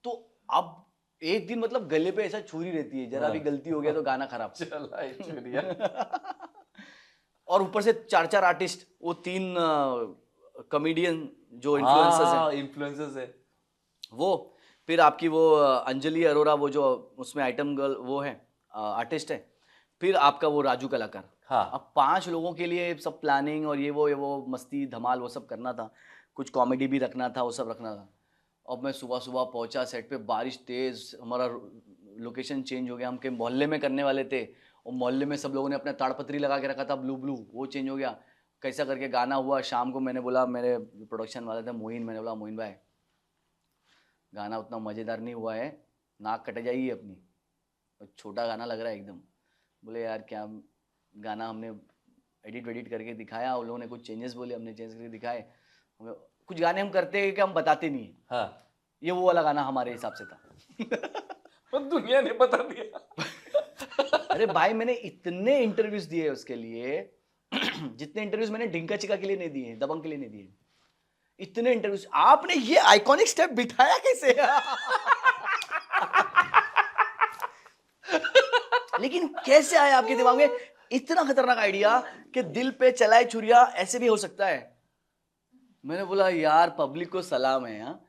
B: तो अब एक दिन मतलब गले पे ऐसा छुरी रहती है, जरा भी गलती हो गया तो गाना खराब।
A: चला ही चुरिया।
B: और ऊपर से 4 आर्टिस्ट, वो 3 कॉमेडियन जो इन्फ्लुएंसर्स हैं
A: हाँ, इन्फ्लुएंसर्स है।
B: वो, फिर आपकी वो अंजलि अरोरा, वो जो उसमें आइटम गर्ल वो है, आर्टिस्ट है, फिर आपका वो राजू कलाकार।
A: हाँ।
B: अब 5 लोगों के लिए सब प्लानिंग और ये वो मस्ती धमाल वो सब करना था, कुछ कॉमेडी भी रखना था, वो सब रखना था। अब मैं सुबह सुबह पहुंचा सेट पे, बारिश तेज, हमारा लोकेशन चेंज हो गया, हम के मोहल्ले में करने वाले थे, और मोहल्ले में सब लोगों ने अपना ताड़पत्री लगा के रखा था ब्लू ब्लू, वो चेंज हो गया। कैसा करके गाना हुआ। शाम को मैंने बोला, मेरे प्रोडक्शन वाले थे मोहिन, मैंने बोला मोहिन भाई गाना उतना मज़ेदार नहीं हुआ है, नाक कट जाएगी अपनी, और छोटा गाना लग रहा है एकदम। बोले यार क्या, गाना हमने एडिट वेडिट करके दिखाया, उन लोगों ने कुछ चेंजेस बोले, हमने चेंज करके दिखाए। हमें कुछ गाने हम करते हैं कि हम बताते नहीं हैं।
A: हाँ।
B: ये वो वाला गाना हमारे हिसाब से था।
A: और दुनिया ने बता दिया।
B: अरे भाई मैंने इतने इंटरव्यूज दिए उसके लिए जितने इंटरव्यूज मैंने ढिंका चिका के लिए नहीं दिए, दबंग के लिए नहीं दिए, इतने इंटरव्यूज। आपने ये आइकॉनिक स्टेप बिठाया कैसे? लेकिन कैसे आया आपके दिमाग में इतना खतरनाक आइडिया कि दिल पे चलाए छुरिया, ऐसे भी हो सकता है? मैंने बोला यार पब्लिक को सलाम है। यहाँ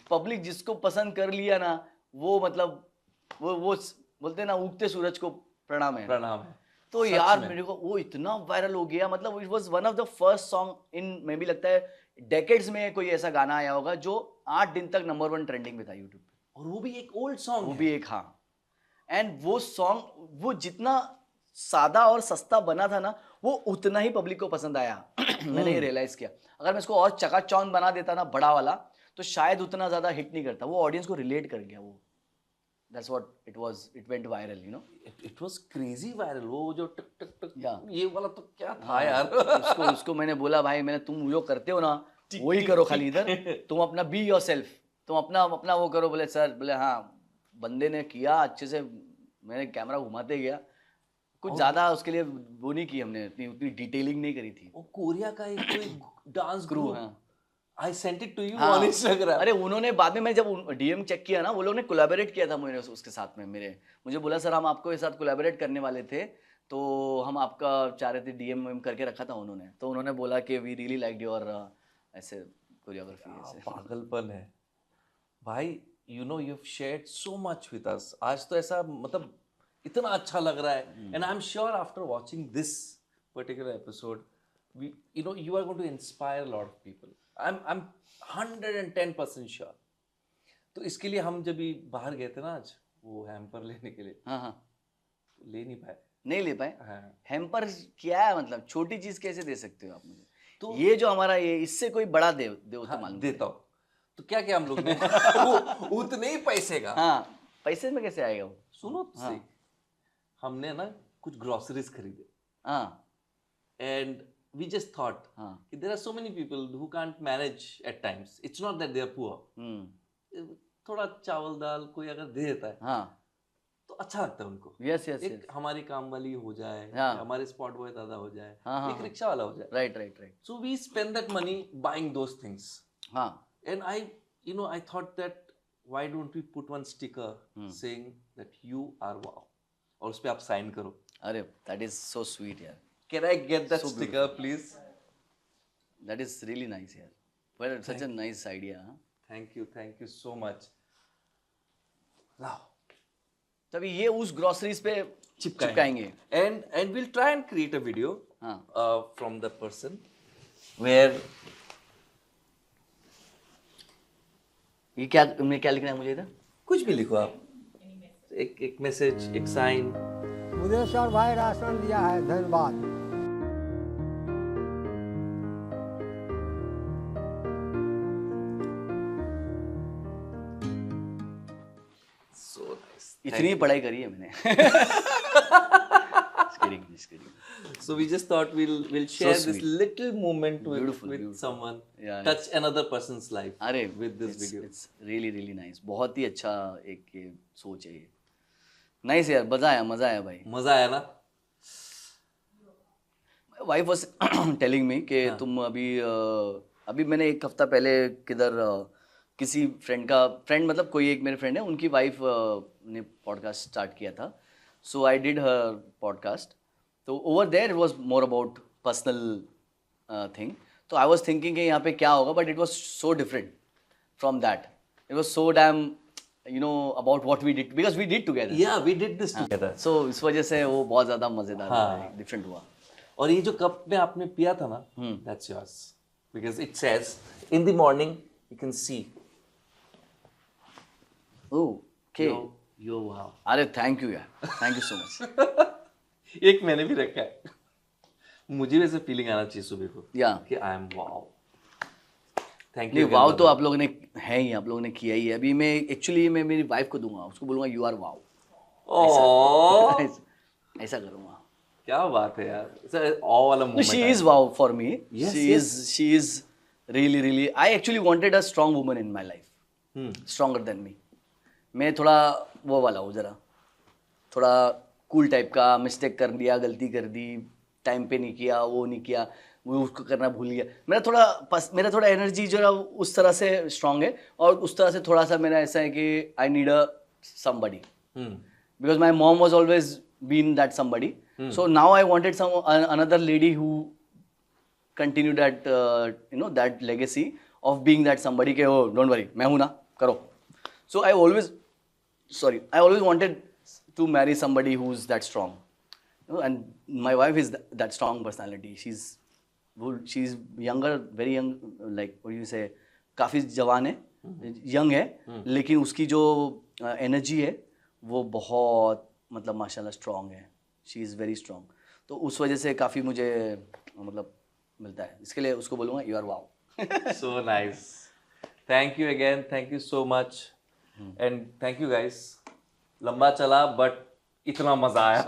B: पब्लिक जिसको पसंद कर लिया ना, वो मतलब वो बोलते हैं ना, उगते सूरज को प्रणाम है।
A: प्रणाम है।
B: तो
A: सच
B: यार
A: में।
B: मेरे को वो इतना वायरल हो गया, मतलब it was one of the first song in, मैं भी लगता है डेकेड्स में कोई ऐसा गाना आया होगा जो 8 दिन तक नंबर 1 ट्रेंडिंग में था यूट्यूब पे।
A: और वो भी एक ओल्ड सॉन्ग
B: वो
A: है।
B: भी एक, हाँ। एंड वो सॉन्ग वो जितना सादा और सस्ता बना था ना, वो उतना ही पब्लिक को पसंद आया। मैंने ये रियलाइज किया, अगर मैं इसको और चकाचौंध बना देता ना बड़ा वाला, तो शायद उतना ज्यादा हिट नहीं करता। वो ऑडियंस को रिलेट कर गया वो। That's what it was, it went viral, you know.
A: It was crazy viral. वो जो टक टक टक
B: या
A: ये वाला तो क्या था यार।
B: उसको मैंने बोला भाई, मैंने तुम जो करते हो ना वही करो खाली इधर, तुम अपना बी योरसेल्फ, तुम अपना अपना वो करो। बोले सर, बोले हाँ। बंदे ने किया अच्छे से, मैंने कैमरा घुमाते गया, कुछ ज्यादा उसके लिए वो नहीं की हमने, उतनी डिटेलिंग नहीं करी थी।
A: वो कोरिया का एक कोई डांस
B: क्रू,
A: ग्रुप,
B: हाँ
A: I sent it to you
B: हाँ।
A: On Instagram.
B: अरे उन्होंने बाद में, मैं जब डीएम चेक किया ना, वो लोग ने कोलैबोरेट किया था मेरे उसके साथ में। मुझे बोला सर हम आपको साथ कोलैबोरेट करने वाले थे, तो हम आपका चाह रहे थे, डीएम करके रखा था उन्होंने। तो उन्होंने बोला कि वी रियली लाइक योर ऐसे कोरियोग्राफी ऐसे।
A: पागलपन है भाई। You know you have shared so much with us. आज तो ऐसा मतलब इतना अच्छा लग रहा है। And I am sure after watching this particular episode, you know you are going to inspire a lot of people. I'm 110% sure. तो इसके लिए हम जब भी बाहर गए थे ना आज, वो हैम्पर लेने के लिए,
B: हाँ हाँ,
A: तो ले नहीं पाए।
B: नहीं ले पाए।
A: हाँ।
B: हैम्पर क्या है, मतलब छोटी चीज कैसे दे सकते हो आप मुझे?
A: तो
B: ये जो हमारा ये, इससे कोई बड़ा दे तो
A: हाँ,
B: मालूम
A: देता हूँ। तो क्या क्या हम लोग ने वो उतने ही पैसे का।
B: हाँ, पैसे में कैसे आएगा वो?
A: सुनो तो सही। हमने ना कुछ ग्रोसरीज खरीदे,
B: हाँ
A: and we just thought
B: हाँ।
A: कि there are so many people who can't manage at times. It's not that they are poor. थोड़ा चावल दाल कोई अगर दे देता है
B: हाँ,
A: तो अच्छा लगता है उनको।
B: यस यस
A: एक
B: यस,
A: हमारी काम वाली हो जाए,
B: हाँ।
A: हमारे स्पॉट बॉय दादा हो जाए,
B: हाँ, हाँ,
A: एक
B: हाँ।
A: रिक्शा वाला हो जाए।
B: Right right right.
A: So we spend that money buying those things.
B: हाँ
A: And I thought that why don't we put one sticker saying that you are wow, और उस पे आप साइन करो।
B: अरे दैट इज सो स्वीट यार,
A: Can I get that
B: So
A: sticker please?
B: That is really nice यार, well such a nice idea.
A: Thank you so much. Now
B: तभी ये उस ग्रोसरीज पे चिपकाएंगे।
A: and we'll try and create a video
B: हाँ
A: from the person where
B: ये क्या तुमने क्या लिखना है मुझे इधर?
A: कुछ भी लिखो आप, एक मैसेज, एक साइन।
C: मुझे सर भाई राशन दिया है, धन्यवाद।
A: So nice.
B: इतनी पढ़ाई करी है मैंने। Just kidding.
A: So we just thought we'll share this
B: sweet.
A: little moment with
B: Beautiful.
A: someone,
B: Yeah,
A: touch another person's life
B: अरे
A: with this video.
B: It's really nice. बहुत ही अच्छा एक ये सोच है ये। नाइस यार, मजा आया भाई।
A: मजा आया ना?
B: वाइफ वाज टेलिंग मी कि तुम अभी मैंने एक हफ्ता पहले किधर किसी फ्रेंड मतलब कोई एक मेरे फ्रेंड है, उनकी वाइफ ने पॉडकास्ट स्टार्ट किया था। So I did her podcast. तो over there it was more about personal thing. तो आई वाज थिंकिंग कि यहाँ पे क्या होगा, but it was so different from that. It was so damn about what we did, because we did together.
A: Yeah, we did this together.
B: सो इस वजह से वो बहुत ज़्यादा मज़ेदार डिफरेंट हुआ।
A: और ये जो कप में आपने पिया था ना, that's yours, because it says in the morning you can see
B: okay,
A: yo wow.
B: अरे थैंक यू यार, थैंक यू सो मच।
A: एक मैंने भी रखा है। मुझे वैसे फीलिंग आना चाहिए सुबह को
B: या
A: कि आई एम वाओ। थैंक
B: नहीं,
A: यू।
B: वाव तो आप लोगों ने है ही, आप लोगों ने किया ही है। अभी मैं एक्चुअली मैं मेरी वाइफ को दूंगा, उसको बोलूंगा यू आर वाव।
A: ओह,
B: ऐसा करूंगा।
A: क्या बात है यार, ऑ वाला
B: No,
A: moment.
B: she is wow for me.
A: Yes,
B: She is really. I actually wanted a strong woman in my life. Stronger than me. मैं थोड़ा वो वाला हूँ, जरा थोड़ा कूल टाइप का। मिस्टेक कर दिया, गलती कर दी, टाइम पे नहीं किया, वो नहीं किया, वो उसको करना भूल गया। मेरा थोड़ा एनर्जी जो है उस तरह से स्ट्रांग है, और उस तरह से थोड़ा सा मेरा ऐसा है कि I need a somebody, because my mom was always been that somebody. So now I wanted another lady who continued that legacy of being that somebody के, oh don't worry मैं हूँ ना, करो. So I always wanted to marry somebody who's that strong, and my wife is that strong personality. She's younger, very young, like what do you say, काफी जवान है, young है, लेकिन उसकी जो एनर्जी है वो बहुत मतलब माशाल्लाह स्ट्रांग है. She is very strong. तो उस वजह से काफ़ी मुझे मतलब मिलता है. इसके लिए उसको बोलूँगा you are wow.
A: So nice. Thank you again, thank you so much, and thank you guys. लंबा चला बट इतना मजा आया.